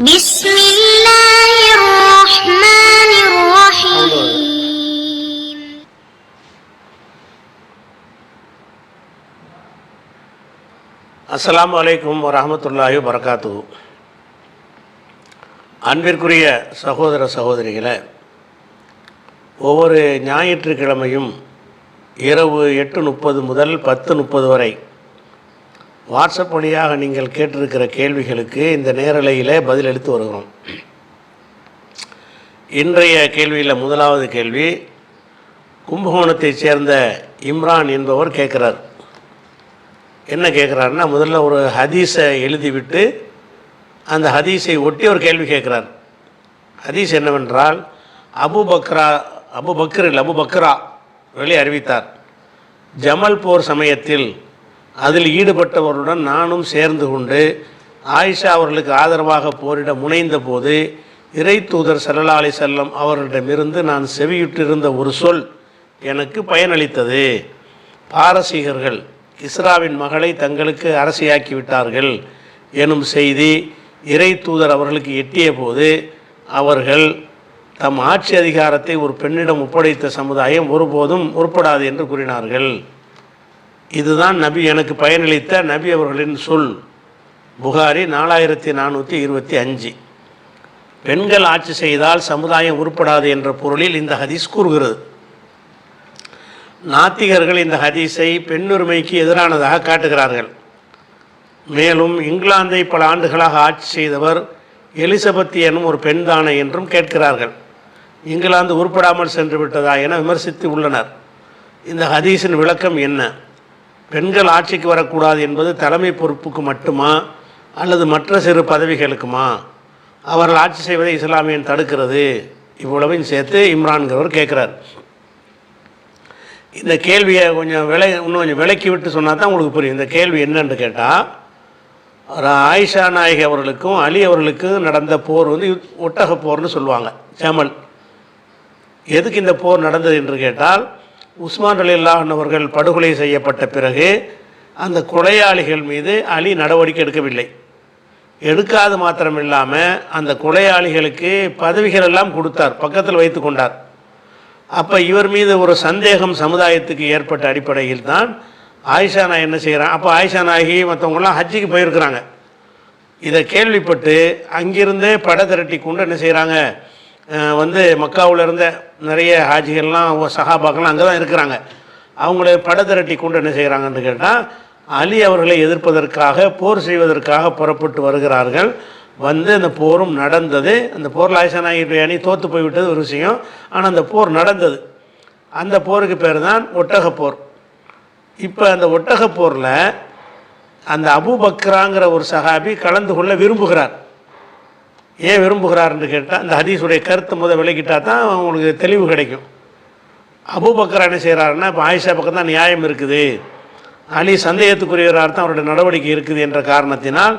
بسم الله الرحمن الرحيم. அஸ்ஸலாமு அலைக்கும் வரஹ்மத்துல்லாஹி வபரகாத்துஹு. அன்பிற்குரிய சகோதர சகோதரிகளே, ஒவ்வொரு ஞாயிற்றுக்கிழமையும் இரவு 8:30 முதல் 10:30 வரை வாட்ஸ்அப் வழியாக நீங்கள் கேட்டிருக்கிற கேள்விகளுக்கு இந்த நேரலையில் பதிலளித்து வருகிறோம். இன்றைய கேள்வியில் முதலாவது கேள்வி கும்பகோணத்தைச் சேர்ந்த இம்ரான் என்பவர் கேட்குறார். என்ன கேட்குறாருன்னா, முதல்ல ஒரு ஹதீஸை எழுதிவிட்டு அந்த ஹதீஸை ஒட்டி ஒரு கேள்வி கேட்குறார். ஹதீஸ் என்னவென்றால், அபுபக்ரா வெளியே அறிவித்தார், ஜமல் போர் சமயத்தில் அதில் ஈடுபட்டவருடன் நானும் சேர்ந்து கொண்டு ஆயிஷா அவர்களுக்கு ஆதரவாக போரிட முனைந்த போது இறை தூதர் ஸல்லல்லாஹு அலைஹி வஸல்லம் அவர்களிடமிருந்து நான் செவியுற்றிருந்த ஒரு சொல் எனக்கு பயனளித்தது. பாரசீகர்கள் கிஸ்ராவின் மகளை தங்களுக்கு அரசியாக்கி விட்டார்கள் எனும் செய்தி இறை தூதர் அவர்களுக்கு எட்டிய போது அவர்கள் தம் ஆட்சி அதிகாரத்தை ஒரு பெண்ணிடம் ஒப்படைத்த சமுதாயம் ஒருபோதும் உருப்படாது என்று கூறினார்கள். இதுதான் நபி எனக்கு பயனளித்த நபி அவர்களின் சொல். புகாரி 4425. பெண்கள் ஆட்சி செய்தால் சமுதாயம் உருப்படாது என்ற பொருளில் இந்த ஹதீஸ் கூறுகிறது. நாத்திகர்கள் இந்த ஹதீஸை பெண்ணுரிமைக்கு எதிரானதாக காட்டுகிறார்கள். மேலும் இங்கிலாந்தை பல ஆண்டுகளாக ஆட்சி செய்தவர் எலிசபெத் எனும் ஒரு பெண் தானே என்றும் கேட்கிறார்கள். இங்கிலாந்து உருப்படாமல் சென்று விட்டதா என விமர்சித்து உள்ளனர். இந்த ஹதீஸின் விளக்கம் என்ன? பெண்கள் ஆட்சிக்கு வரக்கூடாது என்பது தலைமை பொறுப்புக்கு மட்டுமா அல்லது மற்ற சிறு பதவிகளுக்குமா? அவர்கள் ஆட்சி செய்வதை இஸ்லாமியன் தடுக்கிறது? இவ்வளவையும் சேர்த்து இம்ரான்கிறவர் கேட்குறார். இந்த கேள்வியை இன்னும் கொஞ்சம் விலக்கி விட்டு சொன்னால் தான் உங்களுக்கு புரியும். இந்த கேள்வி என்னன்னு கேட்டால், ஆயிஷா நாயகி அவர்களுக்கும் அலி அவர்களுக்கும் நடந்த போர் ஒட்டக போர்னு சொல்லுவாங்க, ஜமல். எதுக்கு இந்த போர் நடந்தது என்று கேட்டால், உஸ்மான் ரலியல்லாஹு அன்ஹு அவர்கள் படுகொலை செய்யப்பட்ட பிறகு அந்த கொலையாளிகள் மீது அலி நடவடிக்கை எடுக்கவில்லை. எடுக்காது மாத்திரம் இல்லாமல் அந்த கொலையாளிகளுக்கு பதவிகள் எல்லாம் கொடுத்தார், பக்கத்தில் வைத்து கொண்டார். அப்போ இவர் மீது ஒரு சந்தேகம் சமுதாயத்துக்கு ஏற்பட்ட அடிப்படையில் தான் ஆயிஷா நாயகி என்ன செய்கிறான். அப்போ ஆயிஷா நாயகி மற்றவங்களாம் ஹஜ்ஜிக்கு போயிருக்கிறாங்க. இதை கேள்விப்பட்டு அங்கிருந்தே படை திரட்டி கொண்டு என்ன செய்கிறாங்க, மக்காவில் இருந்த நிறைய ஹாஜிகள்லாம் சஹாபாக்கள்லாம் அங்கே தான் இருக்கிறாங்க. அவங்கள படை திரட்டி கொண்டு என்ன செய்கிறாங்கன்னு கேட்டால், அலி அவர்களை எதிர்ப்பதற்காக போர் செய்வதற்காக புறப்பட்டு வருகிறார்கள். அந்த போரும் நடந்தது. அந்த போரில் ஆயிஷா நாயகி அணி தோற்று போய்விட்டது ஒரு விஷயம். ஆனால் அந்த போர் நடந்தது. அந்த போருக்கு பேர் தான் ஒட்டகப்போர். இப்போ அந்த ஒட்டகப்போரில் அந்த அபூபக்ராங்கிற ஒரு சஹாபி கலந்து கொள்ள விரும்புகிறார். ஏன் விரும்புகிறார்னு கேட்டால், அந்த ஹதீஸுடைய கருத்தை விளக்கிட்டால் தான் உங்களுக்கு தெளிவு கிடைக்கும். அபூபக்ரா என்ன செய்கிறாருன்னா, இப்போ ஆயிஷா பக்கம் தான் நியாயம் இருக்குது, அலி சந்தேகத்துக்குரியவராக தான் அவருடைய நடவடிக்கை இருக்குது என்ற காரணத்தினால்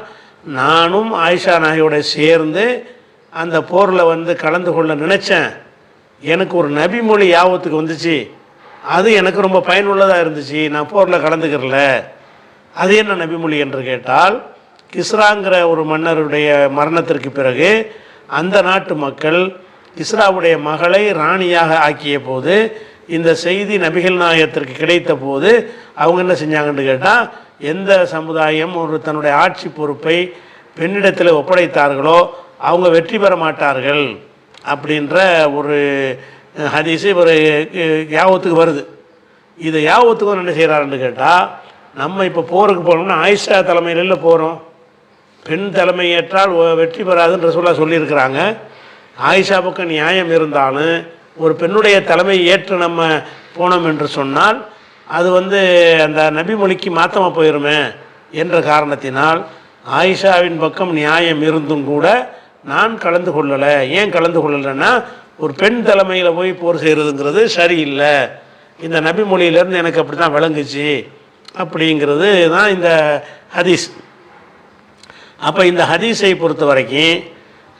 நானும் ஆயிஷா நாயோட சேர்ந்து அந்த போரில் கலந்து கொள்ள நினச்சேன். எனக்கு ஒரு நபி மொழி யாபத்துக்கு வந்துச்சு, அது எனக்கு ரொம்ப பயனுள்ளதாக இருந்துச்சு, நான் போரில் கலந்துக்கிறல. அது என்ன நபிமொழி என்று கேட்டால், கிஸ்ராங்கிற ஒரு மன்னருடைய மரணத்திற்கு பிறகு அந்த நாட்டு மக்கள் கிஸ்ராவுடைய மகளை ராணியாக ஆக்கிய போது இந்த செய்தி நபிகள் நாயகத்திற்கு கிடைத்த போது அவங்க என்ன செஞ்சாங்கன்னு கேட்டால், எந்த சமுதாயம் தன்னுடைய ஆட்சி பொறுப்பை பெண்ணிடத்தில் ஒப்படைத்தார்களோ அவங்க வெற்றி பெற மாட்டார்கள் அப்படின்ற ஒரு ஹதீஸு ஒரு யாபத்துக்கு வருது. இதை யாபத்துக்கும் என்ன செய்கிறாருன்னு கேட்டால், நம்ம இப்போ போருக்கு போனோம்னா ஆயிஷா தலைமையில் போகிறோம். பெண் தலைமை ஏற்றால் வெற்றி பெறாதுன்னு ரசூலுல்லாஹ் சொல்லியிருக்கிறாங்க. ஆயிஷா பக்கம் நியாயம் இருந்தாலும் ஒரு பெண்ணுடைய தலைமை ஏற்று நம்ம போனோம் என்று சொன்னால் அது அந்த நபிமொழிக்கு மாற்றமாக போயிருமே என்ற காரணத்தினால் ஆயிஷாவின் பக்கம் நியாயம் இருந்தும் கூட நான் கலந்து கொள்ளலை. ஏன் கலந்து கொள்ளலைன்னா, ஒரு பெண் தலைமையில் போய் போர் செய்கிறதுங்கிறது சரியில்லை, இந்த நபிமொழியிலேருந்து எனக்கு அப்படி தான் விளங்குச்சு அப்படிங்கிறது தான் இந்த ஹதீஸ். அப்போ இந்த ஹதீஸை பொறுத்த வரைக்கும்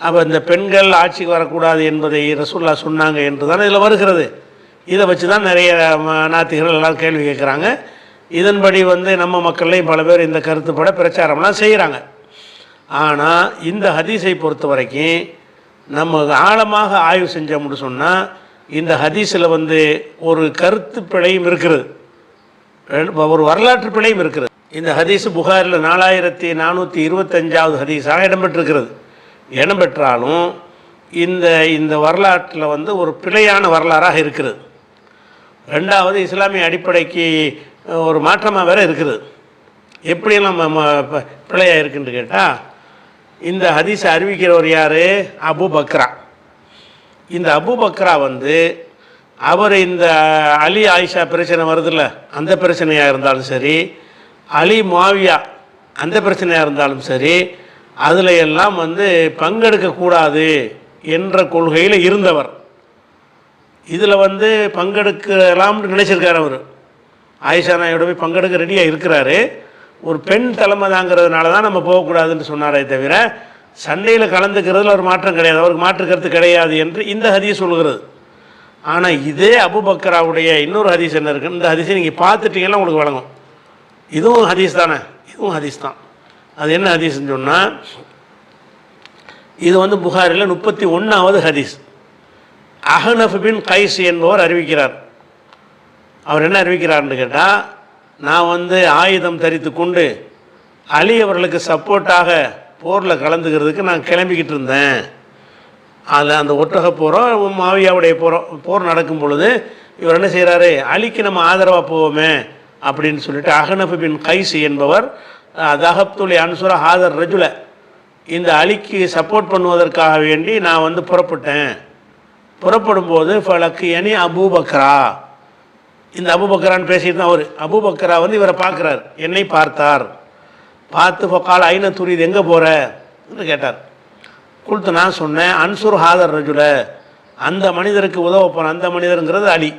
அப்போ இந்த பெண்கள் ஆட்சிக்கு வரக்கூடாது என்பதை ரசூலுல்லாஹ் சொன்னாங்க என்று தான் இதில் வருகிறது. இதை வச்சு தான் நிறைய நாத்திகர்கள் எல்லாம் கேள்வி கேட்குறாங்க. இதன்படி நம்ம மக்கள்லையும் பல பேர் இந்த கருத்துப்பட பிரச்சாரம்லாம் செய்கிறாங்க. ஆனால் இந்த ஹதீஸை பொறுத்த வரைக்கும் நம்ம ஆழமாக ஆய்வு செஞ்சோம்னு சொன்னால் இந்த ஹதீஸில் ஒரு கருத்து பிழையும் இருக்கிறது, ஒரு வரலாற்று பிழையும் இருக்கிறது. இந்த ஹதீஸ் புகாரில் 4425வது ஹதீஸாக இடம்பெற்றிருக்கிறது. இடம்பெற்றாலும் இந்த வரலாற்றில் ஒரு பிழையான வரலாறாக இருக்கிறது. ரெண்டாவது, இஸ்லாமிய அடிப்படைக்கு ஒரு மாற்றமாக வேறு இருக்குது. எப்படியெல்லாம் பிழையாக இருக்குன்னு கேட்டால், இந்த ஹதீஸை அறிவிக்கிறவர் யார்? அபு பக்ரா. இந்த அபு பக்ரா அவர் இந்த அலி ஆயிஷா பிரச்சனை வருதில்ல, அந்த பிரச்சனையாக இருந்தாலும் சரி, அலி முஆவியா அந்த பிரச்சனையாக இருந்தாலும் சரி, அதில் எல்லாம் பங்கெடுக்கக்கூடாது என்ற கொள்கையில் இருந்தவர். இதில் பங்கெடுக்கலாம்னு நினச்சிருக்கார். அவர் ஆயிஷா நாயோட போய் பங்கெடுக்க ரெடியாக இருக்கிறாரு. ஒரு பெண் தலைமை தாங்கிறதுனால தான் நம்ம போகக்கூடாதுன்னு சொன்னாரே தவிர சண்டையில் கலந்துக்கிறதுல ஒரு மாற்றம் கிடையாது, அவருக்கு மாற்று கருத்து கிடையாது என்று இந்த ஹதீஸ் சொல்கிறது. ஆனால் இதே அபு பக்ராவுடைய இன்னொரு ஹதீஸ் என்ன இருக்குது, இந்த ஹதீஸை நீங்கள் பார்த்துட்டீங்கன்னா உங்களுக்கு வழங்கும். இதுவும் ஹதீஸ் தானே, இதுவும் ஹதீஸ் தான். அது என்ன ஹதீஸ்ன்னு சொன்னால், இது புகாரில் 31வது ஹதீஸ். அஹ்னஃப் பின் கைஸ் என்பவர் அறிவிக்கிறார். அவர் என்ன அறிவிக்கிறார்னு கேட்டால், நான் ஆயுதம் தரித்து கொண்டு அலி அவர்களுக்கு சப்போர்ட்டாக போரில் கலந்துக்கிறதுக்கு நான் கிளம்பிக்கிட்டு இருந்தேன். அதில் அந்த ஒட்டக போகிறோம், மாவியாவுடைய போர் நடக்கும் பொழுது இவர் என்ன செய்கிறாரு, அலிக்கு நம்ம ஆதரவாக போவோமே அப்படின்னு சொல்லிட்டு அஹ்னஃப் பின் கைஸ் என்பவர் தஹப்துல் அன்சுர ஹாதர் ரஜுல, இந்த அலிக்கு சப்போர்ட் பண்ணுவதற்காக வேண்டி நான் புறப்பட்டேன். புறப்படும்போது ஃபலக்கு அனி அபு பக்ரா, இந்த அபு பக்ரான்னு பேசிட்டு தான் அவர். அபு பக்ரா இவரை பார்க்குறார், என்னை பார்த்தார். பார்த்து ஃபக்கால் ஐன துரிது, எங்கே போகிறன்னு கேட்டார். கொடுத்து நான் சொன்னேன், அன்சுர் ஹாதர் ரஜுல, அந்த மனிதருக்கு உதவ போகிறேன். அந்த மனிதருங்கிறது அலி,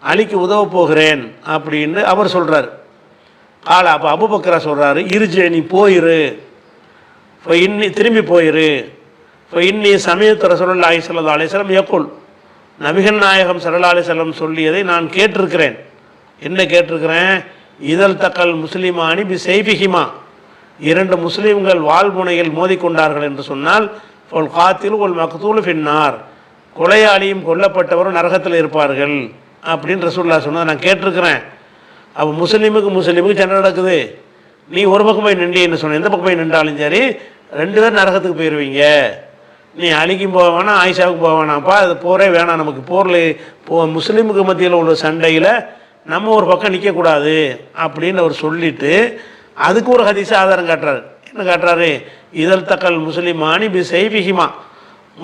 அலிக்கு உதவ போகிறேன் அப்படின்னு அவர் சொல்கிறார். காலை அப்போ அபு பக்ரா சொல்கிறாரு, இருஜே நீ போயிரு, இப்போ இன்னி திரும்பி போயிரு. இப்போ இன்னி சமயத்து ரசூலுல்லாஹி ஸல்லல்லாஹு அலைஹி வஸல்லம் யக்குல், நபிகள் நாயகம் ஸல்லல்லாஹு அலைஹி வஸல்லம் சொல்லியதை நான் கேட்டிருக்கிறேன். என்ன கேட்டிருக்கிறேன்? இதழ் தக்கல் முஸ்லிமானி பி செய்பிஹிமா, இரண்டு முஸ்லீம்கள் வாழ்முனையில் மோதிக்கொண்டார்கள் என்று சொன்னால் ஃபல் காத்தில் ஒல் மக்தூல் ஃபின்னார், கொலையாளியும் கொல்லப்பட்டவரும் நரகத்தில் இருப்பார்கள் அப்படின்னு ரசூலுல்லாஹ் சொன்னதை நான் கேட்டிருக்கிறேன். அப்போ முஸ்லீமுக்கு சண்டை நடக்குது, நீ ஒரு பக்கம் போய் நின்றேன்னு சொன்ன, எந்த பக்கம் போய் நின்றாலும் சரி 2 பேர் நரகத்துக்கு போயிடுவீங்க. நீ அலிக்கும் போக வேணாம், ஆயிஷாவுக்கு போக வேணாம்ப்பா, அது போரே வேணாம் நமக்கு. போரில் முஸ்லீமுக்கு மத்தியில் உள்ள சண்டையில் நம்ம ஒரு பக்கம் நிற்கக்கூடாது அப்படின்னு அவர் சொல்லிவிட்டு அதுக்கு ஒரு ஹதீஸை ஆதாரம் காட்டுறாரு. என்ன காட்டுறாரு? இதழ் தக்கல் முஸ்லிமானி பி செய்பிஹிமா,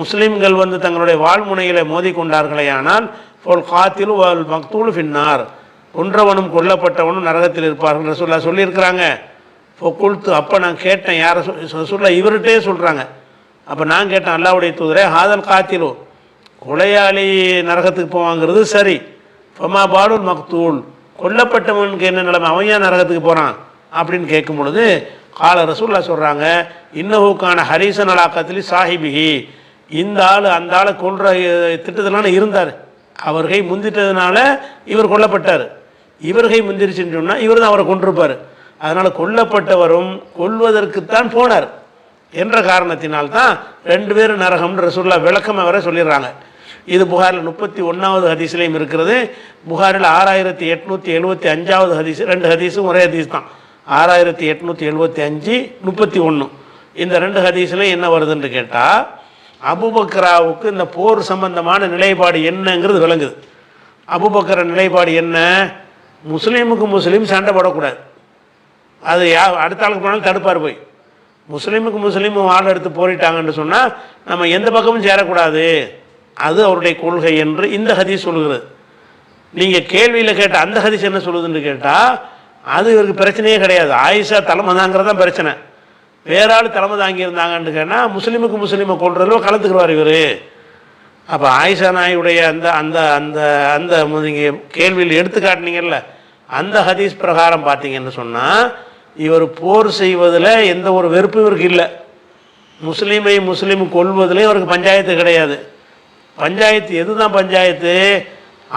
முஸ்லீம்கள் தங்களுடைய வாழ்முனையில் மோதிக்கொண்டார்களே ஆனால் ஃபோல் காத்திலு வல் மக்தூலு ஃபின்னார், கொன்றவனும் கொல்லப்பட்டவனும் நரகத்தில் இருப்பார்கள் ரசூலுல்லாஹ் சொல்லியிருக்கிறாங்க. ஃபொக்குல்த்து, அப்போ நான் கேட்டேன், யாரை ரசூலுல்லாஹ் இவர்கிட்டே சொல்கிறாங்க. அப்போ நான் கேட்டேன், அல்லாஹ்வுடைய தூதரே, ஹாதல் காத்திலு, கொலையாளி நரகத்துக்கு போவாங்கிறது சரி, ஃபமா பாலுல் மக்தூல், கொல்லப்பட்டவனுக்கு என்ன நிலைமை, அவன் ஏன் நரகத்துக்கு போகிறான் அப்படின்னு கேட்கும் பொழுது கால ரசூலுல்லாஹ் சொல்கிறாங்க, இன்னஹுக்கான ஹரீசன் அலாக்கத்திலி சாஹிபிஹி, இந்த ஆள் அந்த ஆளை கொன்ற திட்டத்திலான இருந்தார், அவர்கை முந்திட்டதுனால இவர் கொல்லப்பட்டார். இவர்கை முந்திருச்சுன்னு சொன்னால் இவர் தான் அவரை கொண்டிருப்பார். அதனால் கொல்லப்பட்டவரும் கொல்வதற்குத்தான் போனார் என்ற காரணத்தினால்தான் 2 பேரும் நரகம்ன்ற ரசூலுல்லாஹ் விளக்கமாக வர சொல்லிடுறாங்க. இது புகாரில் 31வது ஹதீஸ்லையும் இருக்கிறது. புகாரில் 6875வது ஹதீஸ், 2 ஹதீஸும் ஒரே ஹதீஸ் தான். 6875, 31 இந்த 2 ஹதீஸ்லையும் என்ன வருதுன்னு கேட்டால், அபூபக்கராவுக்கு இந்த போர் சம்பந்தமான நிலைப்பாடு என்னங்கிறது விளங்குது. அபூபக்கர நிலைப்பாடு என்ன? முஸ்லீம் சண்டை போடக்கூடாது, அது அடுத்த ஆளுக்கு போனாலும் தடுப்பார். போய் முஸ்லீம் ஆள் எடுத்து போரிட்டாங்கன்னு சொன்னால் நம்ம எந்த பக்கமும் சேரக்கூடாது, அது அவருடைய கொள்கை என்று இந்த ஹதீஸ் சொல்லுகிறது. நீங்கள் கேள்வியில் கேட்ட அந்த ஹதீஸ் என்ன சொல்லுதுன்னு கேட்டால், அது இவருக்கு பிரச்சனையே கிடையாது, ஆயிஷா தலைமை தாங்கிறது தான் பிரச்சனை. வேற ஆள் தலைமை தாங்கியிருந்தாங்கன்னு கேட்டால் முஸ்லீமை கொள்றதுல கலந்துக்குவார் இவர். அப்போ ஆயிஷா நாயுடைய அந்த அந்த அந்த அந்த நீங்கள் கேள்வியில் எடுத்து காட்டினீங்கல்ல, அந்த ஹதீஸ் பிரகாரம் பார்த்தீங்கன்னு சொன்னால் இவர் போர் செய்வதில் எந்த ஒரு வெறுப்பும் இவருக்கு இல்லை. முஸ்லீம் கொள்வதிலே அவருக்கு பஞ்சாயத்து கிடையாது. பஞ்சாயத்து எது தான் பஞ்சாயத்து?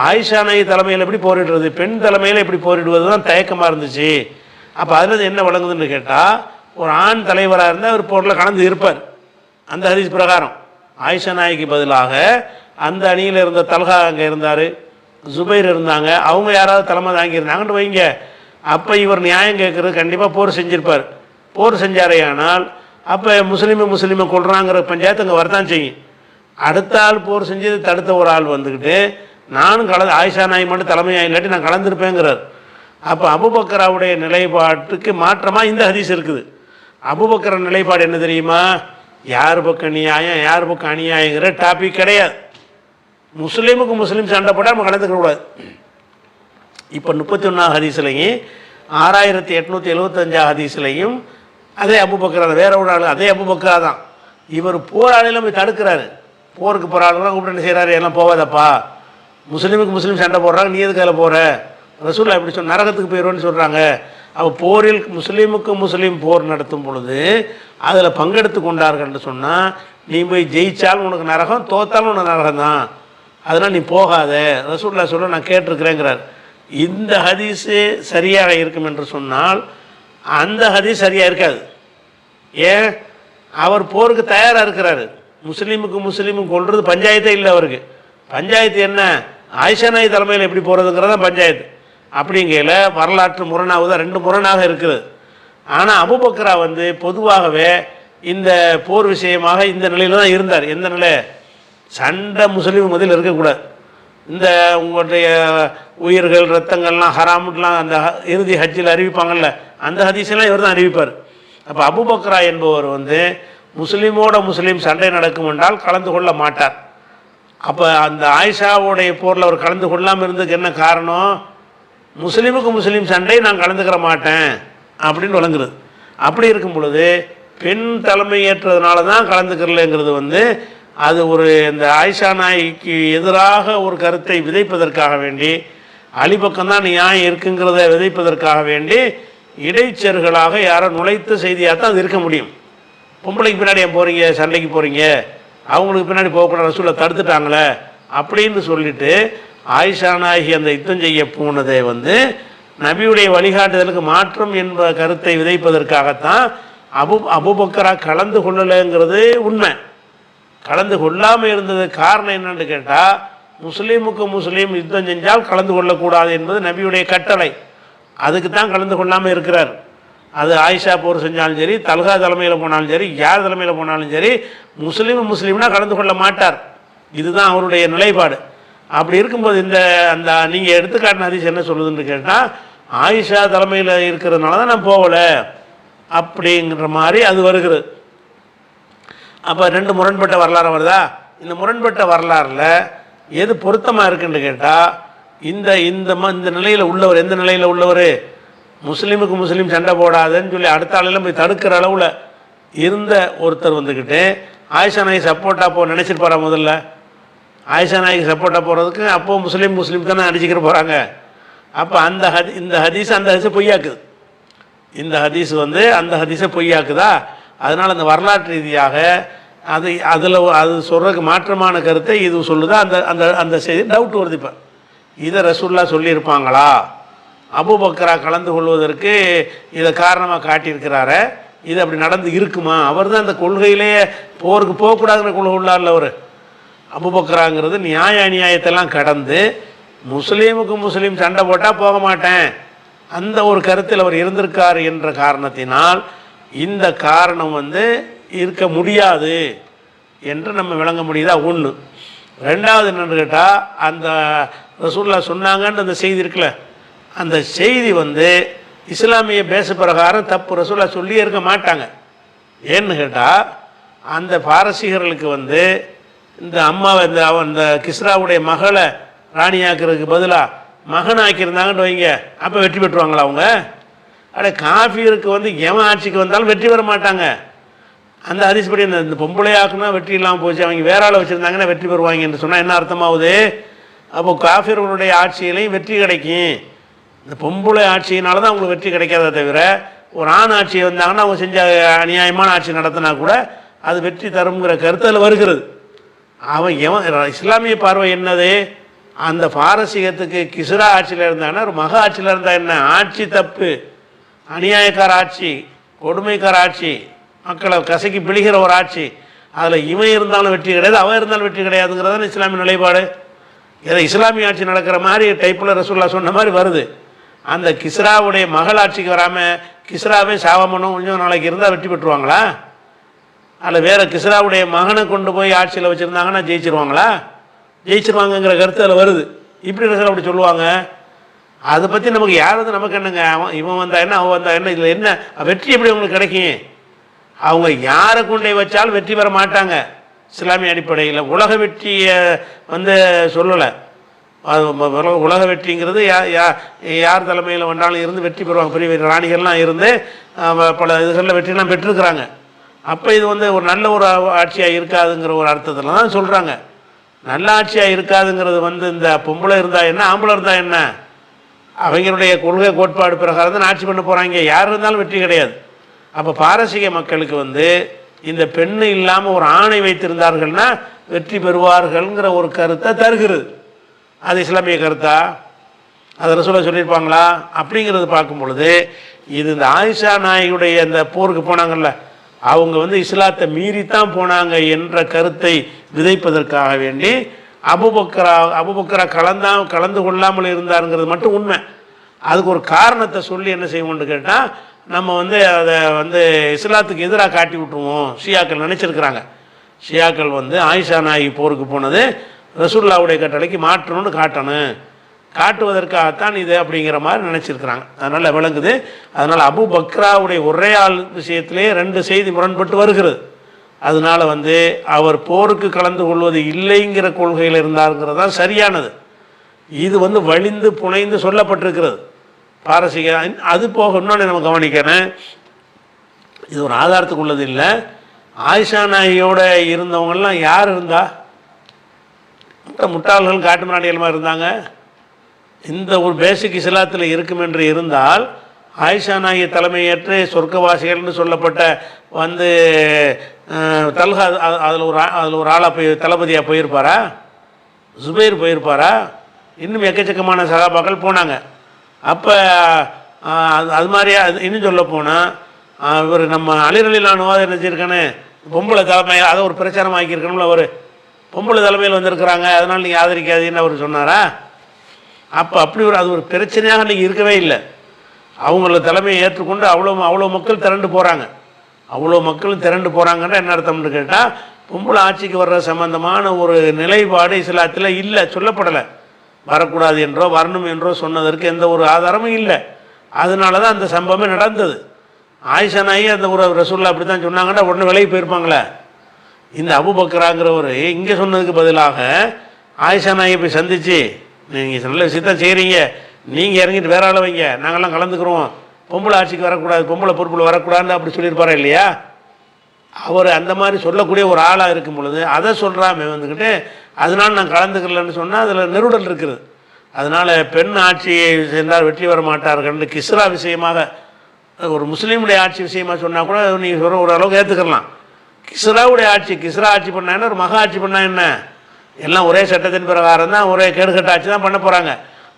ஆயிஷா நாயி தலைமையில் எப்படி போரிடுறது, பெண் தலைமையில் எப்படி போரிடுவது தான் தயக்கமாக இருந்துச்சு. அப்போ அதில் என்ன வழங்குதுன்னு கேட்டால், ஒரு ஆண் தலைவராக இருந்தால் அவர் போரில் கலந்து இருப்பார். அந்த ஹதீஸ் பிரகாரம் ஆயிஷா நாய்க்கு பதிலாக அந்த அணியில் இருந்த தல்ஹா அங்கே இருந்தார், ஜுபைர் இருந்தாங்க, அவங்க யாராவது தலைமை தாங்கியிருந்தாங்கன்னு வைங்க. அப்போ இவர் நியாயம் கேட்குறது கண்டிப்பாக போர் செஞ்சுருப்பார். போர் செஞ்சாரே ஆனால் அப்போ முஸ்லீமை கொள்றாங்கிற பஞ்சாயத்து அங்கே வரத்தான் செய்யும். அடுத்த ஆள் போர் செஞ்சது தடுத்த ஒரு ஆள் வந்துக்கிட்டு நானும் ஆயிஷா நாய் மட்டும் தலைமையாக இல்லாட்டி நான் கலந்துருப்பேங்கிறார். அப்போ அபூபக்கராவுடைய நிலைப்பாட்டுக்கு மாற்றமாக இந்த ஹதீஸ் இருக்குது. அபூபக்கர் நிலைப்பாடு என்ன தெரியுமா? யார் பக்கம் நியாயம் யார் பக்கம் அநியாயங்கிற டாபிக் கிடையாது. முஸ்லீமுக்கு முஸ்லீம் சண்டை போட்டால் நம்ம கலந்துக்க கூடாது. இப்போ 31 ஹதீஸ்லையும் 6875 ஹதீஸ்லையும் அதே அபூபக்கர் வேற ஒரு ஆள் அதே அபூபக்கரா தான். இவர் போர் ஆளையெல்லாம் போய் தடுக்கிறாரு. போருக்கு போகிற ஆளுங்களாம் கூப்பிட்டு என்ன செய்கிறாரு, எல்லாம் போகாதப்பா, முஸ்லீமுக்கு முஸ்லீம் சண்டை போடுறாங்க, நீ எதுக்கு அதில் போகிற, ரசூல்லா எப்படி சொன்ன நரகத்துக்கு போயிடுவோன்னு சொல்கிறாங்க. அப்போ போரில் முஸ்லீமுக்கு முஸ்லீம் போர் நடத்தும் பொழுது அதில் பங்கெடுத்து கொண்டார்கள்னு சொன்னால் நீ போய் ஜெயிச்சாலும் உனக்கு நரகம், தோத்தாலும் உனக்கு நரகம் தான், அதனால் நீ போகாத, ரசூல்லா சொல்ல நான் கேட்டிருக்கிறேங்கிறார். இந்த ஹதீஸு சரியாக இருக்கும் என்று சொன்னால் அந்த ஹதீஸ் சரியாக இருக்காது. ஏன்? அவர் போருக்கு தயாராக இருக்கிறாரு. முஸ்லீமுக்கு முஸ்லீமும் கொள்வது பஞ்சாயத்தே இல்லை அவருக்கு. பஞ்சாயத்து என்ன? ஆயிஷா நாய் தலைமையில் எப்படி போகிறதுங்கிறத பஞ்சாயத்து. அப்படிங்கையில் வரலாற்று முரணாக ரெண்டு முரணாக இருக்குது. ஆனால் அபூபக்கரா பொதுவாகவே இந்த போர் விஷயமாக இந்த நிலையில் தான் இருந்தார். எந்த நிலை? சண்டை முஸ்லீம் மதியில் இருக்கக்கூடாது, இந்த உங்களுடைய உயிர்கள் ரத்தங்கள்லாம் ஹராமுலாம் அந்த இறுதி ஹஜ்ஜில் அறிவிப்பாங்கள்ல, அந்த ஹதீஸெல்லாம் இவர் தான் அறிவிப்பார். அப்போ அபூபக்கரா என்பவர் முஸ்லீமோட முஸ்லீம் சண்டை நடக்கும் என்றால் கலந்து கொள்ள மாட்டார். அப்போ அந்த ஆயிஷாவுடைய போரில் அவர் கலந்து கொள்ளாமல் இருந்ததுக்கு என்ன காரணம்? முஸ்லீமுக்கு முஸ்லீம் சண்டை நான் கலந்துக்கிற மாட்டேன் அப்படின்னு வழங்குறது. அப்படி இருக்கும் பொழுது பெண் தலைமை ஏற்றதுனால தான் கலந்துக்கிறலங்கிறது அது ஒரு இந்த ஆயிஷா நாய்க்கு எதிராக ஒரு கருத்தை விதைப்பதற்காக வேண்டி, அலிபக்கம்தான் நியாயம் இருக்குங்கிறத விதைப்பதற்காக வேண்டி இடைச்செருகளாக யாரோ நுழைத்த செய்தியாக தான் அது இருக்க முடியும். பொம்பளைக்கு பின்னாடி ஏன் போகிறீங்க, சண்டைக்கு போகிறீங்க, அவங்களுக்கு பின்னாடி போகக்கூடாது, ரசூலை தடுத்துட்டாங்களே அப்படின்னு சொல்லிட்டு ஆயிஷா நாயகி அந்த யுத்தம் செய்ய போனதை நபியுடைய வழிகாட்டுதலுக்கு மாற்றம் என்ற கருத்தை விதைப்பதற்காகத்தான் அபூபக்கரா கலந்து கொள்ளலைங்கிறது உண்மை. கலந்து கொள்ளாமல் இருந்தது காரணம் என்னன்னு கேட்டால், முஸ்லீமுக்கு முஸ்லீம் யுத்தம் செஞ்சால் கலந்து கொள்ளக்கூடாது என்பது நபியுடைய கட்டளை. அதுக்கு தான் கலந்து கொள்ளாமல் இருக்கிறார். அது ஆயிஷா போர் செஞ்சாலும் சரி, தல்ஹா தலைமையில் போனாலும் சரி, யார் தலைமையில் போனாலும் சரி, முஸ்லீம்னா கலந்து கொள்ள மாட்டார். இதுதான் அவருடைய நிலைப்பாடு. அப்படி இருக்கும்போது அந்த நீங்கள் எடுத்துக்காட்டின ஹதீஸ் என்ன சொல்லுதுன்னு கேட்டால், ஆயிஷா தலைமையில் இருக்கிறதுனால தான் நான் போகலை அப்படிங்கிற மாதிரி அது வருகிறது. அப்போ ரெண்டு முரண்பட்ட வரலாறு வருதா? இந்த முரண்பட்ட வரலாறில் எது பொருத்தமாக இருக்குன்னு கேட்டால், இந்த இந்த நிலையில் உள்ளவர், எந்த நிலையில் உள்ளவர், முஸ்லீமுக்கு முஸ்லீம் சண்டை போடாதுன்னு சொல்லி அடுத்த ஆளெல்லாம் போய் தடுக்கிற அளவில் இருந்த ஒருத்தர் ஆயிஷா நாய்க்கு சப்போர்ட்டாக போக நினச்சிருப்பாரா? முதல்ல ஆயிஷா நாய்க்கு சப்போர்ட்டாக போகிறதுக்கு அப்போது முஸ்லீம் தானே அடிச்சுக்கிற போகிறாங்க. அப்போ இந்த ஹதீஸ் அந்த ஹதீஸை பொய்யாக்குது. இந்த ஹதீஸ் அந்த ஹதீஸை பொய்யாக்குதா? அதனால் அந்த வரலாற்று ரீதியாக அது சொல்கிறதுக்கு மாற்றமான கருத்தை இது சொல்லுதா? அந்த அந்த செய்தி டவுட் வருது. இப்போ இதை ரசூல்லா சொல்லியிருப்பாங்களா? அபூபக்கரா கலந்து கொள்வதற்கு இதை காரணமாக காட்டியிருக்கிறாரு, இது அப்படி நடந்து இருக்குமா? அவர் தான் அந்த கொள்கையிலேயே போருக்கு போகக்கூடாதுங்கிற கொள்கை உள்ளார்ல அவர். அபூபக்கராங்கிறது நியாய அநியாயத்தெல்லாம் கடந்து முஸ்லீமுக்கு முஸ்லீம் சண்டை போட்டால் போக மாட்டேன் அந்த ஒரு கருத்தில் அவர் இருந்திருக்கார் என்ற காரணத்தினால் இந்த காரணம் இருக்க முடியாது என்று நம்ம விளங்க முடியுதா? ஒன்று. ரெண்டாவது என்னென்னு கேட்டால், அந்த ரசூல்லா சொன்னாங்கன்னு அந்த செய்தி இருக்குல்ல, அந்த செய்தி இஸ்லாமிய பேச பிரகாரம் தப்பு. ரசூல்லா சொல்லியே இருக்க மாட்டாங்க. ஏன்னு கேட்டால், அந்த பாரசீகர்களுக்கு இந்த அம்மாவை இந்த கிஸ்ராவுடைய மகளை ராணியாக்கிறதுக்கு பதிலாக மகன் ஆக்கியிருந்தாங்கன்னு வைங்க, அப்போ வெற்றி பெற்றுவாங்களா அவங்க? காஃபியருக்கு எவன் ஆட்சிக்கு வந்தாலும் வெற்றி பெற மாட்டாங்க. அந்த ஹதீஸ் படி இந்த பொம்பளையாக்குனா வெற்றி இல்லாமல் போச்சு, அவங்க வேற ஆளை வச்சுருந்தாங்கன்னா வெற்றி பெறுவாங்க என்று சொன்னால் என்ன அர்த்தமாகுது? அப்போ காஃபியர்களுடைய ஆட்சியிலையும் வெற்றி கிடைக்கும். இந்த பொம்பளை ஆட்சியினால தான் அவங்களுக்கு வெற்றி கிடைக்காத தவிர, ஒரு ஆண் ஆட்சி வந்தாங்கன்னா அவங்க செஞ்ச அநியாயமான ஆட்சி நடத்தினா கூட அது வெற்றி தருங்கிற கருத்து அதில் வருகிறது. அவன் இஸ்லாமிய பார்வை என்னது? அந்த பாரசீகத்துக்கு கிஸ்ரா ஆட்சியில் இருந்தாங்கன்னா ஒரு மக ஆட்சியில் இருந்தால் என்ன? ஆட்சி தப்பு, அநியாயக்கார ஆட்சி, கொடுமைக்கார ஆட்சி, மக்களை கசக்கி பிழிகிற ஒரு ஆட்சி, அதில் இவன் இருந்தாலும் வெற்றி கிடையாது, அவன் இருந்தாலும் வெற்றி கிடையாதுங்கிறதான இஸ்லாமிய நிலைப்பாடு. ஏதோ இஸ்லாமிய ஆட்சி நடக்கிற மாதிரி டைப்பில் ரசூல்லா சொன்ன மாதிரி வருது. அந்த கிஸ்ராவுடைய மகள் ஆட்சிக்கு வராமல் கிஸ்ராவே சாவமனும் கொஞ்சம் நாளைக்கு இருந்தால் வெற்றி பெற்றுவாங்களா? அதில் வேறு கிஸ்ராவுடைய மகனை கொண்டு போய் ஆட்சியில் வச்சுருந்தாங்கன்னா ஜெயிச்சிருவாங்களா? ஜெயிச்சிருவாங்கங்கிற கருத்து அதில் வருது. இப்படி ரசூல் அப்படி சொல்லுவாங்க. அதை பற்றி நமக்கு யாராவது நமக்கு என்னங்க, இவன் வந்தா என்ன அவன் வந்தா என்ன, இதில் என்ன வெற்றி எப்படி உங்களுக்கு கிடைக்கும்? அவங்க யாரை கொண்டே வச்சாலும் வெற்றி பெற மாட்டாங்க. இஸ்லாமிய அடிப்படையில் உலக வெற்றியை சொல்லலை. உலக வெற்றிங்கிறது யார் தலைமையில் வந்தாலும் இருந்து வெற்றி பெறுவாங்க. பெரிய பெரிய ராணிகள்லாம் இருந்து பல இதுகளில் வெற்றிலாம் பெற்றிருக்கிறாங்க. அப்போ இது ஒரு நல்ல ஒரு ஆட்சியாக இருக்காதுங்கிற ஒரு அர்த்தத்தில் தான் சொல்கிறாங்க. நல்ல ஆட்சியாக இருக்காதுங்கிறது இந்த பொம்பளை இருந்தால் என்ன, ஆம்பளை இருந்தால் என்ன, அவங்களுடைய கொள்கை கோட்பாடு பிரகாரம் தான் ஆட்சி பண்ண போகிறாங்க. யார் இருந்தாலும் வெற்றி கிடையாது. அப்போ பாரசீக மக்களுக்கு இந்த பெண்ணு இல்லாமல் ஒரு ஆணை வைத்திருந்தார்கள்னா வெற்றி பெறுவார்கள்ங்கிற ஒரு கருத்தை தருகிறது. அது இஸ்லாமிய கருத்தா? அதை ரசூலுல்லாஹ் சொல்லியிருப்பாங்களா? அப்படிங்கிறது பார்க்கும் பொழுது இது இந்த ஆயிஷா நாயகியுடைய இந்த போருக்கு போனாங்கல்ல, அவங்க இஸ்லாத்தை மீறித்தான் போனாங்க என்ற கருத்தை விதைப்பதற்காக வேண்டி அபூபக்கரா கலந்து கொள்ளாமல் இருந்தாருங்கிறது மட்டும் உண்மை. அதுக்கு ஒரு காரணத்தை சொல்லி என்ன செய்வோம்னு கேட்டால், நம்ம அதை இஸ்லாத்துக்கு எதிராக காட்டி விட்டுருவோம் ஷியாக்கள் நினச்சிருக்கிறாங்க. ஷியாக்கள் ஆயிஷா நாயகி போருக்கு போனது ரசூலுல்லாஹ்வுடைய கட்டளைக்கு மாற்றணும்னு காட்டுவதற்காகத்தான் இது அப்படிங்கிற மாதிரி நினச்சிருக்கிறாங்க. அதனால் விளங்குது. அதனால் அபூபக்ராவுடைய ஒரே ஆள் விஷயத்திலே 2 செய்தி முரண்பட்டு வருகிறது. அதனால் அவர் போருக்கு கலந்து கொள்வது இல்லைங்கிற கொள்கையில் இருந்தாருங்கிறது தான் சரியானது. இது வலிந்து புனைந்து சொல்லப்பட்டிருக்கிறது பாரசீக. அது போக இன்னொன்று நம்ம கவனிக்கணும், இது ஒரு ஆதாரத்துக்கு உள்ளது இல்லை. ஆயிஷா நாயியோட இருந்தவங்கெல்லாம் யார் இருந்தா? முட்டாள்கள் காட்டு மிராண்டிகள் இருந்தாங்க. இந்த ஒரு பேசிக் இஸ்லாத்தில் இருக்கும் என்று இருந்தால் ஆயிஷா நாயகி தலைமையேற்று சொர்க்கவாசிகள்னு சொல்லப்பட்ட தல்ஹா அதில் ஒரு ஆளாக போய் தளபதியாக போயிருப்பாரா? ஜுபைர் போயிருப்பாரா? இன்னும் எக்கச்சக்கமான சகாபாக்கள் போனாங்க. அப்போ அது மாதிரியா இன்னும் சொல்ல போனால் இவர் நம்ம அலிரலிலானுவாத நினச்சிருக்கானே பொம்பளை தலைமையில் அதை ஒரு பிரச்சாரம் ஆக்கியிருக்கணும்ல. அவர் பொம்பளை தலைமையில் வந்திருக்கிறாங்க, அதனால் நீங்கள் ஆதரிக்காதீன்னு அவர் சொன்னாரா? அப்போ அப்படி அது ஒரு பிரச்சனையாக இன்றைக்கி இருக்கவே இல்லை. அவங்கள தலைமையை ஏற்றுக்கொண்டு அவ்வளோ மக்கள் திரண்டு போகிறாங்க. அவ்வளோ மக்களும் திரண்டு போகிறாங்கன்ற என்ன அர்த்தம்னு கேட்டால், பொம்பளை ஆட்சிக்கு வர்ற சம்பந்தமான ஒரு நிலைப்பாடு இஸ்லாத்தில் இல்லை, சொல்லப்படலை. வரக்கூடாது என்றோ வரணும் என்றோ சொன்னதற்கு எந்த ஒரு ஆதாரமும் இல்லை. அதனால தான் அந்த சம்பவமே நடந்தது. ஆயிஷா நாயகி அந்த ஒரு ரசூலுல்லாஹ் அப்படி தான் சொன்னாங்கன்னா உடனே விலகி போயிருப்பாங்களே. இந்த அபூபக்கராங்கிறவர் இங்கே சொன்னதுக்கு பதிலாக ஆயிஷா நாயகி போய் சந்தித்து, நீங்கள் நல்ல விஷயத்தான் செய்கிறீங்க, நீங்கள் இறங்கிட்டு வேற ஆளை வைங்க, நாங்கள்லாம் கலந்துக்கிறோம், பொம்பளை ஆட்சிக்கு வரக்கூடாது, பொம்பளை பொறுப்பில் வரக்கூடாதுன்னு அப்படி சொல்லியிருப்பாரா இல்லையா? அவர் அந்த மாதிரி சொல்லக்கூடிய ஒரு ஆளாக இருக்கும் பொழுது அதை சொல்கிறாமே அதனால் நான் கலந்துக்கலன்னு சொன்னால் அதில் நெருடல் இருக்குது. அதனால் பெண் ஆட்சியை சென்றால் வெற்றி வர மாட்டார்கள் கிஸ்ரா விஷயமாக ஒரு முஸ்லீமுடைய ஆட்சி விஷயமாக சொன்னால் கூட நீங்கள் சொல்கிற ஒரு அளவுக்கு ஏற்றுக்கலாம். கிஸ்ராவுடைய ஆட்சி, கிஸ்ரா ஆட்சி பண்ணா என்ன, ஒரு மகா ஆட்சி பண்ணால் என்ன, எல்லாம் ஒரே சட்டத்தின் பிரகாரம் தான், ஒரே கேடுகட்ட ஆட்சி தான் பண்ண போகிறாங்க.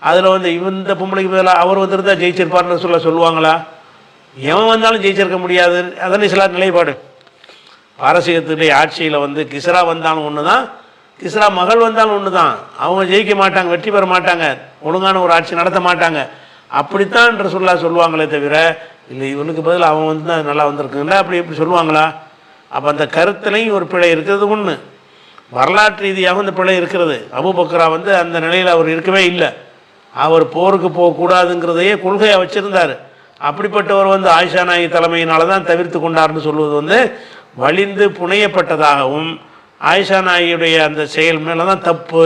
அதில் இந்த பொம்பளைக்கு பதிலாக அவர் இருந்தால் ஜெயிச்சிருப்பார்னு சொல்லுவாங்களா? எவன் வந்தாலும் ஜெயிச்சிருக்க முடியாது. அதான் இஸ்லாம் நிலைப்பாடு. பாரசீகத்துடைய ஆட்சியில் கிஸ்ரா வந்தாலும் ஒன்று தான், கிஸ்ரா மகள் வந்தாலும் ஒன்று தான். அவங்க ஜெயிக்க மாட்டாங்க, வெற்றி பெற மாட்டாங்க, ஒழுங்கான ஒரு ஆட்சி நடத்த மாட்டாங்க. அப்படித்தான் ரசூலுல்லாஹ் சொல்லுவாங்களே தவிர, இல்லை இவனுக்கு பதில் அவன் தான் நல்லா வந்திருக்குங்களா அப்படி இப்படி சொல்லுவாங்களா? அப்போ அந்த கருத்துலையும் ஒரு பிழை இருக்கிறது ஒன்று. வரலாற்று ரீதியாகவும் இந்த பிழை இருக்கிறது. அபூபக்கரா அந்த நிலையில் அவர் இருக்கவே இல்லை. அவர் போருக்கு போகக்கூடாதுங்கிறதையே கொள்கையாக வச்சுருந்தார். அப்படிப்பட்டவர் ஆயிஷா நாயகி தலைமையினால தான் தவிர்த்து கொண்டார்னு சொல்வது வலிந்து புனையப்பட்டதாகவும், ஆயிஷா நாயகியுடைய அந்த செயல் மேலே தான் தப்பு,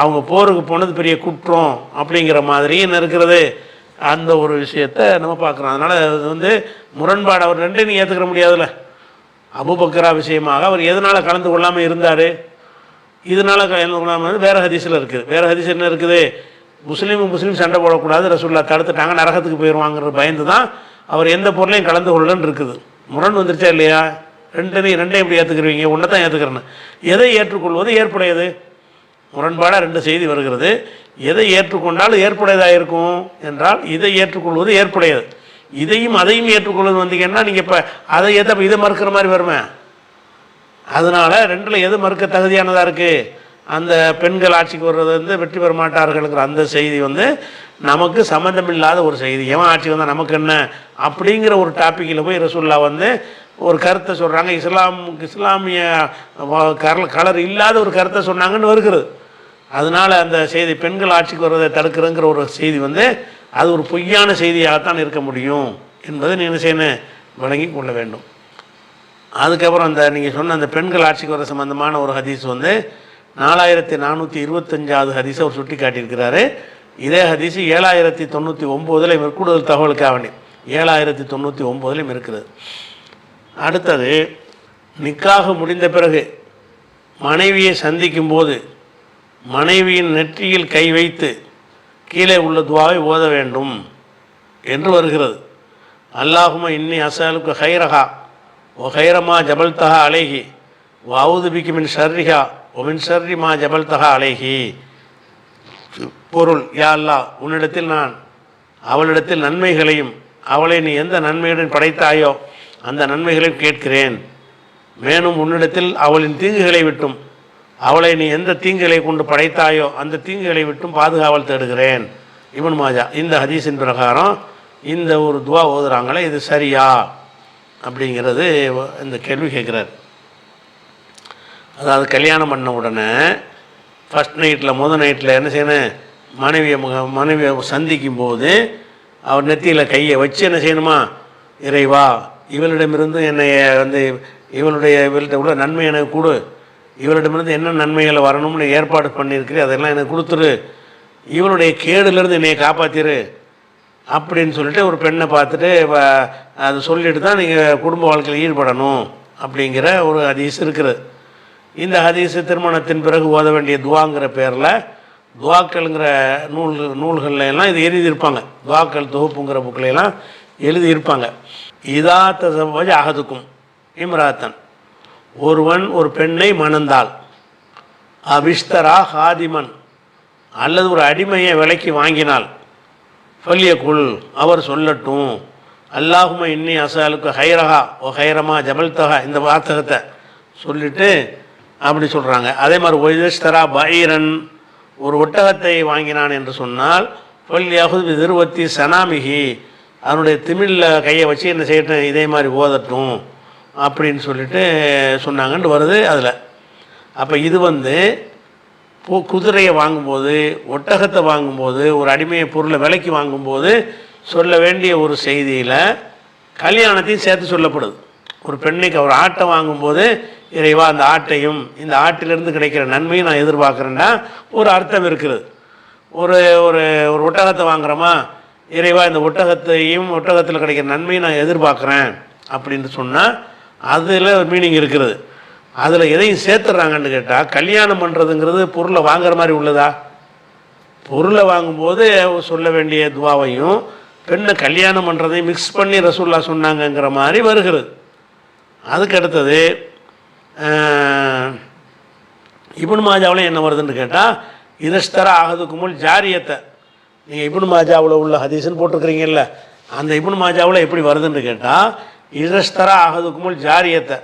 அவங்க போருக்கு போனது பெரிய குற்றம் அப்படிங்கிற மாதிரியும் இருக்கிறது. அந்த ஒரு விஷயத்தை நம்ம பார்க்குறோம். அதனால் அது முரண்பாடு. அவர் ரெண்டையும் நீங்கள் ஏற்றுக்கிற முடியாதுல்ல. அபூபக்கரா விஷயமாக அவர் எதனால் கலந்து கொள்ளாமல் இருந்தார், இதனால் கலந்து கொள்ளாமல் வேறு ஹதீஸில் இருக்குது. வேறு ஹதீஸ் என்ன இருக்குது, முஸ்லீம் சண்டை போடக்கூடாது, ரசூலுல்லாஹ் தடுத்துட்டாங்க, நரகத்துக்கு போயிடுவாங்கிற பயந்து தான் அவர் எந்த பொருளையும் கலந்து கொள்ளன்னு இருக்குது. முரண் வந்துருச்சா இல்லையா? ரெண்டையும் எப்படி ஏற்றுக்கிறீங்க? ஒன்றை தான் ஏற்றுக்கிறேன்னு. எதை ஏற்றுக்கொள்வது ஏற்புடையது? முரண்பாடாக 2 செய்தி வருகிறது. எதை ஏற்றுக்கொண்டாலும் ஏற்புடையதாக இருக்கும் என்றால் இதை ஏற்றுக்கொள்வது ஏற்புடையது. இதையும் அதையும் ஏற்றுக்கொள்வது வந்தீங்கன்னா நீங்கள் இப்போ இதை மறுக்கிற மாதிரி வருமே. அதனால் ரெண்டில் எது மறுக்க தகுதியானதாக இருக்குது? அந்த பெண்கள் ஆட்சிக்கு வர்றது வெற்றி பெற மாட்டார்கள்ங்கிற அந்த செய்தி நமக்கு சம்மந்தமில்லாத ஒரு செய்தி. எவன் ஆட்சி வந்தால் நமக்கு என்ன அப்படிங்கிற ஒரு டாப்பிக்கில் போய் ரசூல்லா ஒரு கருத்தை சொல்கிறாங்க. இஸ்லாமிய கலர் இல்லாத ஒரு கருத்தை சொன்னாங்கன்னு வருகிறது. அதனால் அந்த செய்தி பெண்கள் ஆட்சிக்கு வர்றதை தடுக்கிறங்கிற ஒரு செய்தி அது ஒரு பொய்யான செய்தியாகத்தான் இருக்க முடியும் என்பதை நீ என்ன செய்யணும், விளங்கி கொள்ள வேண்டும். அதுக்கப்புறம் நீங்கள் சொன்ன அந்த பெண்கள் ஆட்சிக்கு வர சம்பந்தமான ஒரு ஹதீஸ் 4425வது ஹதீஸை அவர் சுட்டி காட்டியிருக்கிறாரு. இதே ஹதீஸ் 7099 கூடுதல் தகவலுக்காக 7099 இருக்கிறது. அடுத்தது, நிக்காக முடிந்த பிறகு மனைவியை சந்திக்கும் போது மனைவியின் நெற்றியில் கை வைத்து கீழே உள்ள துவாவை ஓத வேண்டும் என்று வருகிறது. அல்லாஹும்ம இன்னி அஸ்அலுக ஹைரஹா வ ஹைரமா ஜபல்தஹா அலைஹி வ அஊது பிக மின் ஷர்ரிஹா வ மின் ஷர்ரி மா ஜபல்தஹா அலைஹி. பொருள், யா அல்லாஹ், உன்னிடத்தில் நான் அவளிடத்தில் நன்மைகளையும் அவளை நீ எந்த நன்மையுடன் படைத்தாயோ அந்த நன்மைகளையும் கேட்கிறேன். மேலும் உன்னிடத்தில் அவளின் தீங்குகளை விட்டும் அவளை நீ எந்த தீங்குகளை கொண்டு படைத்தாயோ அந்த தீங்குகளை விட்டும் பாதுகாவல் தேடுகிறேன். இப்னு மாஜா. இந்த ஹதீஸின் பிரகாரம் இந்த ஒரு துவா ஓதுறாங்களே, இது சரியா அப்படிங்கிறது இந்த கேள்வி கேட்குறாரு. அதாவது கல்யாணம் பண்ண உடனே ஃபஸ்ட் நைட்டில் நைட்டில் என்ன செய்யணும், மனைவியை சந்திக்கும் போது அவர் நெத்தியில் கையை வச்சு என்ன செய்யணுமா, இறைவா இவளிடமிருந்து என்னை இவள்கிட்ட உள்ள நன்மை எனக்கு கொடு, இவளிடமிருந்து என்ன நன்மைகள் வரணும்னு ஏற்பாடு பண்ணியிருக்கிறேன் அதெல்லாம் எனக்கு கொடுத்துரு, இவளுடைய கேடுலேருந்து என்னை காப்பாற்றிரு அப்படின்னு சொல்லிட்டு ஒரு பெண்ணை பார்த்துட்டு அதை சொல்லிட்டு தான் நீங்கள் குடும்ப வாழ்க்கையில் ஈடுபடணும் அப்படிங்கிற ஒரு ஹதீஸ் இருக்குது. இந்த ஹதீஸு திருமணத்தின் பிறகு ஓத வேண்டிய துவாங்கிற பேரில் துவாக்கள்ங்கிற நூல்களில் எல்லாம் இது எழுதியிருப்பாங்க. துவாக்கள் தொகுப்புங்கிற புக்கிலெல்லாம் எழுதியிருப்பாங்க. இதா தஸவ்வஜ அஹதுக்கும் இம்ராத்தன், ஒருவன் ஒரு பெண்ணை மணந்தால், அபிஷ்தரா ஹாதிமன், அல்லது ஒரு அடிமையை விலைக்கு வாங்கினால், ஃபல்யகுல், அவர் சொல்லட்டும், அல்லாஹும்ம இன்னி அஸ்அலுக ஹைரஹா ஓ ஹைரமா ஜபல்தஹா, இந்த வார்த்தகத்தை சொல்லிவிட்டு அப்படி சொல்கிறாங்க. அதே மாதிரி ஒய்தஸ்தரா பைரன், ஒரு ஒட்டகத்தை வாங்கினான் என்று சொன்னால், ஃபல்யஹுத் பிதிர்வத்தி சனாமிஹி, அதனுடைய திமிழில் கையை வச்சு என்ன செய்யட்டும், இதே மாதிரி ஓதட்டும் அப்படின்னு சொல்லிட்டு சொன்னாங்கன்னு வருது அதில். அப்போ இது குதிரையை வாங்கும்போது, ஒட்டகத்தை வாங்கும்போது, ஒரு அடிமையை பொருளை விலைக்கு வாங்கும்போது சொல்ல வேண்டிய ஒரு செய்தியில் கல்யாணத்தையும் சேர்த்து சொல்லப்படுது. ஒரு பெண்ணுக்கு ஒரு ஆட்டை வாங்கும்போது, இறைவா அந்த ஆட்டையும் இந்த ஆட்டிலிருந்து கிடைக்கிற நன்மையும் நான் எதிர்பார்க்குறேன்னா ஒரு அர்த்தம் இருக்குது. ஒரு ஒரு ஒரு ஒட்டகத்தை வாங்குகிறோமா, இறைவா இந்த ஒட்டகத்தையும் ஒட்டகத்தில் கிடைக்கிற நன்மையும் நான் எதிர்பார்க்குறேன் அப்படின்னு சொன்னால் அதில் ஒரு மீனிங் இருக்கிறது. அதில் எதையும் சேர்த்துட்றாங்கன்னு கேட்டால், கல்யாணம் பண்ணுறதுங்கிறது பொருளை வாங்குற மாதிரி உள்ளதா? பொருளை வாங்கும்போது சொல்ல வேண்டிய துவாவையும் பெண்ணை கல்யாணம் பண்ணுறதையும் மிக்ஸ் பண்ணி ரசூல்லா சொன்னாங்கங்கிற மாதிரி வருகிறது. அதுக்கு அடுத்தது இப்னு மாஜாவில் என்ன வருதுன்னு கேட்டால், இதஸ்தரா ஆகதுக்குமுல் ஜாரியத்தை, நீங்கள் இப்னு மாஜாவில் உள்ள ஹதீஸ்ன்னு போட்டிருக்கிறீங்கல்ல, அந்த இப்னு மாஜாவில் எப்படி வருதுன்னு கேட்டால், இதஸ்தரா ஆகதுக்குமுல் ஜாரியத்தை,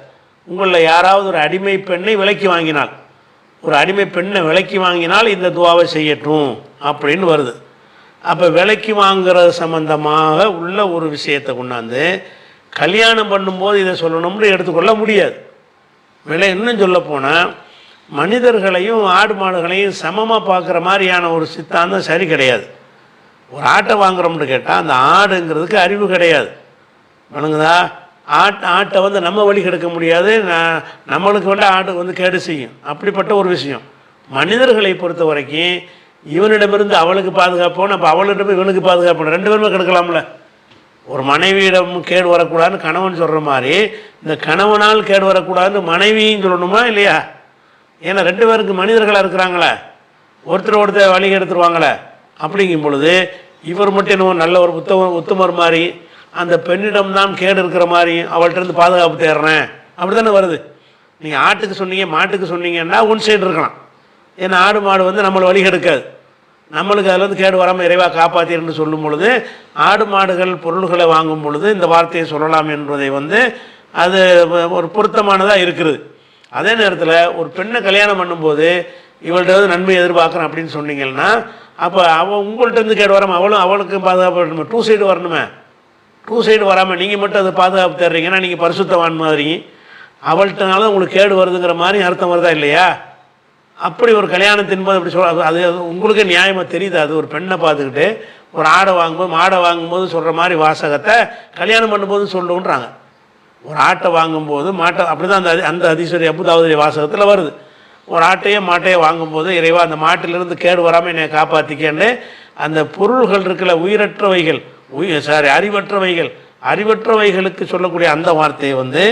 உங்களில் யாராவது ஒரு அடிமை பெண்ணை விலைக்கு வாங்கினால், ஒரு அடிமை பெண்ணை விலைக்கு வாங்கினால் இந்த துவாவை செய்யட்டும் அப்படின்னு வருது. அப்போ விலைக்கு வாங்குறது சம்பந்தமாக உள்ள ஒரு விஷயத்தை கொண்டாந்து கல்யாணம் பண்ணும்போது இதை சொல்லணும்னு எடுத்துக்கொள்ள முடியாது. இன்னும் சொல்லப்போனால் மனிதர்களையும் ஆடு மாடுகளையும் சமமாக பார்க்குற மாதிரியான ஒரு சித்தாந்தம் சரி கிடையாது. ஒரு ஆட்டை வாங்குறோம்னு கேட்டால் அந்த ஆடுங்கிறதுக்கு அறிவு கிடையாது, வணங்குதா? ஆட்டை நம்ம வழி கெடுக்க முடியாது, நம்மளுக்கு ஆடு கேடு செய்யும். அப்படிப்பட்ட ஒரு விஷயம். மனிதர்களை பொறுத்த வரைக்கும் இவனிடமிருந்து அவளுக்கு பாதுகாப்போம், அப்போ அவளிடம் இவனுக்கு பாதுகாப்போம், ரெண்டு பேருமே கெடுக்கலாம்ல. ஒரு மனைவியிடம் கேடு வரக்கூடாதுன்னு கணவன் சொல்கிற மாதிரி இந்த கணவனால் கேடு வரக்கூடாதுன்னு மனைவியும் சொல்லணுமா இல்லையா? ஏன்னா ரெண்டு பேருக்கு மனிதர்களாக இருக்கிறாங்களே, ஒருத்தர் வழி எடுத்துருவாங்களே. அப்படிங்கும் பொழுது இவர் மட்டும் என்ன நல்ல ஒரு உத்தமர் மாதிரி, அந்த பெண்ணிடம்தான் கேடு இருக்கிற மாதிரி அவள்கிட்ட பாதுகாப்பு தேடுறேன் அப்படி தானே வருது. நீங்கள் ஆட்டுக்கு சொன்னீங்க மாட்டுக்கு சொன்னீங்கன்னா ஒன் சைடு இருக்கலாம். ஏன்னா ஆடு மாடு நம்மளை வழி எடுக்காது. நம்மளுக்கு அதிலேருந்து கேடு வராமல் இறைவா காப்பாற்றின்னு சொல்லும் பொழுது ஆடு மாடுகள் பொருள்களை வாங்கும் பொழுது இந்த வார்த்தையை சொல்லலாம் என்பதை அது ஒரு பொருத்தமானதாக இருக்குது. அதே நேரத்தில் ஒரு பெண்ணை கல்யாணம் பண்ணும்போது இவள்கிட்ட நன்மை எதிர்பார்க்குறேன் அப்படின்னு சொன்னீங்கன்னா அப்போ அவள் உங்கள்கிட்ட கேடு வராமல் அவளுக்கு பாதுகாப்பு வரணுமே, டூ சைடு வரணுமே. டூ சைடு வராமல் நீங்கள் மட்டும் அதை பாதுகாப்பு தர்றீங்கன்னா நீங்கள் பரிசுத்தவான் மாதிரி, அவள்கிட்டனால உங்களுக்கு கேடு வருதுங்கிற மாதிரி அர்த்தம் வருதா இல்லையா? அப்படி ஒரு கல்யாணத்தின் போது அப்படி சொல்ல அது உங்களுக்கே நியாயமாக தெரியுது. அது ஒரு பெண்ணை பார்த்துக்கிட்டு ஒரு மாடை வாங்கும்போது சொல்கிற மாதிரி வாசகத்தை கல்யாணம் பண்ணும்போது சொல்லுன்றாங்க. ஒரு ஆட்டை வாங்கும்போது அப்படி தான் அந்த அதிசரி அபுதாவுடைய வாசகத்தில் வருது. ஒரு மாட்டையோ வாங்கும்போது இறைவா அந்த மாட்டிலிருந்து கேடு வராமல் என்னை காப்பாற்றிக்கன்னு அந்த பொருள்கள் இருக்கிற உயிரற்றவைகள் அறிவற்றவைகளுக்கு சொல்லக்கூடிய அந்த வார்த்தையை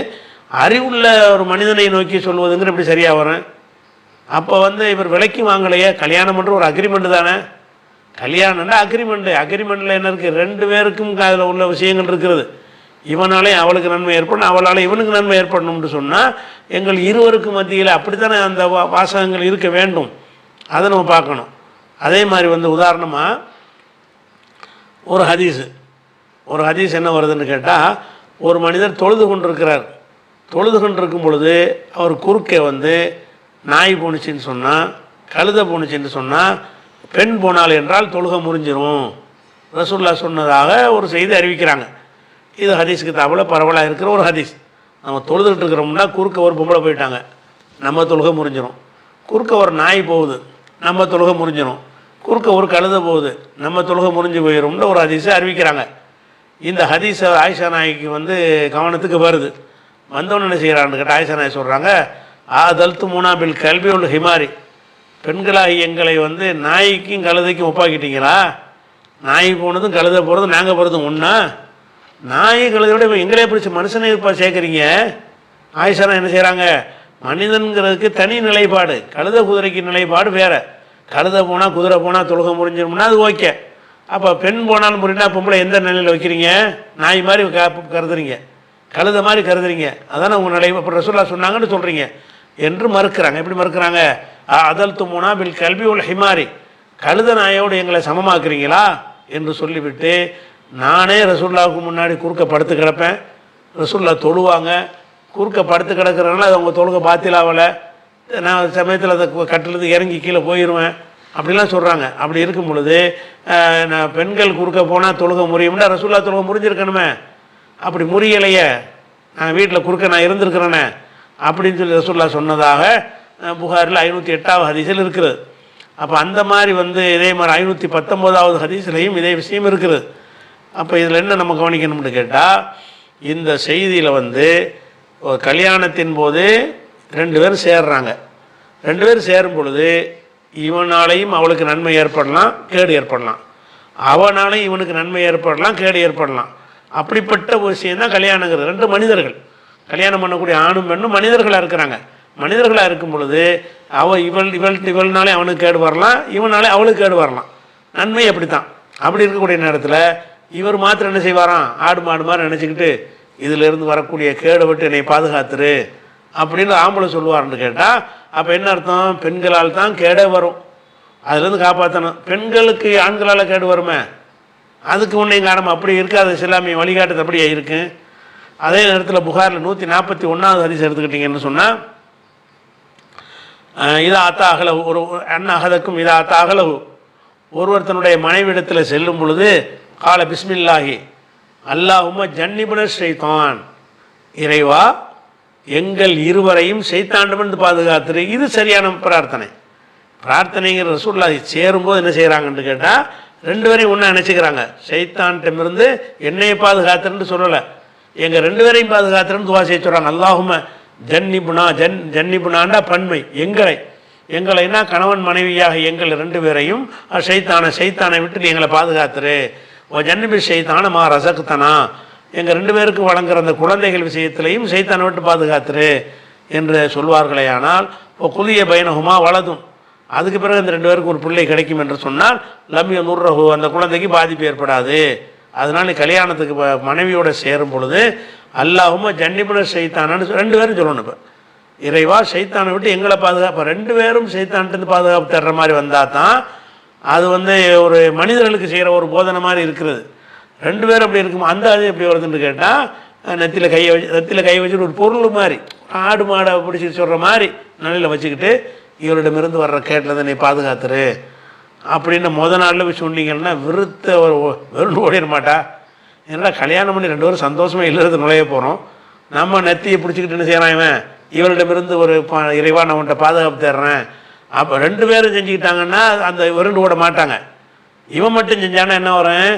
அறிவுள்ள ஒரு மனிதனை நோக்கி சொல்வதுங்கிற இப்படி சரியாக வரும். அப்போ இவர் விலைக்கு வாங்கலையே, கல்யாணம் பண்ணுற ஒரு அக்ரிமெண்ட்டு தானே. கல்யாணம்னா அக்ரிமெண்ட்டில் என்ன இருக்குது, ரெண்டு பேருக்கும் அதில் உள்ள விஷயங்கள் இருக்கிறது. இவனாலே அவளுக்கு நன்மை ஏற்படணும், அவளால் இவனுக்கு நன்மை ஏற்படணும்னு சொன்னால் எங்கள் இருவருக்கு மத்தியில் அப்படித்தானே அந்த வாசகங்கள் இருக்க வேண்டும். அதை நம்ம பார்க்கணும். அதே மாதிரி உதாரணமாக ஒரு ஹதீஸ் என்ன வருதுன்னு கேட்டால், ஒரு மனிதர் தொழுது கொண்டிருக்கும் பொழுது அவர் குறுக்கே நாய் போணுச்சின்னு சொன்னால், கழுதை போணுச்சின்னு சொன்னால், பெண் போனால் என்றால் தொழுகை முறிஞ்சிரும் ரசூலுல்லாஹ் சொன்னதாக ஒரு செய்தி அறிவிக்கிறாங்க. இது ஹதீஸுக்கு தாப்பில் பரவலாக இருக்கிற ஒரு ஹதீஸ். நம்ம தொழுதுகிட்டு இருக்கிறோம்னா குறுக்க ஒரு பொம்பளை போயிட்டாங்க, நம்ம தொழுகை முறிஞ்சிடும். குறுக்க ஒரு நாய் போகுது, நம்ம தொழுகை முறிஞ்சிடும். குறுக்க ஒரு கழுதை போகுது, நம்ம தொழுகை முறிஞ்சு போயிடும்னு ஒரு ஹதீஸை அறிவிக்கிறாங்க. இந்த ஹதீஸை ஆயிஷா நாய்க்கு கவனத்துக்கு வருது. வந்தவொன்னு என்ன செய்கிறான்னு கேட்டால் ஆயிஷா நாய் சொல்கிறாங்க, ஆதல்த்து மூணாபில் கல்வி உள்ள ஹிமாரி, பெண்களாகி எங்களை நாய்க்கும் கழுதைக்கும் ஒப்பாக்கிட்டீங்களா? நாய் போனதும் கழுதை போகிறதும் நாங்கள் போகிறதும் ஒன்றா? நாய் கழுதையோட எங்களே பிடிச்சி மனுஷனை சேர்க்குறீங்க. ஆயிஷானா என்ன செய்கிறாங்க, மனிதன்கிறதுக்கு தனி நிலைப்பாடு, கழுதை குதிரைக்கு நிலைப்பாடு வேறு. கழுதை போனால் குதிரை போனால் தொழுகை முறிஞ்சிடும்னா அது ஓகே. அப்போ பெண் போனாலும் முறினா பொம்பளை எந்த நிலையில் வைக்கிறீங்க? நாய் மாதிரி கருதுறீங்க, கழுதை மாதிரி கருதுறீங்க, அதானே உங்கள் நிலை. அப்போ ரசூலுல்லாஹ் சொன்னாங்கன்னு சொல்கிறீங்க என்று மறுக்கிறாங்க. எப்படி மறுக்கிறாங்க? அதல் துமுனா பில் கல்வி உல் ஹிமாரி, கழுத நாயோடு எங்களை சமமாக்குறீங்களா என்று சொல்லிவிட்டு, நானே ரசூலுல்லாஹ்வுக்கு முன்னாடி குறுக்க படுத்து கிடப்பேன், ரசூலுல்லாஹ் தொழுவாங்க, குறுக்க படுத்து கிடக்கிறதுனால அது அவங்க தொழுகை பாத்திலாவலை, நான் சமயத்தில் அதை கட்டிலேருந்து இறங்கி கீழே போயிடுவேன் அப்படிலாம் சொல்கிறாங்க. அப்படி இருக்கும் பொழுது நான் பெண்கள் குறுக்க போனால் தொழுகை முறியும்னா ரசூலுல்லாஹ் தொழுகை முறிஞ்சிருக்கணுமே, அப்படி முறியலையே, நான் வீட்டில் குறுக்க நான் இருந்திருக்கிறேனே அப்படின்னு சொல்லி ரசூலுல்லாஹ் சொன்னதாக புகாரில் 508வது ஹதீஸில் இருக்கிறது. அப்போ அந்த மாதிரி இதே மாதிரி 519வது ஹதீஸ்லையும் இதே விஷயம் இருக்கிறது. அப்போ இதில் என்ன நம்ம கவனிக்கணும்னு கேட்டால், இந்த செய்தியில் கல்யாணத்தின் போது ரெண்டு பேரும் சேர்றாங்க. ரெண்டு பேரும் சேரும் பொழுது இவனாலையும் அவளுக்கு நன்மை ஏற்படலாம், கேடு ஏற்படலாம், அவனாலையும் இவனுக்கு நன்மை ஏற்படலாம், கேடு ஏற்படலாம். அப்படிப்பட்ட ஒரு விஷயம் தான் கல்யாணங்கிறது. ரெண்டு மனிதர்கள் கல்யாணம் பண்ணக்கூடிய ஆணும் பெண்ணும் மனிதர்களாக இருக்கிறாங்க. மனிதர்களாக இருக்கும் பொழுது இவள்னாலே அவனுக்கு கேடு வரலாம், இவனாலே அவளுக்கு கேடு வரலாம். நன்மை அப்படி தான். அப்படி இருக்கக்கூடிய நேரத்தில் இவர் மாத்திரம் என்ன செய்வாராம், ஆடு மாடு மாதிரி நினச்சிக்கிட்டு இதிலிருந்து வரக்கூடிய கேடை விட்டு என்னை பாதுகாத்துரு அப்படின்னு ஆம்பளை சொல்லுவார்னு கேட்டால், அப்போ என்ன அர்த்தம்? பெண்களால் தான் கேடே வரும், அதுலேருந்து காப்பாற்றணும். பெண்களுக்கு ஆண்களால் கேடு வருமே, அதுக்கு ஒன்றையும் காரணம் அப்படி இருக்காது. இஸ்லாமிய வழிகாட்டுது அப்படியே இருக்கு. அதே நேரத்தில் புகாரில் 141வது ஹதீஸ் எடுத்துக்கிட்டிங்கன்னு சொன்னால், இதா அத்தா அகலவு, ஒரு அண்ணன் அகதக்கும் இதா அத்தா அகலவு, ஒருவர் தன்னுடைய மனைவிடத்தில் செல்லும் பொழுது கால பிஸ்மில்லாஹி அல்லாஹும்ம ஜன்னிபுன ஷைத்தான், இறைவா எங்கள் இருவரையும் சைத்தாண்டமிருந்து பாதுகாத்துரு. இது சரியான பிரார்த்தனைங்கிற ரசூலுல்லாஹ் சேரும்போது என்ன செய்கிறாங்கன்னு கேட்டால், ரெண்டு பேரையும் ஒன்றா நினச்சிக்கிறாங்க. சைத்தான்டமிருந்து என்னையை பாதுகாத்துன்னு சொல்லலை, எங்கள் ரெண்டு பேரையும் பாதுகாத்துன்னு துவா செய்ய சொல்கிறாங்க. அல்லாஹும்ம ஜன்னிபுனாண்டா பன்மை, எங்களைனா கணவன் மனைவியாக எங்கள் ரெண்டு பேரையும் சைத்தானை விட்டு எங்களை பாதுகாத்துரு. ஜன்னிபி சைத்தான மா ரசக்தனா, எங்கள் ரெண்டு பேருக்கு வழங்குற அந்த குழந்தைகள் விஷயத்திலையும் சைத்தானை விட்டு பாதுகாத்துரு என்று சொல்வார்களே. ஆனால் குலிய பைனஹுமா வலதும், அதுக்கு பிறகு இந்த ரெண்டு பேருக்கு ஒரு பிள்ளை கிடைக்கும் என்று சொன்னால் லம்ய நுர்ரஹு, அந்த குழந்தைக்கு பாதிப்பு ஏற்படாது. அதனால கல்யாணத்துக்கு மனைவியோடு சேரும் பொழுது அல்லாஹும்ம ஜன்னிபுன சைத்தானு ரெண்டு பேரும் சொல்லணும். இப்போ இறைவா சைத்தானை விட்டு எங்களை பாதுகாப்பு, ரெண்டு பேரும் சைத்தான்ட்டு பாதுகாப்பு தர்ற மாதிரி வந்தால் தான் அது வந்து ஒரு மனிதர்களுக்கு செய்கிற ஒரு போதனை மாதிரி இருக்கிறது. 2 பேரும் அப்படி இருக்கும். அந்த அது எப்படி வருதுன்னு கேட்டால், நெத்தியில் கை வச்சுட்டு ஒரு பொருள் மாதிரி ஆடு மாடை பிடிச்சி சொல்கிற மாதிரி நிலையில் வச்சுக்கிட்டு இவரிடமிருந்து வர்ற கேட்டில் நீ பாதுகாத்துரு அப்படின்னு நாளில் போய் சொன்னீங்கன்னா வெறுண்டு ஓடிட மாட்டா. ஏன்னா கல்யாணம் பண்ணி 2 பேரும் சந்தோஷமாக இல்லறது நுழைய போகிறோம். நம்ம நெத்தியை பிடிச்சிக்கிட்டு என்ன செய்கிறான், இவரிடமிருந்து ஒரு இறைவா நான் உன்ட்ட பாதுகாப்பு தர்றேன். அப்போ 2 பேரும் செஞ்சுக்கிட்டாங்கன்னா அந்த விருண்டு ஓட மாட்டாங்க. இவன் மட்டும் செஞ்சானா என்ன வரும்,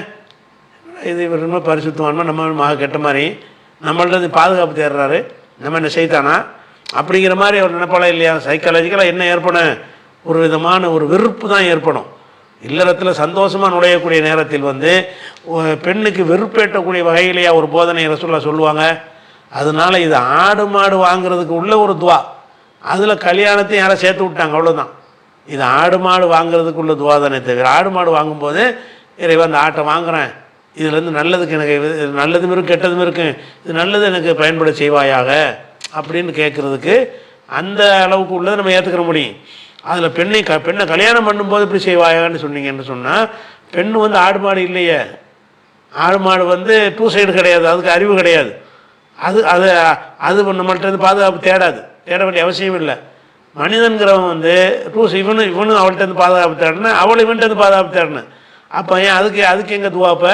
இது இவர் ரொம்ப பரிசுத்தமான நம்ம மக கெட்ட மாதிரி நம்மள்ட்ட பாதுகாப்பு தேடுறாரு, நம்ம என்ன செய்தானா அப்படிங்கிற மாதிரி அவர் நினைப்பாளா இல்லையா? சைக்காலஜிக்கலாக என்ன ஏற்படும், ஒரு விதமான ஒரு வெறுப்பு தான் ஏற்படும். இல்லறத்தில் சந்தோஷமாக நுழையக்கூடிய நேரத்தில் வந்து பெண்ணுக்கு வெறுப்பேற்றக்கூடிய வகையிலேயே ஒரு போதனை ரசூலுல்லாஹ் சொல்லுவாங்க. அதனால இது ஆடு மாடு வாங்குறதுக்கு உள்ள ஒரு துவா, அதில் கல்யாணத்தையும் யாரை சேர்த்து விட்டாங்க, அவ்வளோதான். இது ஆடு மாடு வாங்குறதுக்குள்ள துவா தானே தவிர, ஆடு மாடு வாங்கும்போது இறைவா அந்த ஆட்டை வாங்குகிறேன், இதுலேருந்து நல்லதுக்கு எனக்கு நல்லதும் இருக்கும் கெட்டதும் இருக்கும், இது நல்லது எனக்கு பயன்பட செய்வாயாக அப்படின்னு கேட்குறதுக்கு அந்த அளவுக்கு உள்ளதை நம்ம ஏற்றுக்கிற முடியும். அதில் பெண்ணை கல்யாணம் பண்ணும்போது இப்படி செய்வாயான்னு சொன்னீங்கன்னு சொன்னால், பெண்ணு வந்து ஆடு மாடு இல்லையே, ஆடு மாடு வந்து 2 சைடு கிடையாது, அதுக்கு அறிவு கிடையாது. அது அது அது நம்மள்ட்ட பாதுகாப்பு தேட வேண்டிய அவசியம் இல்லை. மனிதன்கிறவன் வந்து இவனும் அவள்கிட்ட பாதுகாப்பு தேடணும், அவள் இவன்ட்டு பாதுகாப்பு தேடணும். அப்போ ஏன் அதுக்கு எங்கே துவாப்ப?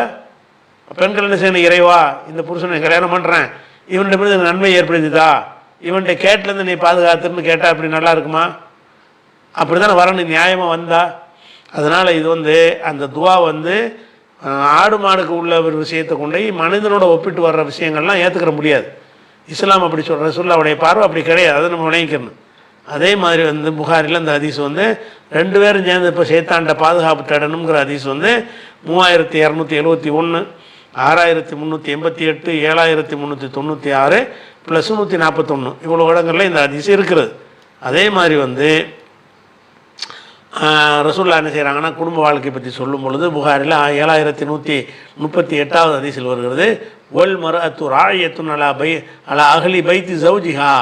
பெண்கள் என்ன செய்யணும், இறைவா இந்த புருஷனை கல்யாணம் பண்ணுறேன், இவன்கிட்ட நன்மை ஏற்படுத்திதா, இவன்கிட்ட கேட்டிலேருந்து நீ பாதுகாத்துன்னு கேட்டால் அப்படி நல்லா இருக்குமா? அப்படி தானே வரணும், நியாயமாக வந்தா. அதனால் இது வந்து அந்த துவா வந்து ஆடு மாடுக்கு உள்ள ஒரு விஷயத்தை கொண்டு மனிதனோட ஒப்பிட்டு வர்ற விஷயங்கள்லாம் ஏற்றுக்கிற முடியாது. இஸ்லாம் அப்படி சொல்கிற அவருடைய பார்வை அப்படி கிடையாது, அதை நம்ம விளங்கிக்கணும். அதே மாதிரி வந்து புகாரில் அந்த ஹதீஸ் வந்து 2 பேரும் சேர்ந்து இப்போ சேத்தாண்ட பாதுகாப்பு தேடணுங்கிற ஹதீஸ் வந்து 3271, 6388, 7396 + 141 இவ்வளோ இடங்களில் இந்த ஹதீஸ் இருக்கிறது. அதே மாதிரி வந்து ரசூலுல்லாஹ் என்ன செய்கிறாங்கன்னா, குடும்ப வாழ்க்கை பற்றி சொல்லும் பொழுது புகாரில் 7138வது ஹதீஸில் வருகிறது, ஒல் மர்அத்து ராயத்துன் அலா அஹ்லி பைத்தி ஜௌஜிஹா,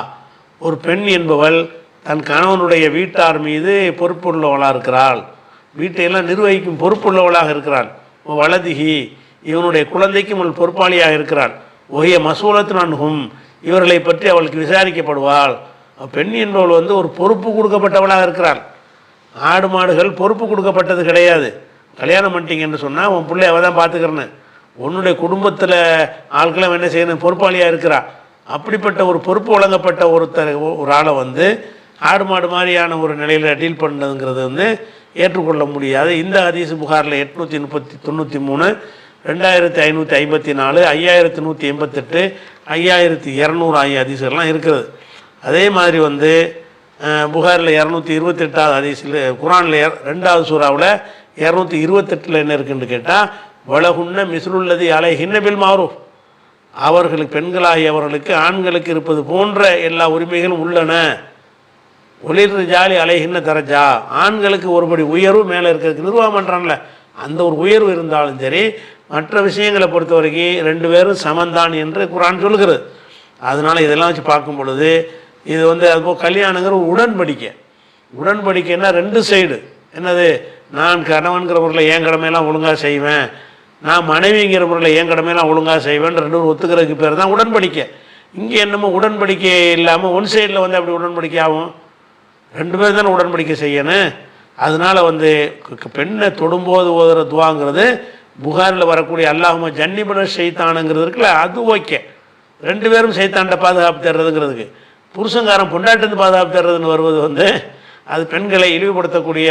ஒரு பெண் என்பவள் தன் கணவனுடைய வீட்டார் மீது பொறுப்புள்ளவளாக இருக்கிறாள், வீட்டையெல்லாம் நிர்வகிக்கும் பொறுப்புள்ளவளாக இருக்கிறாள். வலதிஹி, இவனுடைய குழந்தைக்கும் அவள் பொறுப்பாளியாக இருக்கிறாள். ஒஹிய மசூலத்து நன்ஹும், இவர்களை பற்றி அவளுக்கு விசாரிக்கப்படுவாள். பெண் என்பவள் வந்து ஒரு பொறுப்பு கொடுக்கப்பட்டவளாக இருக்கிறாள். ஆடு மாடுகள் பொறுப்பு கொடுக்கப்பட்டது கிடையாது. கல்யாணம் பண்ணிட்டீங்கன்னு சொன்னால் உன் பிள்ளை அவள் தான் பார்த்துக்கிறேன்னு, உன்னுடைய குடும்பத்தில் ஆட்களை என்ன செய்யணும், பொறுப்பாளியாக இருக்கிறா. அப்படிப்பட்ட ஒரு பொறுப்பு வழங்கப்பட்ட ஒரு ஆளை வந்து ஆடு மாடு மாதிரியான ஒரு நிலையில் டீல் பண்ணதுங்கிறது வந்து ஏற்றுக்கொள்ள முடியாது. இந்த ஹதீஸ் புகாரில் 893, 2554, 5188, 5200 ஆகிய ஹதீஸ்கள்லாம் இருக்கிறது. அதே மாதிரி வந்து புகாரில் 228வது ஹதீஸில், குரானில் 2வது சூறாவில் 228 என்ன இருக்குன்னு கேட்டால், வலகுன்ன மிஸ்லுல்லதி அலைஹின்ன பில் மாரூஃப், அவர்களுக்கு பெண்களாகியவர்களுக்கு ஆண்களுக்கு இருப்பது போன்ற எல்லா உரிமைகளும் உள்ளன. ஒளிர் ஜாலி அலைஹின்ன தரஜா, ஆண்களுக்கு ஒருபடி உயர்வு மேலே இருக்கிறதுக்கு நிர்வாகம் பண்ணுறான்ல, அந்த ஒரு உயர்வு இருந்தாலும் சரி, மற்ற விஷயங்களை பொறுத்த வரைக்கும் 2 பேரும் சமந்தான் என்று குரான் சொல்கிறது. அதனால் இதெல்லாம் வச்சு பார்க்கும் பொழுது இது வந்து அதுபோல் கல்யாணங்கிற ஒரு உடன்படிக்கைன்னா 2 சைடு. என்னது, நான் கணவன்கிற முறையில் என் கடமையெல்லாம் ஒழுங்காக செய்வேன், நான் மனைவிங்கிற முறையில் என் கடமையெல்லாம் ஒழுங்காக செய்வேன், 2 பேரும் ஒத்துக்கிறதுக்கு பேர் தான் உடன்படிக்கை. இங்கே என்னமோ உடன்படிக்கை இல்லாமல் ஒன் சைடில் வந்து அப்படி உடன்படிக்கை ஆகும். 2 பேர் தானே உடன்படிக்கை செய்யணும். அதனால் வந்து பெண்ணை தொடும்போது ஓதுற துவாங்கிறது புகாரில் வரக்கூடிய அல்லாஹும்ம ஜன்னிபன ஷைத்தானுங்கிறது இருக்குல்ல, அது ஓகே. 2 பேரும் சைத்தான்கிட்ட பாதுகாப்பு தர்றதுங்கிறதுக்கு, புருஷங்காரன் பொண்டாட்டிருந்து பாதுகாப்பு தர்றதுன்னு வருவது வந்து அது பெண்களை இழிவுபடுத்தக்கூடிய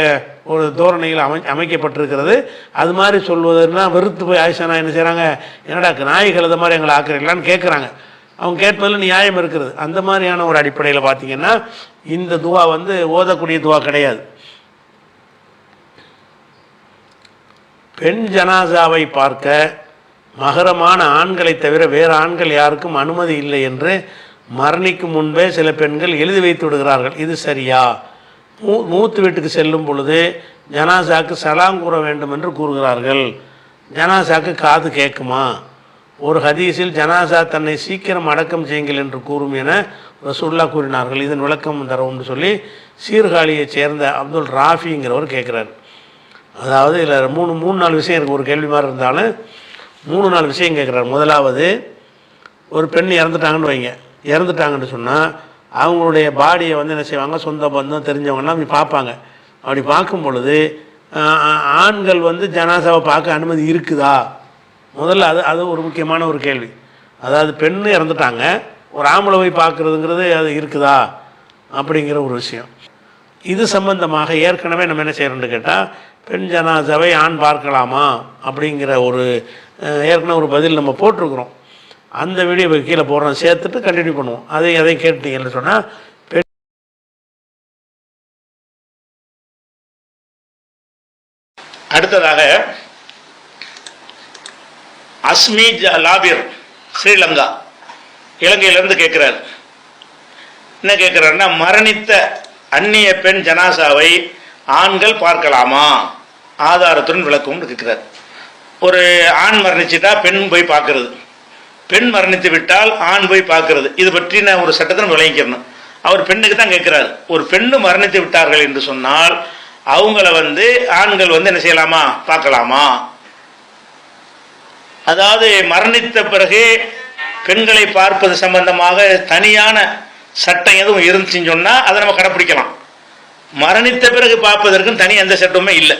ஒரு தோரணையில் அமைக்கப்பட்டிருக்கிறது. அது மாதிரி சொல்வதுன்னா வெறுத்து போய் ஆயிஷானா என்ன செய்கிறாங்க, என்னடா நாய்கள் அது மாதிரி எங்களை ஆக்குறீங்களான்னு கேட்குறாங்க. அவங்க கேட்பதில் நியாயம் இருக்கிறது. அந்த மாதிரியான ஒரு அடிப்படையில் பார்த்திங்கன்னா இந்த துவா வந்து ஓதக்கூடிய துவா கிடையாது. பெண் ஜனாசாவை பார்க்க மகரமான ஆண்களை தவிர வேறு ஆண்கள் யாருக்கும் அனுமதி இல்லை என்று மரணிக்கும் முன்பே சில பெண்கள் எழுதி வைத்து விடுகிறார்கள். இது சரியா? மூத்து வீட்டுக்கு செல்லும் பொழுது ஜனாசாக்கு சலாம் கூற வேண்டும் என்று கூறுகிறார்கள். ஜனாசாக்கு காது கேட்குமா? ஒரு ஹதீஸில் ஜனாசா தன்னை சீக்கிரம் அடக்கம் செய்யுங்கள் என்று கூறும் என ரசூலுல்லாஹ் கூறினார்கள். இதன் விளக்கம் தரவும்னு சொல்லி சீர்காழியைச் சேர்ந்த அப்துல் ராஃபிங்கிறவர் கேட்குறார். அதாவது இதில் மூணு நாலு விஷயம் இருக்குது. ஒரு கேள்வி மாதிரி இருந்தாலும் 3-4 விஷயம் கேட்குறாரு. முதலாவது, ஒரு பெண் இறந்துட்டாங்கன்னு வைங்க. இறந்துட்டாங்கன்னு சொன்னால் அவங்களுடைய பாடியை வந்து என்ன செய்வாங்க, சொந்த பந்தம் தெரிஞ்சவங்கலாம் அப்படி பார்ப்பாங்க. அப்படி பார்க்கும் பொழுது ஆண்கள் வந்து ஜனாசாவை பார்க்க அனுமதி இருக்குதா? முதல்ல அது ஒரு முக்கியமான ஒரு கேள்வி. அதாவது பெண்ணு இறந்துட்டாங்க, ஒரு ஆம்பளை போய் பார்க்குறதுங்கிறது அது இருக்குதா அப்படிங்கிற ஒரு விஷயம். இது சம்பந்தமாக ஏற்கனவே நம்ம என்ன செய்கிறோம்னு கேட்டால், பெண் ஜனாசாவை ஆண் பார்க்கலாமா அப்படிங்கிற ஒரு ஏற்கனவே ஒரு பதில் நம்ம போட்டிருக்கிறோம். அந்த வீடியோ கீழே போடுறோம், சேர்த்துட்டு கண்டினியூ பண்ணுவோம். அதையும் கேட்டீங்கன்னு சொன்னால், அடுத்ததாக அஸ்மி லாபிர், ஸ்ரீலங்கா, இலங்கையிலேருந்து கேட்குறாரு. என்ன கேட்குறாருன்னா, மரணித்த அந்நிய பெண் ஜனாசாவை ஆண்கள் பார்க்கலாமா, ஆதாரத்துடன் விளக்கும்னு கேட்குறாரு. ஒரு ஆண் மரணிச்சுட்டா பெண் போய் பார்க்கறது, பெண் மரணித்து விட்டால் ஆண் போய் பார்க்கறது, இது பற்றின ஒரு சட்டத்தை நம்ம விளங்கிக்கணும். அவர் பெண்ணுக்கு தான் கேட்குறாரு. ஒரு பெண்ணு மரணித்து விட்டார்கள் என்று சொன்னால் அவங்கள வந்து ஆண்கள் வந்து என்ன செய்யலாமா, பார்க்கலாமா? அதாவது மரணித்த பிறகு பெண்களை பார்ப்பது சம்பந்தமாக தனியான சட்டம் எதுவும் இருந்துச்சுன்னு சொன்னால் அதை நம்ம கடைப்பிடிக்கலாம். மரணித்த பிறகு பார்ப்பதற்கும் தனி எந்த சட்டமுமே இல்லை.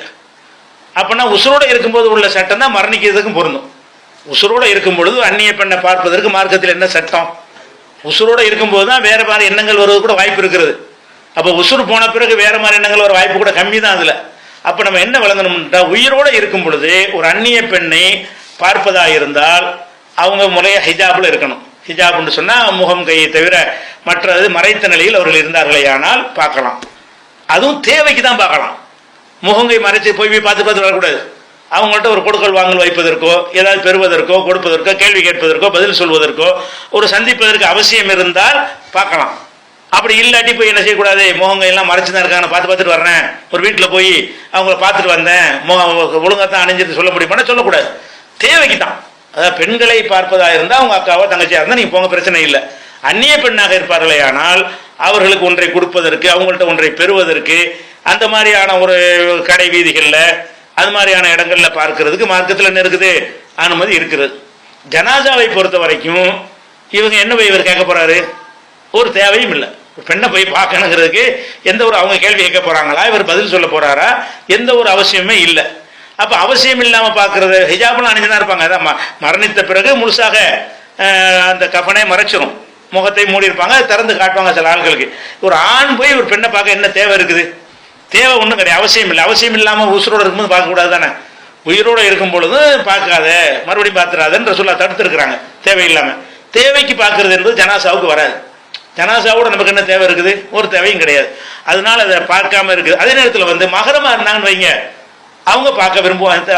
அப்படின்னா உசுரோடு இருக்கும்போது உள்ள சட்டம் தான் மரணிக்கிறதுக்கும் பொருந்தும். உசுரோடு இருக்கும் பொழுது அந்நிய பெண்ணை பார்ப்பதற்கு மார்க்கத்தில் என்ன சட்டம்? உசுரோடு இருக்கும்போது தான் வேறு மாதிரி எண்ணங்கள் வருவது கூட வாய்ப்பு இருக்கிறது. அப்போ உசுறு போன பிறகு வேறு மாதிரி எண்ணங்கள் வர வாய்ப்பு கூட கம்மி தான் அதில். அப்போ நம்ம என்ன விளங்கணும்னா, உயிரோடு இருக்கும் பொழுது ஒரு அந்நிய பெண்ணை பார்ப்பதாக இருந்தால் அவங்க முறைய ஹிஜாபில் இருக்கணும். ஹிஜாப்னு சொன்னால் முகம் கையை தவிர மற்றது மறைத்த நிலையில் அவர்கள் இருந்தார்களே ஆனால் பார்க்கலாம். அதுவும் தேவைக்கு தான் பார்க்கலாம். முகங்கை மறைச்சு போய் பார்த்து வரக்கூடாது. அவங்கள்ட்ட ஒரு கொடுக்கல் வாங்கல் வைப்பதற்கோ, ஏதாவது பெறுவதற்கோ, கொடுப்பதற்கோ, கேள்வி கேட்பதற்கோ, பதில் சொல்வதற்கோ, ஒரு சந்திப்பதற்கு அவசியம் இருந்தால் பார்க்கலாம். அப்படி இல்லாட்டி போய் என்ன செய்யக்கூடாது, முகங்கையெல்லாம் மறைச்சு தான் இருக்காங்க, பார்த்துட்டு வர்றேன், ஒரு வீட்டில் போய் அவங்கள பார்த்துட்டு வந்தேன், ஒழுங்காக தான் அணிஞ்சிட்டு சொல்ல முடியுமானா சொல்லக்கூடாது. தேவைக்கு தான். அதாவது பெண்களை பார்ப்பதாக இருந்தால் அவங்க அக்காவோ தங்கச்சியாக இருந்தால் நீங்கள் போங்க, பிரச்சனை இல்லை. அந்நிய பெண்ணாக இருப்பார்களே ஆனால் அவர்களுக்கு ஒன்றை கொடுப்பதற்கு, அவங்கள்ட்ட ஒன்றை பெறுவதற்கு, அந்த மாதிரியான ஒரு கடை வீதிகளில் அது மாதிரியான இடங்களில் பார்க்கறதுக்கு மார்க்கத்தில் என்ன இருக்குது, அனுமதி இருக்கிறது. ஜனாசாவை பொறுத்த வரைக்கும் இவங்க என்ன போய் இவர் கேட்க போகிறாரு, ஒரு தேவையும் இல்லை. பெண்ணை போய் பார்க்கணுங்கிறதுக்கு எந்த ஒரு அவங்க கேள்வி கேட்க போகிறாங்களா, இவர் பதில் சொல்ல போகிறாரா, எந்த ஒரு அவசியமே இல்லை. அப்போ அவசியம் இல்லாமல் பார்க்குறது, ஹிஜாப்லாம் அணிஞ்சுதான் இருப்பாங்க. அதான் மரணித்த பிறகு முழுசாக அந்த கஃபனை மறைச்சிரும், முகத்தை மூடி இருப்பாங்க, திறந்து காட்டுவாங்க சில ஆட்களுக்கு. ஒரு ஆண் போய் ஒரு பெண்ணை பார்க்க என்ன தேவை இருக்குது? தேவை ஒன்றும் கிடையாது, அவசியம் இல்லை. அவசியம் இல்லாமல் உசுரோடு இருக்கும்போது பார்க்கக்கூடாது தானே. உயிரோடு இருக்கும் பொழுது பார்க்காத, மறுபடியும் பார்த்துடாதுன்ற சொல்ல தடுத்துருக்குறாங்க தேவையில்லாமல். தேவைக்கு பார்க்கறது என்பது ஜனாசாவுக்கு வராது. ஜனாசாவோட நமக்கு என்ன தேவை இருக்குது? ஒரு தேவையும் கிடையாது. அதனால அதை பார்க்காம இருக்குது. அதே நேரத்தில் வந்து மகரமாக இருந்தாங்கன்னு வைங்க, அவங்க பார்க்க விரும்புவாங்க.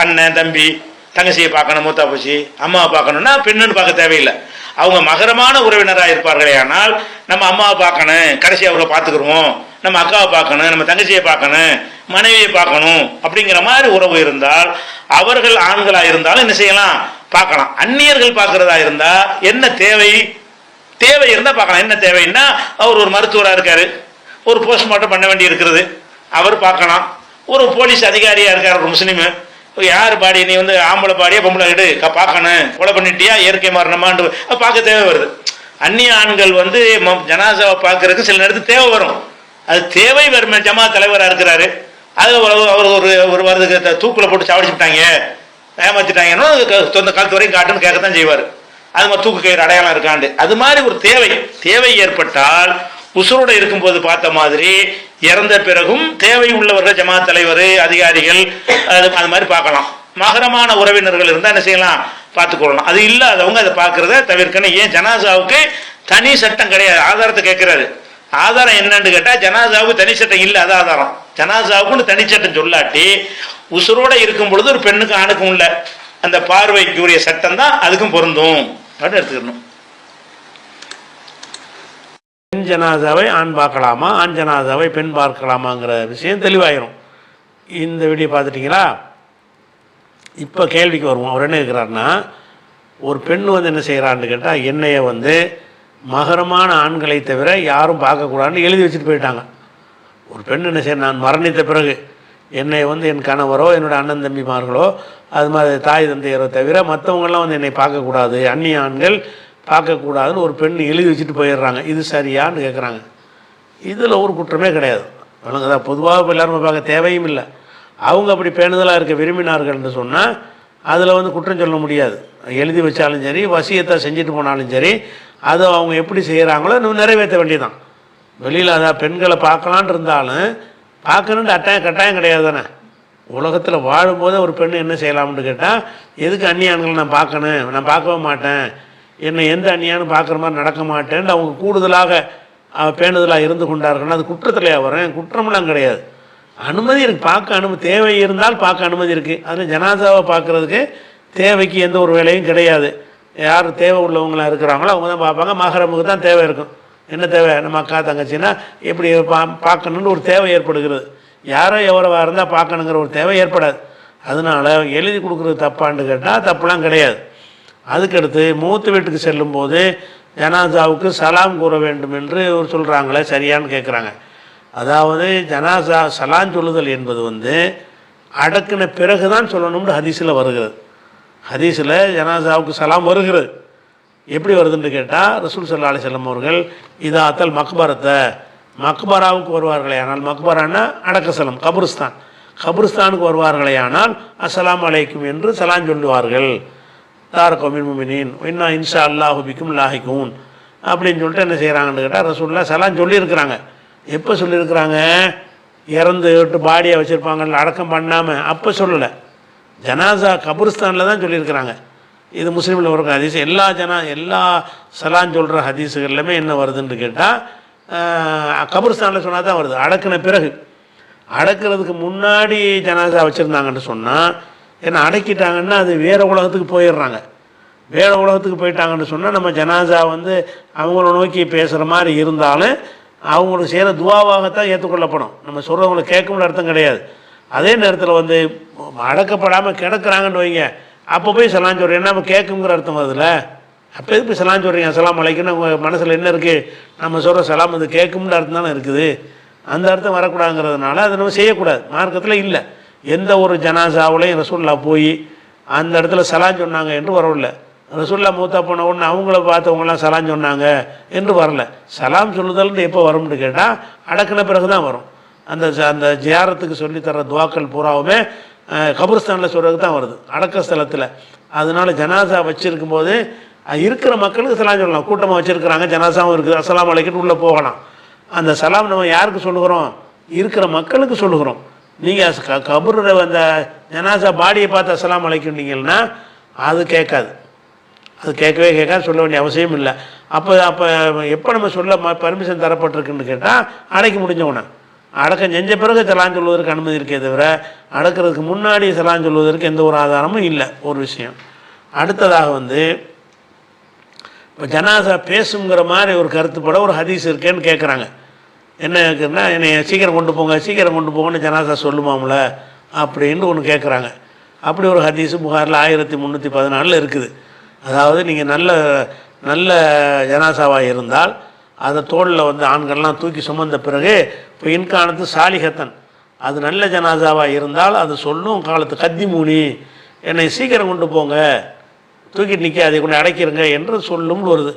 அண்ணன், தம்பி, தங்கச்சியை பார்க்கணும், மூத்தா பூச்சி, அம்மாவை பார்க்கணும்னா பெண்ணுன்னு பார்க்க தேவையில்லை. அவங்க மகரமான உறவினராக இருப்பார்களே ஆனால் நம்ம அம்மாவை பார்க்கணும், கடைசி அவர்களை பார்த்துக்குருவோம், நம்ம அக்காவை பார்க்கணும், நம்ம தங்கச்சியை பார்க்கணும், மனைவியை பார்க்கணும் அப்படிங்கிற மாதிரி உறவு இருந்தால் அவர்கள் ஆண்களாக இருந்தாலும் என்ன செய்யலாம், பார்க்கலாம். அந்நியர்கள் பார்க்கறதா இருந்தால் என்ன தேவை இருந்தால் பார்க்கலாம். என்ன தேவைன்னா, அவர் ஒரு மருத்துவராக இருக்காரு, ஒரு போஸ்ட்மார்ட்டம் பண்ண வேண்டி இருக்கிறது, அவர் பார்க்கலாம். ஒரு போலீஸ் அதிகாரியாக இருக்கார், ஒரு முஸ்லீமு, யார் பாடி, நீ வந்து ஆம்பளை பாடியா பொம்பளை எடு பார்க்கணும், கொலை பண்ணிட்டியா, இயற்கை மரணமான்னு பார்க்க தேவை வருது. அந்நிய ஆண்கள் வந்து ஜனாசாவை பார்க்கறதுக்கு சில நேரத்துக்கு தேவை வரும். அது தேவை வரும். ஜமா தலைவராக இருக்கிறாரு, அது அவர் ஒரு வருதுக்கு தூக்கில் போட்டு சாவடிச்சுட்டாங்க, ஏமாத்திட்டாங்கன்னா சொந்த காலத்து வரையும் காட்டுன்னு கேட்கத்தான் செய்வார். அது மாதிரி தூக்கு கயிறு அடையாளம் இருக்காண்டு. அது மாதிரி ஒரு தேவை ஏற்பட்டால் உசுரோடு இருக்கும்போது பார்த்த மாதிரி இறந்த பிறகும் தேவை உள்ளவர்கள், ஜமாத் தலைவர், அதிகாரிகள், அது மாதிரி பார்க்கலாம். மகரமான உறவினர்கள் இருந்தால் என்ன செய்யலாம், பார்த்துக்கொள்ளலாம். அது இல்லாதவங்க அதை பார்க்கறத தவிர்க்கணும். ஏன் ஜனாசாவுக்கு தனி சட்டம் கிடையாது. ஆதாரத்தை கேட்கிறாரு. ஆதாரம் என்னன்னு கேட்டால் ஜனாசாவுக்கு தனி சட்டம் இல்லை, அது ஆதாரம். ஜனாசாவுக்குன்னு தனி சட்டம் சொல்லாட்டி உசுரோடு இருக்கும் பொழுது ஒரு பெண்ணுக்கு ஆணுக்கும் உள்ள அந்த பார்வைக்குரிய சட்டம் தான் அதுக்கும் பொருந்தும் அப்படின்னு எடுத்துக்கணும். பெண் ஜனாசாவை ஆண் பார்க்கலாமா, ஆண் ஜனாசாவை பெண் பார்க்கலாமாங்கிற விஷயம் தெளிவாயிரும். இந்த வீடியோ பார்த்துட்டிங்களா? இப்போ கேள்விக்கு வருவோம். அவர் என்ன இருக்கிறாருன்னா, ஒரு பெண் வந்து என்ன செய்கிறான்னு கேட்டால், என்னையை வந்து மகரமான ஆண்களை தவிர யாரும் பார்க்கக்கூடாதுன்னு எழுதி வச்சுட்டு போயிட்டாங்க. ஒரு பெண் என்ன செய்ய, நான் மரணித்த பிறகு என்னை வந்து என் கணவரோ என்னோடய அண்ணன் தம்பிமார்களோ அது மாதிரி தாய் தந்தையரோ தவிர மற்றவங்களாம் வந்து என்னை பார்க்கக்கூடாது, அந்நிய ஆண்கள் பார்க்கக்கூடாதுன்னு ஒரு பெண் எழுதி வச்சுட்டு போயிடுறாங்க. இது சரியான்னு கேட்குறாங்க. இதில் ஒரு குற்றமே கிடையாது. வழங்குதா? பொதுவாக எல்லாருமே பார்க்க தேவையும் இல்லை. அவங்க அப்படி பேணுதலாக இருக்க விரும்பினார்கள்னு சொன்னால் அதில் வந்து குற்றம் சொல்ல முடியாது. எழுதி வச்சாலும் சரி, வசியத்தை செஞ்சுட்டு போனாலும் சரி, அதை அவங்க எப்படி செய்கிறாங்களோ நம்ம நிறைவேற்ற வேண்டியதான். வெளியில் அதான் பெண்களை பார்க்கலான் இருந்தாலும் பார்க்கணுன்ற கட்டாயம் கிடையாது தானே. உலகத்தில் வாழும்போது ஒரு பெண் என்ன செய்யலாம்னு கேட்டால், எதுக்கு அந்நிய ஆண்களை நான் பார்க்கணும், நான் பார்க்கவே மாட்டேன், என்னை எந்த அந்நியானும் பார்க்குற மாதிரி நடக்க மாட்டேன்னு அவங்க கூடுதலாக பேணுதலாக இருந்து கொண்டார்கள்னா அது குற்றத்திலேயே வரேன். குற்றமெல்லாம் கிடையாது. அனுமதி இருக்குது, பார்க்க அனுமதி தேவை இருந்தால் பார்க்க அனுமதி இருக்குது. அதில் ஜனாசாவை பார்க்குறதுக்கு தேவைக்கு எந்த ஒரு வேலையும் கிடையாது. யார் தேவை உள்ளவங்களாக இருக்கிறாங்களோ அவங்க தான் பார்ப்பாங்க. மஹரமுக்கு தான் தேவை இருக்கும். என்ன தேவை? நம்ம அக்கா தங்கச்சின்னா எப்படி பார்க்கணுன்னு ஒரு தேவை ஏற்படுகிறது. யாரோ எவ்வளவாக இருந்தால் பார்க்கணுங்கிற ஒரு தேவை ஏற்படாது. அதனால் எழுதி கொடுக்குறது தப்பான்னு கேட்டால் தப்புலாம் கிடையாது. அதுக்கடுத்து மூத்து வீட்டுக்கு செல்லும்போது ஜனாசாவுக்கு சலாம் கூற வேண்டும் என்று சொல்கிறாங்களே, சரியான்னு கேட்குறாங்க. அதாவது ஜனாசா சலாம் சொல்லுதல் என்பது வந்து அடக்கின பிறகு தான் சொல்லணும்னு ஹதீஸில் வருகிறது. ஹதீஸில் ஜனாசாவுக்கு சலாம் வருகிறது. எப்படி வருதுன்னு கேட்டால், ரசூல் ஸல்லல்லாஹு அலைஹி வஸல்லம் அவர்கள் இதா அத்தல் மக்பரத்தை, மக்பராவுக்கு வருவார்களே ஆனால், மக்பரான்னா அடக்கசலம், கபுருஸ்தான், கபுருஸ்தானுக்கு வருவார்களே ஆனால் அஸ்ஸலாமு அலைக்கும் என்று சலாம் சொல்லுவார்கள். தாரகமின் முமினின் இன்னா இன்ஷா அல்லாஹு பிக்கும் லாஹிகூன் அப்படின்னு சொல்லிட்டு என்ன செய்கிறாங்கன்னு கேட்டால், ரசூலுல்லாஹ் சலாம் சொல்லியிருக்கிறாங்க. எப்போ சொல்லியிருக்கிறாங்க? இறந்து விட்டு பாடியை வச்சுருப்பாங்கல்ல, அடக்கம் பண்ணாமல், அப்போ சொல்லலை. ஜனாசா கபுருஸ்தானில் தான் சொல்லியிருக்கிறாங்க. இது முஸ்லீமில் வரும் ஹதீஸ். எல்லா சலான் சொல்கிற ஹதீஸுகள்லையுமே என்ன வருதுன்னு கேட்டால், கபுருஸ்தானில் சொன்னால் தான் வருது. அடக்கின பிறகு, அடக்கிறதுக்கு முன்னாடி ஜனாசா வச்சுருந்தாங்கன்னு சொன்னால், ஏன்னா அடக்கிட்டாங்கன்னா அது வேறு உலகத்துக்கு போயிடுறாங்க. வேறு உலகத்துக்கு போயிட்டாங்கன்னு சொன்னால் நம்ம ஜனாசா வந்து அவங்கள நோக்கி பேசுகிற மாதிரி இருந்தாலும் அவங்களுக்கு செய்கிற துவாவாகத்தான் ஏற்றுக்கொள்ளப்படும். நம்ம சொல்கிறவங்களை கேட்கும்னு அர்த்தம் கிடையாது. அதே நேரத்தில் வந்து அடக்கப்படாமல் கிடக்கிறாங்கன்னு வைங்க, அப்போ போய் சலாம் சொல்கிறேன், நம்ம கேட்குங்கிற அர்த்தம் வருதுல்ல. அப்போ எதுக்கு சலாம் சொல்கிறீங்க? அஸ்ஸலாமு அலைக்கும்னு உங்கள் மனசில் என்ன இருக்குது? நம்ம சொல்கிற சலாம் அது கேட்கும்னு அர்த்தம் தானே இருக்குது. அந்த அர்த்தம் வரக்கூடாதுங்கிறதுனால அதை நம்ம செய்யக்கூடாது. மார்க்கத்தில் இல்லை. எந்த ஒரு ஜனாசாவிலையும் ரசூலுல்லாஹ் போய் அந்த இடத்துல சலாம் சொன்னாங்க என்று வரவில்லை. ரசூலுல்லாஹ் மூத்தா போன உடனே அவங்கள பார்த்தவங்களாம் சலாம் சொன்னாங்க என்று வரல. சலாம் சொல்லுதல்னு எப்போ வரும்னு கேட்டால் அடக்கின பிறகு தான் வரும். அந்த ஜியாரத்துக்கு சொல்லித்தர துவாக்கள் பூராவுமே கபுர்ஸ்தானில் சொல்கிறதுக்கு தான் வருது, அடக்க ஸ்தலத்தில். அதனால ஜனாசா வச்சுருக்கும் போது இருக்கிற மக்களுக்கு சலாம் சொல்லலாம். கூட்டமாக வச்சுருக்கிறாங்க, ஜனாசாவும் இருக்குது, அஸ்ஸலாமு அலைக்கும் உள்ளே போகலாம். அந்த சலாம் நம்ம யாருக்கு சொல்லுகிறோம்? இருக்கிற மக்களுக்கு சொல்லுகிறோம். நீங்கள் கபூரில் அந்த ஜனாசா பாடியை பார்த்து அஸ்ஸலாமு அலைக்கும்னீங்கன்னா அது கேட்காது. அது கேட்கவே கேட்காது, சொல்ல வேண்டிய அவசியம் இல்லை. அப்போ எப்போ நம்ம சொல்ல பர்மிஷன் தரப்பட்டிருக்குன்னு கேட்டால் அடக்கி முடிஞ்சவொன்னே. அடக்கம் செஞ்ச பிறகு சலான் சொல்வதற்கு அனுமதி இருக்கே தவிர அடக்கிறதுக்கு முன்னாடி சலான் சொல்வதற்கு எந்த ஒரு ஆதாரமும் இல்லை. ஒரு விஷயம். அடுத்ததாக வந்து இப்போ ஜனாசா பேசுங்கிற மாதிரி ஒரு கருத்துப்பட ஒரு ஹதீஸ் இருக்கேன்னு கேட்குறாங்க. என்ன கேட்குறேன்னா, என்னை சீக்கிரம் கொண்டு போங்க, சீக்கிரம் கொண்டு போங்கன்னு ஜனாசா சொல்லுமாம்ல அப்படின்னு ஒன்று கேட்குறாங்க. அப்படி ஒரு ஹதீஸு புகாரில் 1314 இருக்குது. அதாவது நீங்கள் நல்ல ஜனாசாவாக இருந்தால் அதை தோளில் வந்து ஆண்கள்லாம் தூக்கி சுமந்த பிறகு இப்போ இன்காலத்து சாலிகத்தன், அது நல்ல ஜனாசாவாக இருந்தால் அது சொல்லும், காலத்து கத்தி மூணி என்னை சீக்கிரம் கொண்டு போங்க, தூக்கிட்டு நிற்க அதை கொண்டு அடைக்கிறங்க என்று சொல்லும்னு வருது.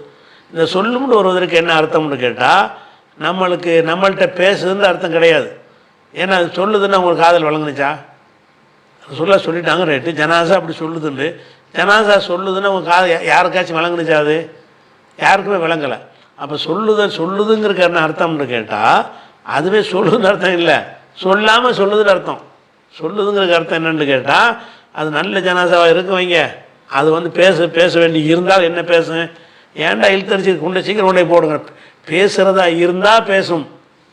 இந்த சொல்லும்னு வருவதற்கு என்ன அர்த்தம்னு கேட்டால், நம்மள்கிட்ட பேசுதுன்னு அர்த்தம் கிடையாது. ஏன்னா அது சொல்லுதுன்னு அவங்களுக்கு காதல் வழங்குனுச்சா? சொல்லிட்டாங்க ரைட்டு, ஜனாசா அப்படி சொல்லுதுன்னு. ஜனாசா சொல்லுதுன்னு அவங்க யாருக்காச்சும் வழங்குனுச்சா? அது யாருக்குமே விளங்கலை. அப்போ சொல்லுதுங்கிறக்கு என்ன அர்த்தம்னு கேட்டால், அதுவே சொல்லுதுன்னு அர்த்தம் இல்லை, சொல்லாமல் சொல்லுதுன்னு அர்த்தம். சொல்லுதுங்கிறக்கு அர்த்தம் என்னென்னு கேட்டால், அது நல்ல ஜனாசாவாக இருக்க வைங்க, அது வந்து பேச வேண்டி இருந்தால் என்ன பேசும்? ஏன்டா இழுத்தடிச்சு சீக்கிரம் கொண்டே போடுங்க, பேசுகிறதா இருந்தால் பேசும்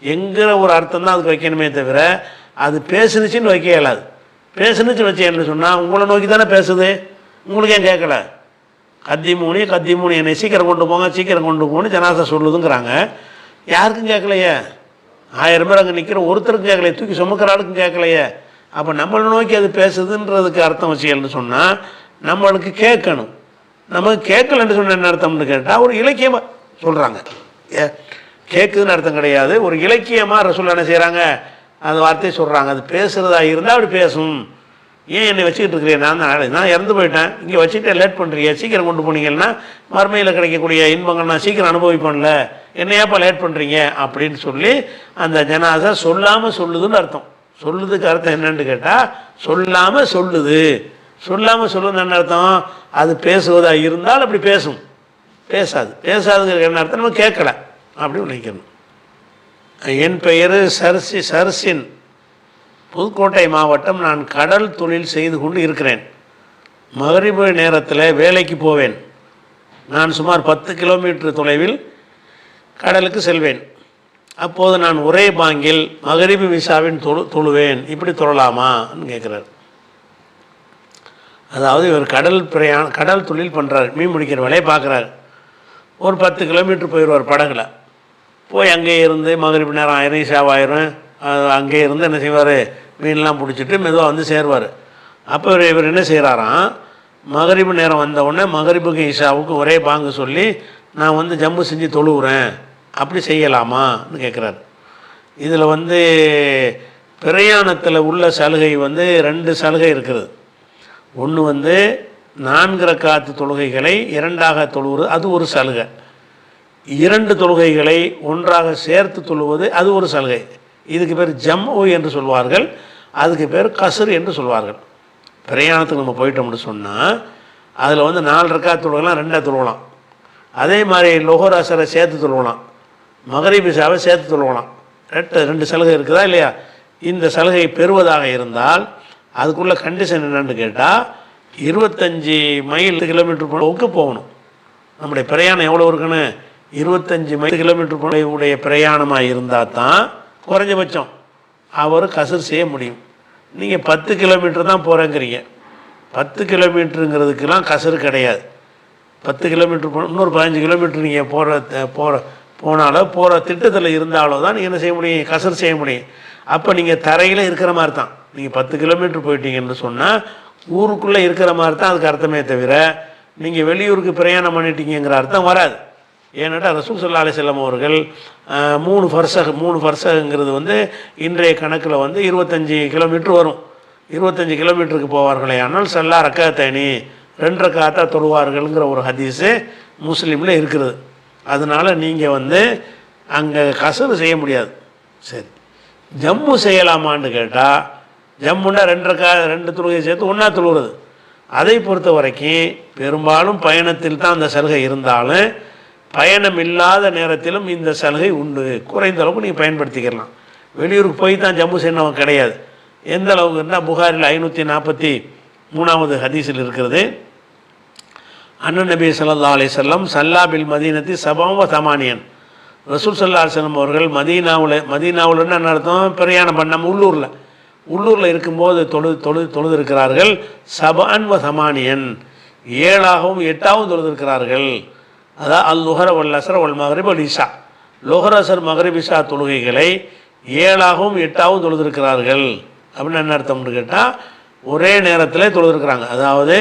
என்கிற ஒரு அர்த்தம் தான் அதுக்கு வைக்கணுமே தவிர அது பேசுனுச்சின்னு வைக்க இயலாது. பேசுனுச்சு வச்சேன்னு சொன்னால் உங்களை நோக்கி தானே பேசுது, உங்களுக்கு ஏன் கேட்கல? கத்தி மூணு என்னை சீக்கிரம் கொண்டு போங்க, சீக்கிரம் கொண்டு போன்னு ஜனாசா சொல்லுதுங்கிறாங்க. யாருக்கும் கேட்கலையே, 1000 பேர் அங்கே நிற்கிற ஒருத்தருக்கும் கேட்கலையே, தூக்கி சுமக்கிற ஆளுக்கும் கேட்கலையே. அப்போ நம்மளை நோக்கி அது பேசுதுன்றதுக்கு அர்த்தம் வச்சுக்கல்னு சொன்னால் நம்மளுக்கு கேட்கணும். நமக்கு கேட்கலன்னு சொன்ன என்ன அர்த்தம்னு கேட்டால் ஒரு இலக்கியமாக சொல்கிறாங்க. கேட்குதுன்னு அர்த்தம் கிடையாது, ஒரு இலக்கியமாக ரசூல் என்ன செய்கிறாங்க, அந்த வார்த்தையை சொல்கிறாங்க. அது பேசுகிறதா இருந்தால் அப்படி பேசும். ஏன் என்னை வச்சுக்கிட்டு இருக்கிறேன், நான் இறந்து போயிட்டேன், இங்கே வச்சுக்கிட்டே லேட் பண்ணுறீங்க, சீக்கிரம் கொண்டு போனீங்கன்னா மறுமையில் கிடைக்கக்கூடிய இன்பங்கள் நான் சீக்கிரம் அனுபவிப்பேன்ல, என்னையாப்பா லேட் பண்ணுறீங்க அப்படின்னு சொல்லி அந்த ஜனாசா சொல்லாமல் சொல்லுதுன்னு அர்த்தம். சொல்லுதுக்கு அர்த்தம் என்னன்னு கேட்டால் சொல்லாமல் சொல்லுது. சொல்லாமல் சொல்லுதுன்னு என்ன அர்த்தம்? அது பேசுவதா இருந்தால் அப்படி பேசும், பேசாதுங்கிற என்ன அர்த்தம்? நம்ம கேட்கல அப்படின்னு நினைக்கணும். என் பெயர் சர்சின், புதுக்கோட்டை மாவட்டம். நான் கடல் தொழில் செய்து கொண்டு இருக்கிறேன். மகரிபு நேரத்தில் வேலைக்கு போவேன். நான் சுமார் 10 கிலோமீட்டர் தொலைவில் கடலுக்கு செல்வேன். அப்போது நான் ஒரே பாங்கில் மகரிபு விசாவின் தொழுவேன். இப்படி தொழலாமான்னு கேட்குறார். அதாவது இவர் கடல் தொழில் பண்ணுறார், மீன் பிடிக்கிற வேலையை பார்க்குறாரு. ஒரு 10 கிலோமீட்டர் போயிடுவார் படகுல. போய் அங்கே இருந்து மகரிபு நேரம் ஆயிரம், இஷாவாயிரம், அங்கே இருந்து என்ன செய்வார், மீன்லாம் பிடிச்சிட்டு மெதுவாக வந்து சேருவார். அப்போ இவர் என்ன செய்கிறாராம், மகரிபு நேரம் வந்த உடனே மகரிபுக்கு இஷாவுக்கு ஒரே பாங்கு சொல்லி நான் வந்து ஜம்மு செஞ்சு தொழுவுறேன், அப்படி செய்யலாமான்னு கேட்குறாரு. இதில் வந்து பிரயாணத்தில் உள்ள சலுகை வந்து 2 சலுகை இருக்குது. ஒன்று வந்து 4 ரக்காத்து தொழுகைகளை 2ஆக தொழுவது, அது ஒரு சலுகை. 2 தொழுகைகளை ஒன்றாக சேர்த்து தொழுவது, அது ஒரு சலுகை. இதுக்கு பேர் ஜம்மு என்று சொல்வார்கள், அதுக்கு பேர் கசுர் என்று சொல்வார்கள். பிரயாணத்துக்கு நம்ம போயிட்டோம்னு சொன்னால் அதில் வந்து 4 ரக்காத் தொழுகலாம், 2ஆக தொழுகலாம். அதே மாதிரி லொஹர் அசரை சேர்த்து தொழுகலாம், மகரிப் இஷாவை சேர்த்து தொழுகலாம். 2 சலுகை இருக்குதா இல்லையா? இந்த சலுகை பெறுவதாக இருந்தால் அதுக்குள்ள கண்டிஷன் என்னன்னு கேட்டால் 25 மைல் கிலோமீட்டருக்கு போகணும். நம்முடைய பிரயாணம் எவ்வளோ இருக்குன்னு 25 மைல் கிலோமீட்டர் உடைய பிரயாணமாக இருந்தால் தான் குறைஞ்சபட்சம் அவர் கசர் செய்ய முடியும். நீங்கள் 10 கிலோமீட்டர் தான் போகிறேங்கிறீங்க. 10 கிலோமீட்டருங்கிறதுக்கெல்லாம் கசரு கிடையாது. 10 கிலோமீட்டர் இன்னொரு 15 கிலோமீட்டர் நீங்கள் போகிற திட்டத்தில் இருந்தாலோ தான் நீங்கள் என்ன செய்ய முடியும், கசர் செய்ய முடியும். அப்போ நீங்கள் தரையில் இருக்கிற மாதிரி தான். நீங்கள் 10 கிலோமீட்டர் போயிட்டீங்கன்னு சொன்னால் ஊருக்குள்ளே இருக்கிற மாதிரி தான் அதுக்கு அர்த்தமே தவிர நீங்கள் வெளியூருக்கு பிரயாணம் பண்ணிட்டீங்கிற அர்த்தம் வராது. ஏன்னாட்டா ரசூல் ஸல்லல்லாஹு அலைஹி வஸல்லம் அவர்கள் 3 ஃபர்சகுங்கிறது வந்து இன்றைய கணக்கில் வந்து 25 கிலோமீட்டர் வரும். 25 கிலோமீட்டருக்கு போவார்களே ஆனால் சல்லா ரக்காத்தனி 2 ரக்காத்தா தொழுவார்கள்ங்கிற ஒரு ஹதீஸு முஸ்லீமில் இருக்கிறது. அதனால் நீங்கள் வந்து அங்கே கசரு செய்ய முடியாது. சரி, ஜம்மு செய்யலாமான்னு கேட்டால் ஜம்முன்னா 2 தொழுகை சேர்த்து ஒன்றா தொழுகிறது. அதை பொறுத்த வரைக்கும் பெரும்பாலும் பயணத்தில் தான் அந்த சலுகை இருந்தாலும் பயணம் இல்லாத நேரத்திலும் இந்த சலுகை உண்டு. குறைந்த அளவுக்கு நீங்கள் பயன்படுத்திக்கலாம். வெளியூருக்கு போய் தான் ஜம்மு செய்யணும் கிடையாது. எந்த அளவுக்கு இருந்தால் புகாரில் 543வது ஹதீஸில் இருக்கிறது. அண்ணன் நபி ஸல்லல்லாஹு அலைஹி வஸல்லம் சல்லா பில் மதீனத்தி சபம் வ தமானியன். ரசூல் ஸல்லல்லாஹு அலைஹி வஸல்லம் அவர்கள் மதீனாவுலன்னு என்ன அர்த்தம், பிரயாணம் பண்ணாமல் உள்ளூரில் இருக்கும்போது தொழுதிருக்கிறார்கள். சபான் வ தமானியன், 7ஆகவும் 8ஆகவும் தொழுதிருக்கிறார்கள். அதான் அல் லுஹர வல் அஸ்ர வல் மக்ரிப் வல் இஷா, லுஹர் அஸ்ர் மக்ரிப் இஷா தொழுகைகளை 7ஆகவும் 8ஆகவும் தொழுதிருக்கிறார்கள். அப்படின்னு என்ன அர்த்தம்னு கேட்டால் ஒரே நேரத்தில் தொழுதிருக்கிறாங்க. அதாவது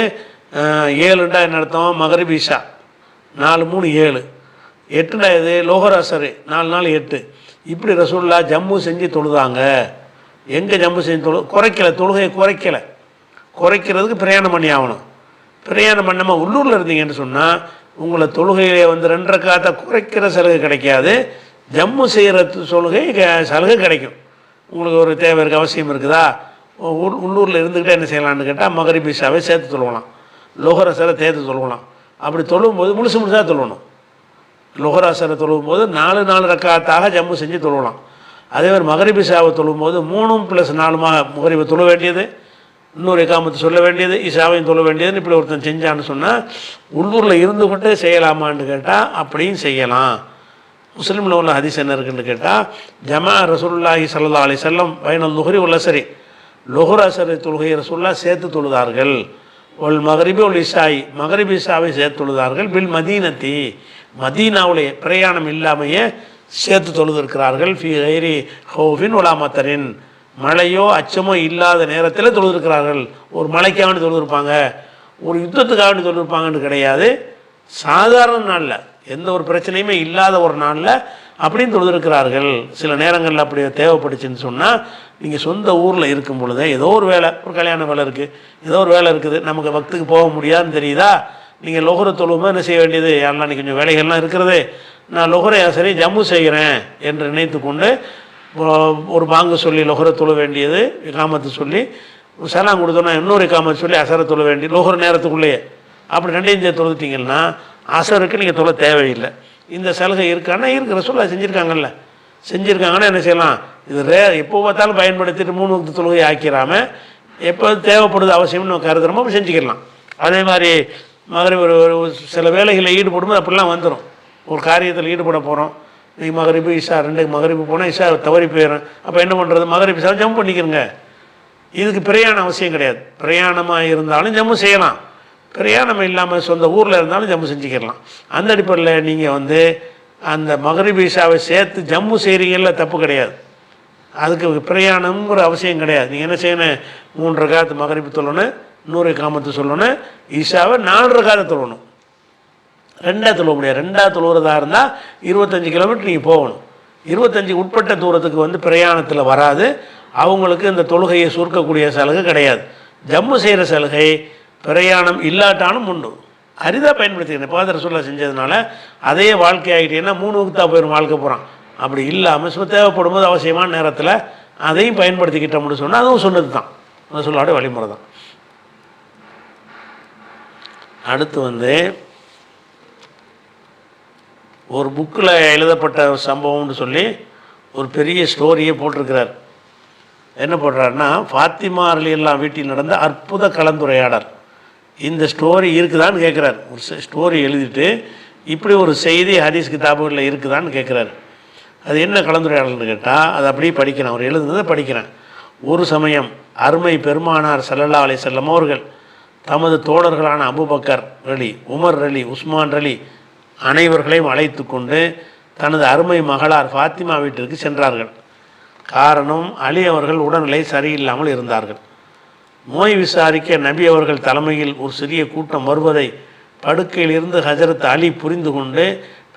7ண்டா என்ன அர்த்தம், மக்ரிப் இஷா 4 3 7, 8ண்டா இது லுஹர் அஸ்ர் 4 4 8. இப்படி ரசூலுல்லாஹ் ஜம்மு செஞ்சு தொழுதாங்க. எங்கே ஜம்மு செஞ்சு தொழுகையை குறைக்கிறதுக்கு பிரயாணம் பண்ணி ஆகணும். பிரயாணம் பண்ணாமல் உள்ளூரில் இருந்தீங்கன்னு சொன்னால் உங்களை தொழுகையை வந்து 2 ரக்காத்தை குறைக்கிற சலுகை கிடைக்காது, ஜம்மு செய்கிற சலுகை கிடைக்கும். உங்களுக்கு ஒரு தேவை இருக்குது, அவசியம் இருக்குதா, உள்ளூரில் இருந்துக்கிட்டே என்ன செய்யலான்னு கேட்டால் மக்ரிப் இஷாவை சேர்த்து தொழுவலாம், லுஹர் அஸ்ரை சேர்த்து தொழுவலாம். அப்படி தொழும்போது முழுசாக தொழுவணும். லுஹர் அஸ்ரை தொழும்போது 4 ரக்காத்தாக ஜம்மு செஞ்சு தொழுவலாம். அதே மாதிரி மக்ரிப் இஷாவை தொழும்போது 3 + 4 மக்ரிபை தொழ வேண்டியது, இன்னொரு இகாமத்து சொல்ல வேண்டியது, இஷாவையும் தொழ வேண்டியதுன்னு இப்படி ஒருத்தன் செஞ்சான்னு சொன்னால் உள்ளூரில் இருந்து கொண்டே செய்யலாமான்னு கேட்டால் அப்படியும் செய்யலாம். முஸ்லீமில் உள்ள ஹதீஸ் என்ன இருக்குன்னு கேட்டால் ஜமா ரசூலுல்லாஹி ஸல்லல்லாஹு அலைஹி வஸல்லம் பைனல் லுஹரி வல் அஸ்ரி, லுஹர் அஸ்ர் தொழுகை ரசூலுல்லாஹ் சேர்த்து தொழுதார்கள். ஒல் மக்ரிபி ஒல் இஷாய், மக்ரிப் இஷாவை சேர்த்து தொழுதார்கள். பில் மதீனத்தி, மதீனாவுடைய பிரயாணம் இல்லாமையே சேர்த்து தொழுதிருக்கிறார்கள். ஃபி கைரி ஹௌஃபின் வலா மத்தரின், மழையோ அச்சமோ இல்லாத நேரத்தில் தொழுதிருக்கிறார்கள். ஒரு மழைக்காக தொழுதிருப்பாங்க, ஒரு யுத்தத்துக்காக தொழுதிருப்பாங்கன்னு கிடையாது. சாதாரண நாளில் எந்த ஒரு பிரச்சனையுமே இல்லாத ஒரு நாளில் அப்படின்னு தொழுதிருக்கிறார்கள். சில நேரங்களில் அப்படி தேவைப்பட்டுச்சுன்னு சொன்னால் நீங்கள் சொந்த ஊரில் இருக்கும் பொழுதே ஏதோ ஒரு வேலை, ஒரு கல்யாண வேலை இருக்குது, ஏதோ ஒரு வேலை இருக்குது, நமக்கு வக்துக்கு போக முடியாதுன்னு தெரியுதா, நீங்கள் லொஹரை தொழும்போது என்ன செய்ய வேண்டியது, யாரெல்லாம் இன்றைக்கி கொஞ்சம் வேலைகள்லாம் இருக்கிறது, நான் லொஹரை சரி ஜம்மு செய்கிறேன் என்று நினைத்து கொண்டு ஒரு பாங்கு சொல்லி லொஹரை தொழ வேண்டியது, இகாமத்து சொல்லி சலாம் கொடுத்தோன்னா இன்னொரு இகாமத்து சொல்லி அசரை தொழ வேண்டியது லொஹர் நேரத்துக்குள்ளேயே. அப்படி ரெண்டையும் சேர்த்து தொழுத்திங்கன்னா அசருக்கு நீங்கள் தொழ தேவையில்லை. இந்த சலுகை இருக்கான்னா இருக்கிற சொல்ல செஞ்சுருக்காங்கல்ல, செஞ்சுருக்காங்கன்னா என்ன செய்யலாம், இது எப்போ பார்த்தாலும் பயன்படுத்திட்டு 3 வக்து தொழுகை ஆக்கிறாமல் எப்போ தேவைப்படுது அவசியம்னு கருதுறமோ அப்போ செஞ்சுக்கலாம். அதே மாதிரி மகரிப் ஒரு சில வேலைகளில் ஈடுபடும்போது அப்படிலாம் வந்துடும். ஒரு காரியத்தில் ஈடுபட போகிறோம், இன்றைக்கி மகரிப்பு இஷா 2 மகரிப்பு போனால் இஷா தவறி போயிடும், அப்போ என்ன பண்ணுறது, மகரிப் இஷா ஜம்மு பண்ணிக்கிறங்க. இதுக்கு பிரயாணம் அவசியம் கிடையாது. பிரயாணமாக இருந்தாலும் ஜம்மு செய்யலாம், பிரயாணம் இல்லாமல் சொந்த ஊரில் இருந்தாலும் ஜம்மு செஞ்சுக்கிடலாம். அந்த அடிப்படையில் நீங்கள் அந்த மகரிப் இஷாவை சேர்த்து ஜம்மு செய்கிறீங்கல்ல, தப்பு கிடையாது. அதுக்கு பிரயாணம்ங்கிற அவசியம் கிடையாது. நீங்கள் என்ன செய்யணும், 3 ரகாத்து மகரிப்பு தொழணும், 100 இகாமத்து சொல்லணும், இஷாவை 4 ரகாத்து தொழணும். 2 தொழ முடியாது. 2 தொழுகிறதா இருந்தால் 25 கிலோமீட்டர் நீங்கள் போகணும். 25 உட்பட்ட தூரத்துக்கு பிரயாணத்தில் வராது. அவங்களுக்கு இந்த தொழுகையை சுருக்கக்கூடிய சலுகை கிடையாது. ஜம்மு செய்கிற சலுகை பிரயாணம் இல்லாட்டாலும் உண்டு. அரிதாக பயன்படுத்திக்கிறேன். பாதர் ரசூலுல்லாஹ் செஞ்சதுனால அதையே வாழ்க்கையாகிட்டேன்னா 3 வக்தா போயிடும் வாழ்க்கை போகிறான். அப்படி இல்லாமல் தேவைப்படும் போது அவசியமான நேரத்தில் அதையும் பயன்படுத்திக்கிட்டோம்னு சொன்னால் அதுவும் சொன்னது தான், ரசூலுல்லாஹ்வுடைய வழிமுறை தான். அடுத்து ஒரு புக்கில் எழுதப்பட்ட சம்பவம்னு சொல்லி ஒரு பெரிய ஸ்டோரியே போட்டிருக்கிறார். என்ன போடுறாருன்னா, ஃபாத்திமா ரலியல்லாஹு வீட்டில் நடந்த அற்புத கலந்துரையாடல். இந்த ஸ்டோரி இருக்குதான்னு கேட்குறாரு. ஒரு ஸ்டோரி எழுதிட்டு இப்படி ஒரு செய்தி ஹதீஸ் கிதாபுகளில் இருக்குதான்னு கேட்குறாரு. அது என்ன கலந்துரையாடல்னு கேட்டால் அது அப்படியே படிக்கிறேன், அவர் எழுதுனதை படிக்கிறேன். ஒரு சமயம் அருமை பெருமானார் ஸல்லல்லாஹு அலைஹி வஸல்லம் அவர்கள் தமது தோழர்களான அபூபக்கர் ரலி, உமர் ரலி, உஸ்மான் ரலி அனைவர்களையும் அழைத்து கொண்டு தனது அருமை மகளார் ஃபாத்திமா வீட்டிற்கு சென்றார்கள். காரணம், அலி அவர்கள் உடல்நிலை சரியில்லாமல் இருந்தார்கள். நோய் விசாரிக்க நபி அவர்கள் தலைமையில் ஒரு சிறிய கூட்டம் வருவதை படுக்கையில் இருந்து ஹஜரத் அலி புரிந்து கொண்டு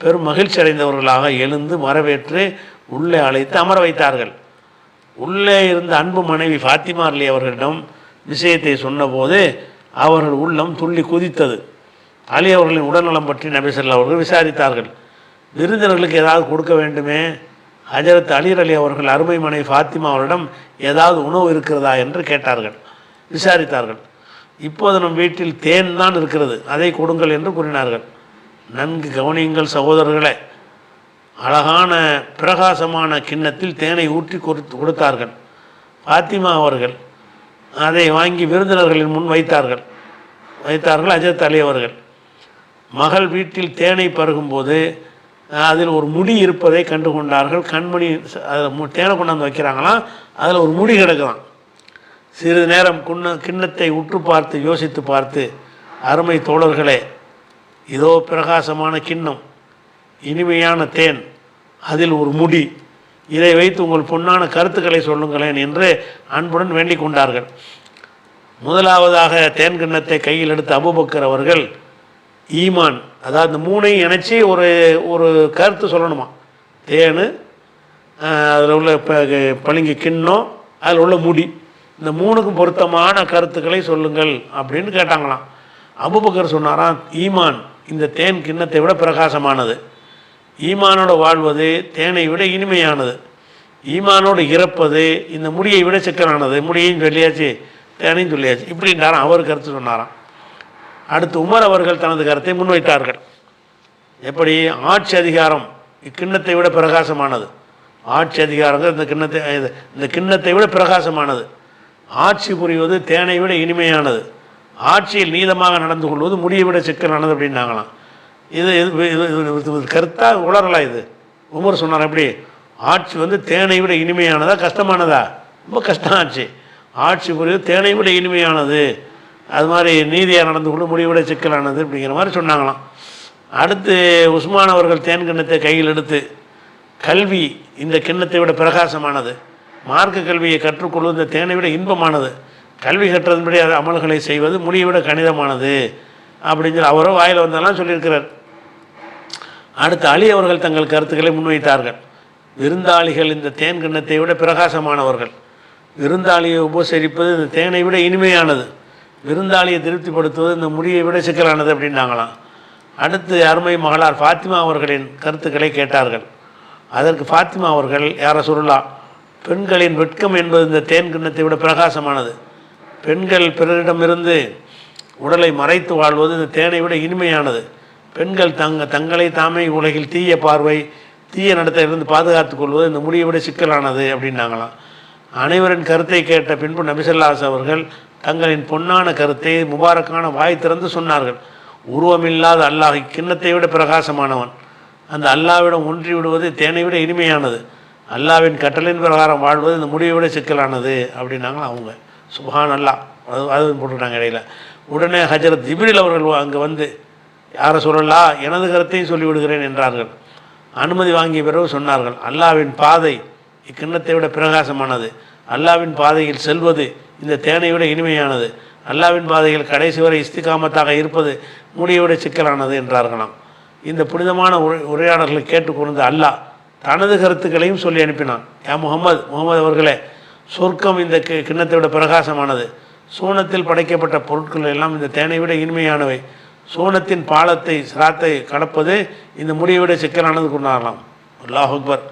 பெரும் மகிழ்ச்சி அடைந்தவர்களாக எழுந்து வரவேற்று உள்ளே அழைத்து அமர வைத்தார்கள். உள்ளே இருந்த அன்பு மனைவி ஃபாத்திமா அலி அவர்களிடம் விஷயத்தை சொன்னபோது அவர்கள் உள்ளம் துள்ளி குதித்தது. அலி அவர்களின் உடல்நலம் பற்றி நபி ஸல்லல்லாஹு அலைஹி வஸல்லம் விசாரித்தார்கள். விருந்தினர்களுக்கு ஏதாவது கொடுக்க வேண்டுமே, ஹஜரத் அலி அலி அவர்கள் அருமை மனைவி ஃபாத்திமா அவரிடம் ஏதாவது உணவு இருக்கிறதா என்று கேட்டார்கள், விசாரித்தார்கள். இப்போது நம் வீட்டில் தேன் தான் இருக்கிறது, அதை கொடுங்கள் என்று கூறினார்கள். நன்கு கவனியுங்கள் சகோதரர்களே, அழகான பிரகாசமான கிண்ணத்தில் தேனை ஊற்றி கொடுத்தார்கள். ஃபாத்திமா அவர்கள் அதை வாங்கி விருந்தினர்களின் முன் வைத்தார்கள். ஹஜரத் அலி அவர்கள் மகள் வீட்டில் தேனை பருகும்போது அதில் ஒரு முடி இருப்பதை கண்டு கொண்டார்கள். கண்மணி அதில் தேனை கொண்டாந்து வைக்கிறாங்களாம், அதில் ஒரு முடி கிடக்கலாம். சிறிது நேரம் கிண்ணத்தை உற்று பார்த்து யோசித்து பார்த்து, அருமை தோழர்களே, இதோ பிரகாசமான கிண்ணம், இனிமையான தேன், அதில் ஒரு முடி, இதை வைத்து உங்கள் பொன்னான கருத்துக்களை சொல்லுங்களேன் என்று அன்புடன் வேண்டிக் கொண்டார்கள். முதலாவதாக தேன் கிண்ணத்தை கையில் எடுத்த அபூபக்கர் அவர்கள் ஈமான், அதாவது இந்த 3ஐயும் இணைச்சி ஒரு கருத்து சொல்லணுமா, தேன், அதில் உள்ள பளிங்கு கிண்ணம், அதில் உள்ள முடி, இந்த 3க்கும் பொருத்தமான கருத்துக்களை சொல்லுங்கள் அப்படின்னு கேட்டாங்களாம். அபூபக்கர் சொன்னாராம், ஈமான் இந்த தேன் கிண்ணத்தை விட பிரகாசமானது, ஈமானோடு வாழ்வது தேனை விட இனிமையானது, ஈமானோடு இறப்பது இந்த முடியை விட சிக்கலானது. முடியையும் சொல்லியாச்சு, தேனையும் சொல்லியாச்சு, இப்படின்றாராம் அவர் கருத்து சொன்னாராம். அடுத்து உமர் அவர்கள் தனது கருத்தை முன்வைத்தார்கள். எப்படி, ஆட்சி அதிகாரம் இக்கிண்ணத்தை விட பிரகாசமானது, ஆட்சி அதிகாரங்கள் இந்த கிண்ணத்தை விட பிரகாசமானது, ஆட்சி புரிவது தேனை விட இனிமையானது, ஆட்சியில் நீதமாக நடந்து கொள்வது முடியை விட சிக்கலானது அப்படின்னாங்களாம். இது கருத்தா உளறலா? இது உமர் சொன்னார். எப்படி, ஆட்சி தேனை விட இனிமையானதா கஷ்டமானதா? ரொம்ப கஷ்டம் ஆட்சி. ஆட்சி புரிவது தேனை விட இனிமையானது, அது மாதிரி நீதியாக நடந்து கொண்டு முடியை விட சிக்கலானது அப்படிங்கிற மாதிரி சொன்னாங்களாம். அடுத்து உஸ்மான் அவர்கள் தேன் கிண்ணத்தை கையில் எடுத்து, கல்வி இந்த கிண்ணத்தை விட பிரகாசமானது, மார்க்க கல்வியை கற்றுக்கொள்வது இந்த தேனை விட இன்பமானது, கல்வி கற்றதன்படி அது அமல்களை செய்வது முடியை விட கணிதமானது அப்படின்னு சொல்லி அவரோ வாயில் வந்தெல்லாம் சொல்லியிருக்கிறார். அடுத்து அலி அவர்கள் தங்கள் கருத்துக்களை முன்வைத்தார்கள். விருந்தாளிகள் இந்த தேன் கிண்ணத்தை விட பிரகாசமானவர்கள், விருந்தாளியை உபசரிப்பது இந்த தேனை விட இனிமையானது, விருந்தாளியை திருப்திப்படுத்துவது இந்த முடியை விட சிக்கலானது அப்படின்னாங்களாம். அடுத்து அருமை மகளார் ஃபாத்திமா அவர்களின் கருத்துக்களை கேட்டார்கள். அதற்கு ஃபாத்திமா அவர்கள், யார சொல்லலாம், பெண்களின் வெட்கம் என்பது இந்த தேன் கிண்ணத்தை விட பிரகாசமானது, பெண்கள் பிறரிடமிருந்து உடலை மறைத்து வாழ்வது இந்த தேனை விட இனிமையானது, பெண்கள் தங்களை தாமே உலகில் தீய பார்வை தீய நடத்தையிலிருந்து பாதுகாத்துக் கொள்வது இந்த முடியை விட சிக்கலானது அப்படின்னாங்களாம். அனைவரின் கருத்தை கேட்ட பின்பு நபிசல்லாஸ் அவர்கள் தங்களின் பொன்னான கருத்தை முபாரக்கான வாய் திறந்து சொன்னார்கள். உருவமில்லாத அல்லாஹ் கிண்ணத்தை விட பிரகாசமானவன், அந்த அல்லாவிடம் ஒன்றி விடுவது தேனை விட இனிமையானது, அல்லாவின் கட்டளின் பிரகாரம் வாழ்வது இந்த முடிவை விட சிக்கலானது அப்படின்னாங்க அவங்க. சுப்ஹான் அல்லாஹ் அது போட்டுக்கிட்டாங்க இடையில. உடனே ஹஜரத் ஜிப்ரீல் அவர்கள் அங்கே வந்து, யாரை சொல்லலாம், எனது கருத்தையும் சொல்லிவிடுகிறேன் என்றார்கள். அனுமதி வாங்கிய பிறகு சொன்னார்கள், அல்லாவின் பாதை இக்கிண்ணத்தை விட பிரகாசமானது, அல்லாவின் பாதையில் செல்வது இந்த தேனை விட இனிமையானது, அல்லாவின் பாதையில் கடைசி வரை இஸ்திகாமத்தாக இருப்பது முடியை விட சிக்கலானது என்றார்களாம். இந்த புனிதமான உரையாடல்களை கேட்டுக்கொண்டு அல்லாஹ் தனது கருத்துக்களையும் சொல்லி அனுப்பினான். யா முகமது அவர்களே, சொர்க்கம் இந்த கிண்ணத்தை விட பிரகாசமானது, சூனத்தில் படைக்கப்பட்ட பொருட்கள் எல்லாம் இந்த தேனை விட இனிமையானவை, சூனத்தின் பாலத்தை சிராத்தை கடப்பது இந்த முடியை விட சிக்கலானது கொண்டாடலாம். அல்லாஹ் அக்பர்.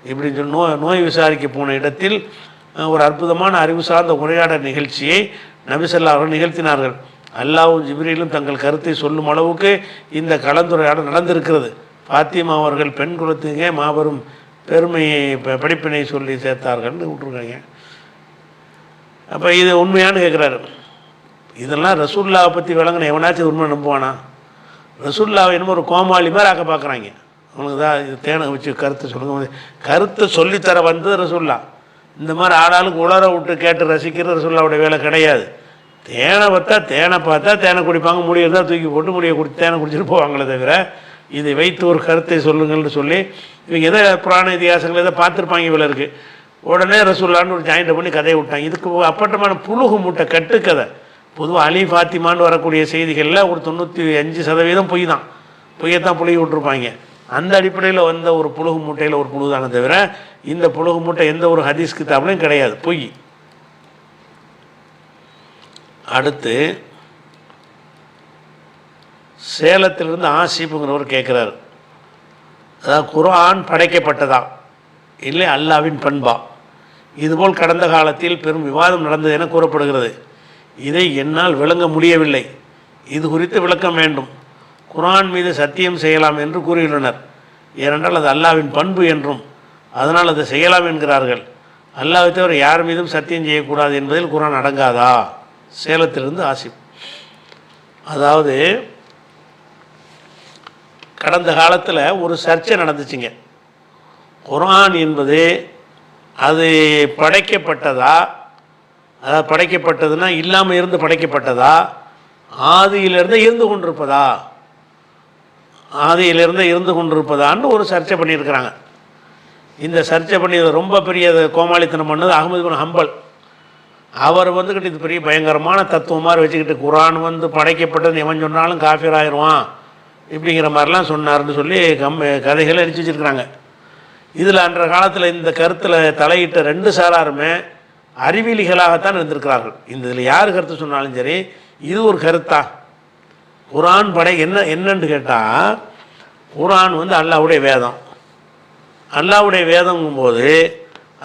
இப்படின்னு சொல்லி நோய் விசாரிக்க போன இடத்தில் ஒரு அற்புதமான அறிவு சார்ந்த உரையாடல் நிகழ்ச்சியை நபிசல்லா அவர்கள் நிகழ்த்தினார்கள். அல்லாஹ்வும் ஜிப்ரீலும் தங்கள் கருத்தை சொல்லும் அளவுக்கு இந்த கலந்துரையாடல் நடந்திருக்கிறது. ஃபாத்திமா அவர்கள் பெண் குலத்துக்கே மாபெரும் பெருமையை படிப்பினை சொல்லி சேர்த்தார்கள்னு விட்டுருக்காங்க. அப்போ இது உண்மையானு கேட்குறாரு. இதெல்லாம் ரசூல்லாவை பற்றி விளங்கின எவனாச்சும் உண்மை நம்புவானா? ரசூல்லாவை என்னமோ ஒரு கோமாளி மாதிரி ஆக்க பார்க்குறாங்க. அவனுக்கு தான் இது தேனை வச்சு கருத்தை சொல்லுங்க, கருத்தை சொல்லித்தர வந்தது ரசூல்லா. இந்த மாதிரி ஆளாளுக்கு உளர விட்டு கேட்டு ரசிக்கிற ரசூல்லாவுடைய வேலை கிடையாது. தேனை பார்த்தா தேனை குடிப்பாங்க, முடியறதா தூக்கி போட்டு முடியை தேனை குடிச்சிட்டு போவாங்களே தவிர இதை வைத்து ஒரு கருத்தை சொல்லுங்கள்னு சொல்லி இவங்க எதை புராண இதிகாசங்கள் எதை பார்த்துருப்பாங்க இவ்வளோ இருக்குது. உடனே ரசூல்லான்னு ஒரு ஜாயிண்டை பண்ணி கதையை விட்டாங்க. இதுக்கு அப்பட்டமான புழுகு மூட்டை கட்டுக்கதை. பொதுவாக அலி ஃபாத்திமான்னு வரக்கூடிய செய்திகளில் ஒரு 95% பொய் தான், பொய்யத்தான் புழுகி விட்டுருப்பாங்க. அந்த அடிப்படையில் வந்த ஒரு புழுகு மூட்டையில் ஒரு புழு தானே தவிர இந்த புழுகு மூட்டை எந்த ஒரு ஹதீஸ் கிதாப்லையும் கிடையாது, பொய். அடுத்து சேலத்திலிருந்து ஆசிப்புங்கிறவர் கேட்குறாரு, அதாவது குர்ஆன் படைக்கப்பட்டதா இல்லை அல்லாவின் பண்பா? இதுபோல் கடந்த காலத்தில் பெரும் விவாதம் நடந்தது என கூறப்படுகிறது. இதை என்னால் விளங்க முடியவில்லை, இது குறித்து விளக்கம் வேண்டும். குர்ஆன் மீது சத்தியம் செய்யலாம் என்று கூறியுள்ளனர், ஏனென்றால் அது அல்லாவின் பண்பு என்றும் அதனால் அதை செய்யலாம் என்கிறார்கள். அல்லாஹ்வை தவிர யார் மீதும் சத்தியம் செய்யக்கூடாது என்பதில் குர்ஆன் அடங்காதா? சேலத்திலிருந்து ஆசிப். அதாவது கடந்த காலத்தில் ஒரு சர்ச்சை நடந்துச்சுங்க. குர்ஆன் என்பது அது படைக்கப்பட்டதா, அதாவது படைக்கப்பட்டதுன்னா இல்லாமல் இருந்து படைக்கப்பட்டதா, ஆதியிலிருந்து இருந்து கொண்டிருப்பதா, ஆதியிலிருந்து இருந்து கொண்டிருப்பதான்னு ஒரு சர்ச்சை பண்ணியிருக்கிறாங்க. இந்த சர்ச்சை பண்ணி ரொம்ப பெரிய கோமாளித்தனம் பண்ணது அஹ்மது பின் ஹம்பல். அவர் வந்துக்கிட்டு இது பெரிய பயங்கரமான தத்துவம் மாதிரி வச்சுக்கிட்டு குர்ஆன் படைக்கப்பட்டது எவன் சொன்னாலும் காஃபிர் ஆயிடுவான் இப்படிங்கிற மாதிரிலாம் சொன்னார்னு சொல்லி கதைகளை அடித்து வச்சுருக்கிறாங்க. இதில் அன்ற காலத்தில் இந்த கருத்தில் தலையிட்ட 2 சாராருமே அறிவியலிகளாகத்தான் இருந்திருக்கிறார்கள். இந்த இதில் யார் கருத்து சொன்னாலும் சரி, இது ஒரு கருத்தா? குர்ஆன் என்னன்னு கேட்டால், குர்ஆன் அல்லாஹ்வுடைய வேதம். அல்லாஹ்வுடைய வேதங்கும்போது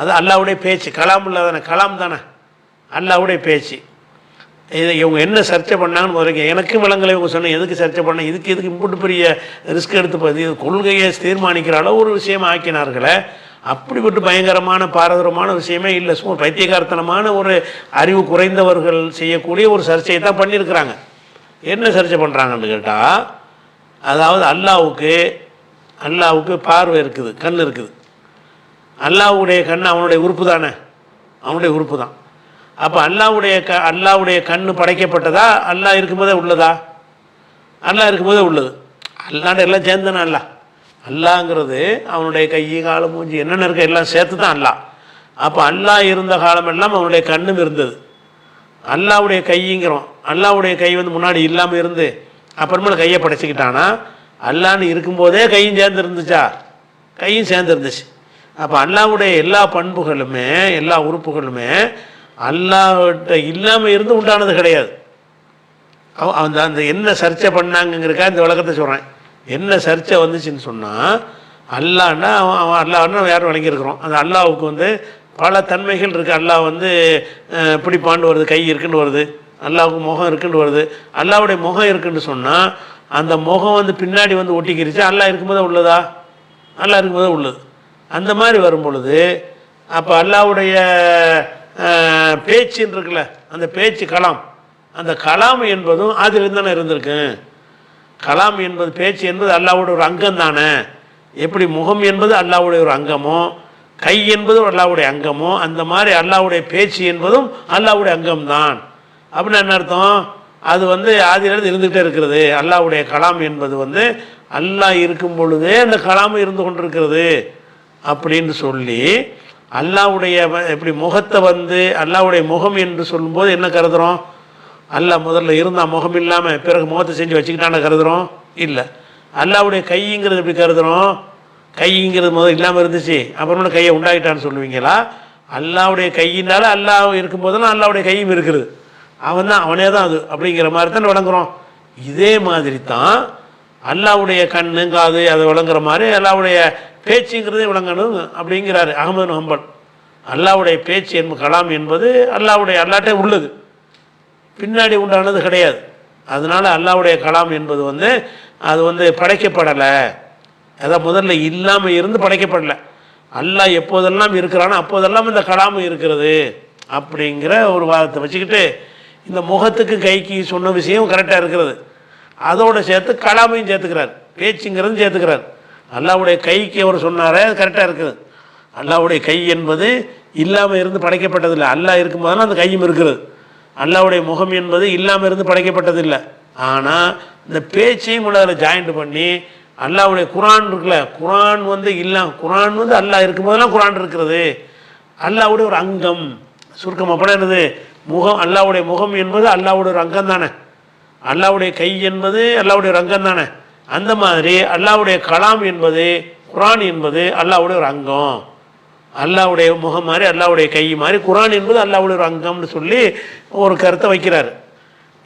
அது அல்லாஹ்வுடைய பேச்சு, கலாம் இல்லாதானே, கலாம் தானே அல்லாஹ்வுடைய பேச்சு. இதை இவங்க என்ன சர்ச்சை பண்ணாங்கன்னு முதல்ல எனக்கும் விளங்கலை. இவங்க சொன்ன எதுக்கு சர்ச்சை பண்ண, இதுக்கு இம்புட்டு பெரிய ரிஸ்க் எடுத்து இது கொள்கையை தீர்மானிக்கிற அளவு ஒரு விஷயமா ஆக்கினார்களே. அப்படிப்பட்ட பயங்கரமான பாரதூரமான விஷயமே இல்லை, சும்மா பைத்தியகார்த்தனமான ஒரு அறிவு குறைந்தவர்கள் செய்யக்கூடிய ஒரு சர்ச்சையை தான் பண்ணியிருக்கிறாங்க. என்ன சர்ச்சை பண்ணுறாங்கன்னு கேட்டால், அதாவது அல்லாஹ்வுக்கு பார்வை இருக்குது, கண் இருக்குது. அல்லாஹ்வுடைய கண் அவனுடைய உறுப்பு தானே, அவனுடைய உறுப்பு தான். அப்போ அல்லாஹ்வுடைய கண் படைக்கப்பட்டதா, அல்லாஹ் இருக்கும்போதே உள்ளதா? அல்லாஹ் இருக்கும்போதே உள்ளது. அல்லாண்ட எல்லாம் சேர்ந்தானே அல்லாங்கிறது அவனுடைய கை காலம் மூஞ்சி என்னென்ன இருக்க எல்லாம் சேர்த்து தான் அல்லாஹ். அப்போ அல்லாஹ் இருந்த காலமெல்லாம் அவனுடைய கண்ணும் இருந்தது. அல்லாஹ்வுடைய கைங்கிறோம், அல்லாஹ்வுடைய கை முன்னாடி இல்லாமல் இருந்து அப்புறமேல கையை படைச்சிக்கிட்டானா, அல்லான்னு இருக்கும்போதே கையும் சேர்ந்து இருந்துச்சா? கையும் சேர்ந்து இருந்துச்சு. அப்போ அல்லாஹ்வுடைய எல்லா பண்புகளுமே எல்லா உறுப்புகளுமே அல்லாஹ்கிட்ட இல்லாமல் இருந்து உண்டானது கிடையாது. அந்த அந்த என்ன சர்ச்சை பண்ணாங்கங்கிறக்கா இந்த விளக்கத்தை சொல்கிறேன். என்ன சர்ச்சை வந்துச்சுன்னு சொன்னால், அல்லாஹ்னா அவன் அல்லாஹ்னா யாரும் வழங்கியிருக்கிறோம். அந்த அல்லாஹ்வுக்கு வந்து பல தன்மைகள் இருக்குது. அல்லாஹ் வந்து பிடிப்பாண்டு வருது, கை இருக்குன்னு வருது, அல்லாஹ்வுக்கு முகம் இருக்குன்னு வருது. அல்லாஹ்வுடைய முகம் இருக்குன்னு சொன்னால் அந்த முகம் வந்து பின்னாடி வந்து ஒட்டிக்கிருச்சு. அல்லாஹ் இருக்கும்போது உள்ளதா? அல்லாஹ் இருக்கும்போது உள்ளது. அந்த மாதிரி வரும் பொழுது அப்போ அல்லாஹ்வுடைய பேச்சுன்னு இருக்குல்ல, அந்த பேச்சு கலாம், அந்த கலாம் என்பதும் அதில் தானே இருந்திருக்கு. கலாம் என்பது பேச்சு என்பது அல்லாஹ்வுடைய ஒரு அங்கம் தானே. எப்படி முகம் என்பது அல்லாஹ்வுடைய ஒரு அங்கமோ, கை என்பது அல்லாஹ்வுடைய அங்கமோ, அந்த மாதிரி அல்லாஹ்வுடைய பேச்சு என்பதும் அல்லாஹ்வுடைய அங்கம்தான். அப்படின்னு என்ன அர்த்தம்? அது வந்து ஆதியிலிருந்து இருந்துகிட்டே இருக்கிறது. அல்லாஹ்வுடைய கலாம் என்பது வந்து அல்லாஹ் இருக்கும் பொழுதே அந்த கலாமும் இருந்து கொண்டிருக்கிறது அப்படின்னு சொல்லி, அல்லாஹ்வுடைய எப்படி முகத்தை வந்து அல்லாஹ்வுடைய முகம் என்று சொல்லும்போது என்ன கருதுகிறோம்? அல்லாஹ் முதல்ல இருந்தால் முகம் இல்லாமல் பிறகு முகத்தை செஞ்சு வச்சுக்கிட்டான கருதுகிறோம்? இல்லை. அல்லாஹ்வுடைய கைங்கிறது எப்படி கருதுகிறோம்? கைங்கிறது முதல் இல்லாமல் இருந்துச்சு, அப்புறமா கையை உண்டாகிட்டான்னு சொல்லுவீங்களா? அல்லாஹ்வுடைய கையினால அல்லாஹ் இருக்கும்போதெல்லாம் அல்லாஹ்வுடைய கையும் இருக்குது. அவனே தான் அது அப்படிங்கிற மாதிரி தான் விளங்குறோம். இதே மாதிரி தான் அல்லாஹ்வுடைய கண்ணு காது அதை விளங்குற மாதிரி அல்லாஹ்வுடைய பேச்சுங்கிறதே விளங்கணும் அப்படிங்கிறாரு அஹ்மது ஹம்பல். அல்லாஹ்வுடைய பேச்சு என்பது கலாம் என்பது அல்லாஹ்ட்டே உள்ளது, பின்னாடி உண்டானது கிடையாது. அதனால் அல்லாஹ்வுடைய கலாம் என்பது வந்து அது வந்து படைக்கப்படலை. அதான் முதல்ல இல்லாமல் இருந்து படைக்கப்படலை. அல்லாஹ் எப்போதெல்லாம் இருக்கிறானோ அப்போதெல்லாம் இந்த கலாமும் இருக்கிறது அப்படிங்கிற ஒரு வாதத்தை வச்சுக்கிட்டு இந்த முகத்துக்கு கைக்கு சொன்ன விஷயம் கரெக்டாக இருக்கிறது, அதோடு சேர்த்து கலாமையும் சேர்த்துக்கிறார், பேச்சுங்கிறதும் சேர்த்துக்கிறார். அல்லாஹ்வுடைய கைக்கு அவர் சொன்னாரே அது கரெக்டாக இருக்குது. அல்லாஹ்வுடைய கை என்பது இல்லாமல் இருந்து படைக்கப்பட்டதில்லை, அல்லாஹ் இருக்கும்போதெல்லாம் அந்த கையும் இருக்கிறது. அல்லாஹ்வுடைய முகம் என்பது இல்லாமல் இருந்து படைக்கப்பட்டதில்லை. ஆனால் இந்த பேச்சையும் கூட அதில் ஜாயிண்ட் பண்ணி அல்லாஹ்வுடைய குரான் இருக்குல்ல, குரான் வந்து குரான் வந்து அல்லாஹ் இருக்கும்போதெல்லாம் குரான் இருக்கிறது, அல்லாஹ்வுடைய ஒரு அங்கம். சுருக்கம் அப்படின்னா என்னது? முகம், அல்லாஹ்வுடைய முகம் என்பது அல்லாஹ்வுடைய ஒரு அங்கம் தானே, அல்லாஹ்வுடைய கை என்பது அல்லாஹ்வுடைய ஒரு அங்கம் தானே. அந்த மாதிரி அல்லாஹ்வுடைய கலாம் என்பது குரான் என்பது அல்லாஹ்வுடைய ஒரு அங்கம். அல்லாஹ்வுடைய முகம் மாதிரி அல்லாஹ்வுடைய கை மாதிரி குரான் என்பது அல்லாஹ்வுடைய ஒரு அங்கம்னு சொல்லி ஒரு கருத்தை வைக்கிறார்.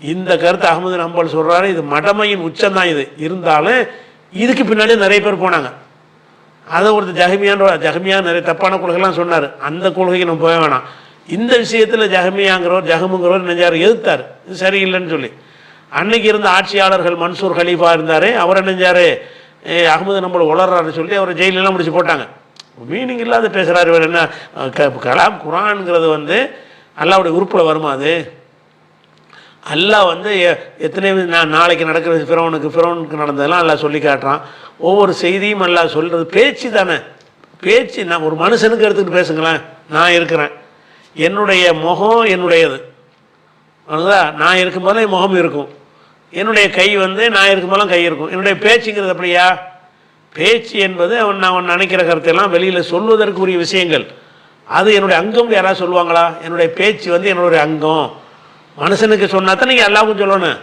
இந்த கருத்தை அஹ்மது ஹம்பல் சொல்கிறாரு. இது மடமையின் உச்சம்தான். இது இருந்தாலும் இதுக்கு பின்னாடி நிறைய பேர் போனாங்க. அதை ஒருத்தர் ஜஹமியா நிறைய தப்பான கொள்கைலாம் சொன்னார். அந்த கொள்கைக்கு நம்ம போக வேணாம். இந்த விஷயத்தில் ஜஹமுங்கிறவர் நெஞ்சார் எதிர்த்தார், இது சரியில்லைன்னு சொல்லி. அன்னைக்கு இருந்த ஆட்சியாளர்கள் மன்சூர் கலீஃபா இருந்தார், அவர் நெஞ்சார் அஹ்மது ஹம்பல் உளறாருன்னு சொல்லி அவரை ஜெயிலெல்லாம் முடிச்சு போட்டாங்க. மீனிங் இல்லாத பேசுகிறார் இவர். என்ன கலாம் குரான்ங்கிறது வந்து அல்லாஹ்வுடைய உறுப்பில் வருமா? அது அல்லாஹ் வந்து எத்தனை நாளைக்கு நடக்கிறது ஃபிரௌனுக்கு நடந்ததெல்லாம் அல்லாஹ் சொல்லி காட்டுறான். ஒவ்வொரு செய்தியும் அல்லாஹ் சொல்கிறது பேச்சு தானே. பேச்சு நான் ஒரு மனுஷனுக்கு எடுத்துக்கிட்டு பேசுங்களேன். நான் இருக்கிறேன், என்னுடைய முகம் என்னுடையது, அதுதான் நான் இருக்கும்போது என் முகம் இருக்கும். என்னுடைய கை வந்து நான் இருக்கும்போதெல்லாம் கை இருக்கும். என்னுடைய பேச்சுங்கிறது அப்படியா? பேச்சு என்பது நான் நினைக்கிற கருத்தையெல்லாம் வெளியில் சொல்வதற்குரிய விஷயங்கள். அது என்னுடைய அங்கம். யாராவது சொல்லுவாங்களா? என்னுடைய பேச்சு வந்து என்னுடைய அங்கம். மனுஷனுக்கு சொன்னா தான் நீங்கள் எல்லாருக்கும் சொல்லணும்.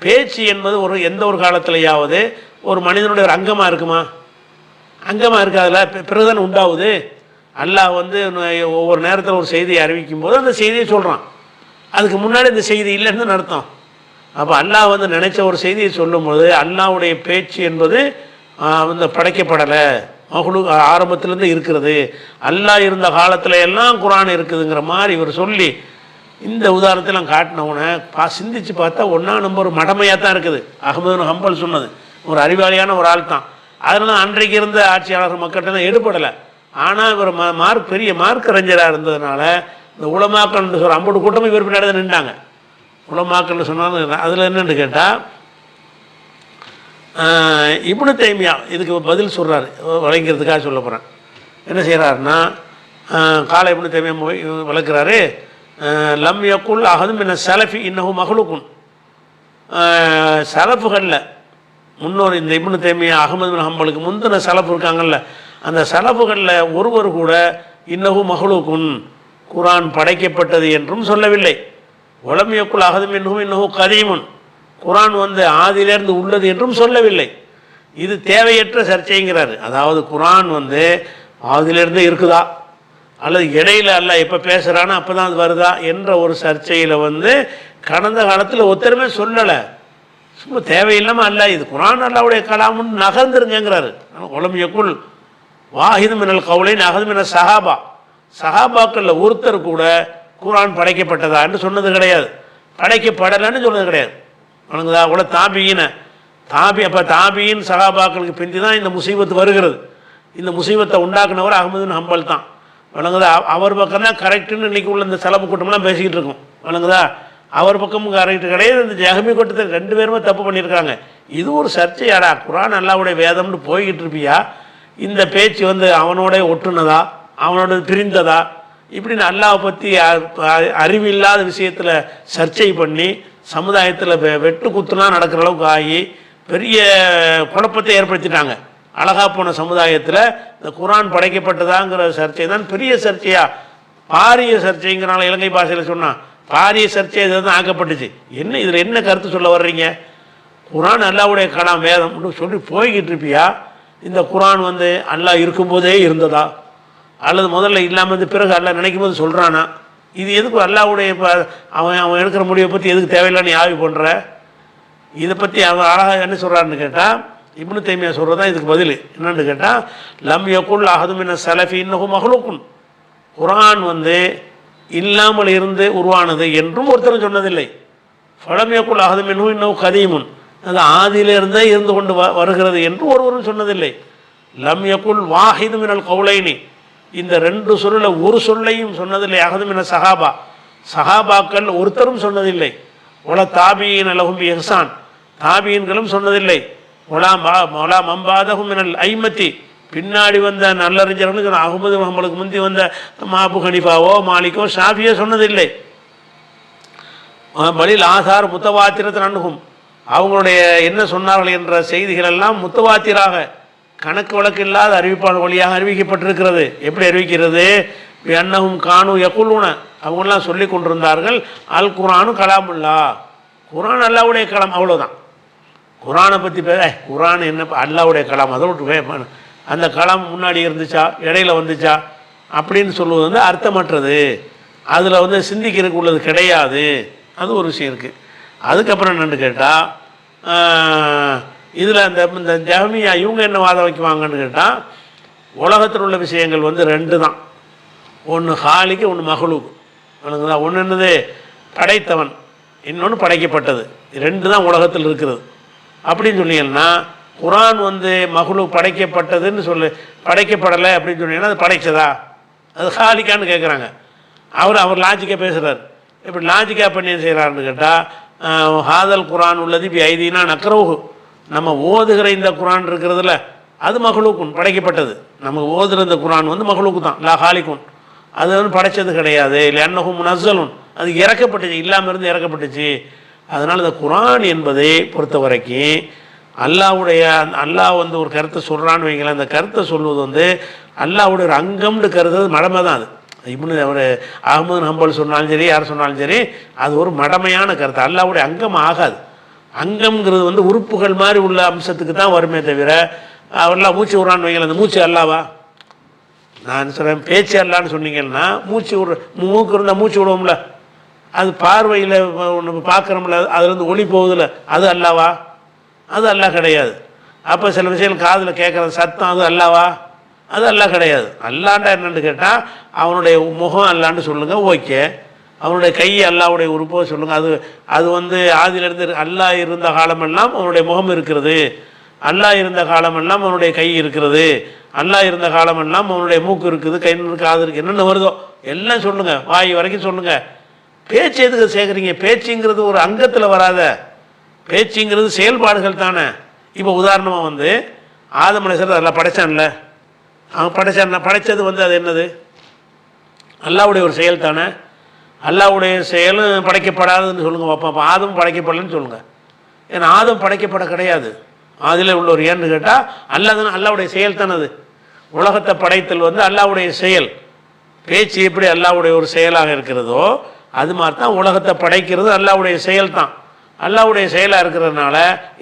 பேச்சு என்பது எந்த ஒரு காலத்திலையாவது ஒரு மனிதனுடைய ஒரு அங்கமாக இருக்குமா? அங்கமாக இருக்காதுல்ல, பிறகுதான் உண்டாகுது. அல்லாஹ் வந்து ஒவ்வொரு நேரத்தில் ஒரு செய்தியை அறிவிக்கும் போது அந்த செய்தியை சொல்கிறான். அதுக்கு முன்னாடி இந்த செய்தி இல்லைன்னு அர்த்தம். அப்போ அல்லாஹ் வந்து நினைச்ச ஒரு செய்தியை சொல்லும்போது அல்லாஹ்வுடைய பேச்சு என்பது வந்து படைக்கப்படலை, மஹ்லூக் ஆரம்பத்திலேருந்து இருக்கிறது. அல்லாஹ் இருந்த காலத்தில் எல்லாம் குரான் இருக்குதுங்கிற மாதிரி இவர் சொல்லி இந்த உதாரணத்தெல்லாம் காட்டினவுடனே சிந்திச்சு பார்த்தா ஒன்றா நம்ம ஒரு மடமையாக தான் இருக்குது. அஹ்மது ஹம்பல் சொன்னது ஒரு அறிவாளியான ஒரு ஆள் தான். அதனால அன்றைக்கு இருந்த ஆட்சியாளர் மக்கள்கிட்ட எடுபடலை. ஆனால் இவர் பெரிய மார்க் அறிஞராக இருந்ததுனால இந்த உலமாக்கள்னு சொல்கிற 50 கூட்டமும் இவர் பின்னாடி தான் நின்றாங்க. உலமாக்கள்னு சொன்னாலும் அதில் என்னென்னு கேட்டால் இப்னு தைமியா இதுக்கு பதில் சொல்கிறாரு, வழங்கிறதுக்காக சொல்ல போகிறேன். என்ன செய்கிறாருன்னா காலை இப்னு தைமியா விளக்குறாரு. லம் யக்குல் அஹதும் மின சலஃபி இன்னஹு மஹ்லூக்குன். சலஃபுகளில் முன்னோர் இந்த இப்னு தைமியா அஹ்மது பின் ஹம்பலுக்கு முந்தின சலஃபு இருக்காங்கல்ல, அந்த சலஃபுகளில் ஒருவர் கூட இன்னஹு மஹ்லூக்குன் குரான் படைக்கப்பட்டது என்றும் சொல்லவில்லை. வலம் யக்குல் அஹதும் இன்னஹு கதீமுன் குரான் வந்து ஆதியிலேருந்து உள்ளது என்றும் சொல்லவில்லை. இது தேவையற்ற சர்ச்சைங்கிறாரு. அதாவது குரான் வந்து ஆதியிலேருந்து இருக்குதா அல்லது இடையில அல்லாஹ் எப்போ பேசுகிறானோ அப்போ தான் அது வருதா என்ற ஒரு சர்ச்சையில் வந்து கடந்த காலத்தில் ஒருத்தருமே சொல்லலை. சும்மா தேவையில்லாமல் அல்லாஹ் இது குர்ஆன் அல்லாஹ்வுடைய கலாமுன்னு நகர்ந்துருங்கிறாரு. உலமியக்குள் வாஹிது மினல் கவுலைன் அஹது மின சஹாபா, சஹாபாக்களில் ஒருத்தர் கூட குர்ஆன் படைக்கப்பட்டதா என்று சொன்னது கிடையாது, படைக்கப்படலைன்னு சொன்னது கிடையாது. வணங்குதா கூட தாபியின அப்போ தாபியின் சஹாபாக்களுக்கு பிந்தி தான் இந்த முசீபத்து வருகிறது. இந்த முசீபத்தை உண்டாக்குனவர் அஹ்மது பின் ஹம்பல் தான். வணங்குதா அவர் பக்கம் தான் கரெக்டுன்னு இன்றைக்கி உள்ள இந்த செலவு கூட்டம்லாம் பேசிக்கிட்டு இருக்கோம். வணங்குதா அவர் பக்கமும் கரெக்டு கிடையாது, இந்த ஜஹமி கூட்டத்தில் 2 பேருமே தப்பு பண்ணியிருக்காங்க. இது ஒரு சர்ச்சையாடா, குர்ஆன் அல்லாஹ்வுடைய வேதம்னு போய்கிட்டு இருப்பியா, இந்த பேச்சு வந்து அவனோட ஒட்டுனதா அவனோட பிரிந்ததா இப்படின்னு அல்லாஹ் பற்றி அறிவில்லாத விஷயத்தில் சர்ச்சை பண்ணி சமுதாயத்தில் வெட்டு குத்துலாம் நடக்கிற அளவுக்கு ஆகி பெரிய குழப்பத்தை ஏற்படுத்திட்டாங்க. அழகா போன சமுதாயத்தில் இந்த குர்ஆன் படைக்கப்பட்டதாங்கிற சர்ச்சை தான் பெரிய சர்ச்சையா, பாரிய சர்ச்சைங்கிறனால இலங்கை பாஷையில் சொன்னான் பாரிய சர்ச்சை இதை தான் ஆக்கப்பட்டுச்சு. என்ன இதில் என்ன கருத்து சொல்ல வர்றீங்க, குர்ஆன் அல்லாஹ்வுடைய கலாம் வேதம் சொல்லி போய்கிட்டு இருப்பியா, இந்த குர்ஆன் வந்து அல்லாஹ் இருக்கும்போதே இருந்ததா அல்லது முதல்ல இல்லாமல் வந்து பிறகு அல்லாஹ் நினைக்கும் போது சொல்கிறானா, இது எதுக்கு அல்லாஹ்வுடைய அவன் எடுக்கிற முடிவை பற்றி எதுக்கு தேவையில்லைன்னு ஆய்வு பண்ணுற, இதை பற்றி அவன் அழகாக என்ன சொல்கிறான்னு கேட்டால் இப்னு தைமியா சொல்கிறது தான் இதுக்கு பதில். என்னென்னு கேட்டால் லம் யகுல் அஹது மின ஸலஃபி இன்னஹு மஹ்லூக்குன், குர்ஆன் வந்து இல்லாமல் இருந்து உருவானது என்றும் ஒருத்தரும் சொன்னதில்லை. ஃபலம் யகுல் அஹது மின்ஹு இன்னஹு கதீமுன், அது ஆதியிலிருந்தே இருந்து கொண்டு வருகிறது என்று ஒருவரும் சொன்னதில்லை. லம் யகுல் வாஹிது மினல் கவுலைனி, இந்த 2 சொல்லில் ஒரு சொல்லையும் சொன்னதில்லை. அஹது மின சஹாபா, சஹாபாக்கள் ஒருத்தரும் சொன்னதில்லை. ஒல தாபியின் லஹும் இஹ்சான், தாபியின்களும் சொன்னதில்லை. ஒலா மம்பாதஹும் மினல் ஐமத்தி, பின்னாடி வந்த நல்லறிஞர்களுக்கு அஹ்மது முஹம்மதுக்கு முந்தி வந்த அபு ஹனீஃபாவோ மாலிக்கோ ஷாஃபியோ சொன்னதில்லை. பலில் ஆசார் முத்தவாத்திரத்தின் அணுகும், அவங்களுடைய என்ன சொன்னார்கள் என்ற செய்திகள் எல்லாம் முத்தவாத்திராக கணக்கு வழக்கு இல்லாத அறிவிப்பாளர் வழியாக அறிவிக்கப்பட்டிருக்கிறது. எப்படி அறிவிக்கிறது, அன்னஹும் கானு யகுலூன, அவங்களாம் சொல்லி கொண்டிருந்தார்கள் அல் குர்ஆனு கலாமுல்லா, குர்ஆன் அல்லாஹ்வுடைய கலாம், அவ்வளோதான். குர்ஆனை பற்றி குர்ஆன் என்ன அல்லாஹ்வுடைய கலாம், அதை விட்டு அந்த கலாம் முன்னாடி இருந்துச்சா இடையில வந்துச்சா அப்படின்னு சொல்லுவது வந்து அர்த்தமற்றது, அதில் வந்து சிந்திக்கிறதுக்கு உள்ளது கிடையாது, அது ஒரு விஷயம் இருக்குது. அதுக்கப்புறம் என்னென்னு கேட்டால் இதில் இந்த ஜஹமியா இவங்க என்ன வாதம் வைக்குவாங்கன்னு கேட்டால் உலகத்தில் உள்ள விஷயங்கள் வந்து 2 தான், ஒன்று ஹாலிக்கு ஒன்று மஹ்லூக். தான் ஒன்று என்னது படைத்தவன், இன்னொன்று படைக்கப்பட்டது, 2 தான் உலகத்தில் இருக்கிறது. அப்படின்னு சொன்னீங்கன்னா குர்ஆன் வந்து மஹ்லூக் படைக்கப்பட்டதுன்னு படைக்கப்படலை அப்படின்னு சொன்னீங்கன்னா அது படைச்சதா, அது ஹாலிக்கான்னு கேட்குறாங்க. அவர் லாஜிக்காக பேசுகிறார். இப்படி லாஜிக்காக பண்ணி என்ன செய்கிறாருன்னு கேட்டால் ஹாதல் குர்ஆன் உள்ளது இப்போ ஐதீனா நக்ரவுஹு, நம்ம ஓதுகிற இந்த குர்ஆன் இருக்கிறதுல அது மஹ்லூக்குன் படைக்கப்பட்டது. நம்ம ஓதுகிற இந்த குர்ஆன் வந்து மஹ்லூக்கு தான், லா ஹாலிக்குன், அது வந்து படைச்சது கிடையாது. இல்லை அன்னஹு முனஸ்ஸலுன், அது இறக்கப்பட்டுச்சு, இல்லாமல் இருந்து இறக்கப்பட்டுச்சு. அதனால் இந்த குர்ஆன் என்பதை பொறுத்த வரைக்கும் அல்லாஹ் வந்து ஒரு கருத்தை சொல்கிறான்னு வைங்களேன், அந்த கருத்தை சொல்வது வந்து அல்லாஹ்வுடைய ஒரு அங்கம்னு கருதுறது மடமை தான். அது இப்படி அவர் அஹ்மது ஹம்பல் சொன்னாலும் சரி யார் சொன்னாலும் சரி அது ஒரு மடமையான கருத்து, அல்லாஹ்வுடைய அங்கம் ஆகாது. அங்கம்ங்கிறது வந்து உறுப்புகள் மாதிரி உள்ள அம்சத்துக்கு தான் வருமே தவிர அவர்லாம் மூச்சு விட்றான்னு வைங்களேன், அந்த மூச்சு அல்லாவா, நான் சொல்கிறேன் பேச்சு அல்லான்னு சொன்னீங்கன்னா மூச்சு மூக்கு இருந்தால் மூச்சு விடுவோம்ல, அது பார்வையில் ஒன்று பார்க்குறோம்ல, அதுலேருந்து ஒளி போகுதுல, அது அல்லாவா, அது அல்லாஹ் கிடையாது. அப்போ சில விஷயங்கள் காதில் கேட்குற சத்தம் அது அல்லாவா, அது அல்லாஹ் கிடையாது. அல்லாண்டா என்னென்னு கேட்டால் அவனுடைய முகம் அல்லான்னு சொல்லுங்கள், ஓகே. அவனுடைய கை அல்லாஹ்வுடைய உறுப்போ சொல்லுங்கள், அது வந்து ஆதியிலிருந்து அல்லாஹ் இருந்த காலமெல்லாம் அவனுடைய முகம் இருக்கிறது, அல்லாஹ் இருந்த காலமெல்லாம் அவனுடைய கை இருக்கிறது, அல்லாஹ் இருந்த காலமெல்லாம் அவனுடைய மூக்கு இருக்குது, கை இருக்குது, காது இருக்குது, என்னென்ன வருதோ எல்லாம் சொல்லுங்கள், வாய் வரைக்கும் சொல்லுங்கள். பேச்சு எதுக்கு சேர்க்குறீங்க, பேச்சுங்கிறது ஒரு அங்கத்தில் வராத, பேச்சுங்கிறது செயல்பாடுகள் தானே. இப்போ உதாரணமாக வந்து ஆதம் அலைஹிஸ்ஸலாம் அதெல்லாம் படைச்சான்ல, அவன் படைச்சது வந்து அது என்னது அல்லாஹ்வுடைய ஒரு செயல் தானே. அல்லாஹ்வுடைய செயலும் படைக்கப்படாதுன்னு சொல்லுங்கள் பார்ப்போம். அப்போ ஆதம் படைக்கப்படலன்னு சொல்லுங்கள். ஏன்னா ஆதம் படைக்கப்பட கிடையாது, அதில் உள்ள ஒரு ஏன்னு கேட்டால் அல்லாஹ்வுடைய செயல் தானே. அது உலகத்தை படைத்தல் வந்து அல்லாஹ்வுடைய செயல். பேச்சு எப்படி அல்லாஹ்வுடைய ஒரு செயலாக இருக்கிறதோ அது மாதிரி தான் உலகத்தை படைக்கிறது அல்லாஹ்வுடைய செயல் தான். அல்லாஹ்வுடைய செயலாக இருக்கிறதுனால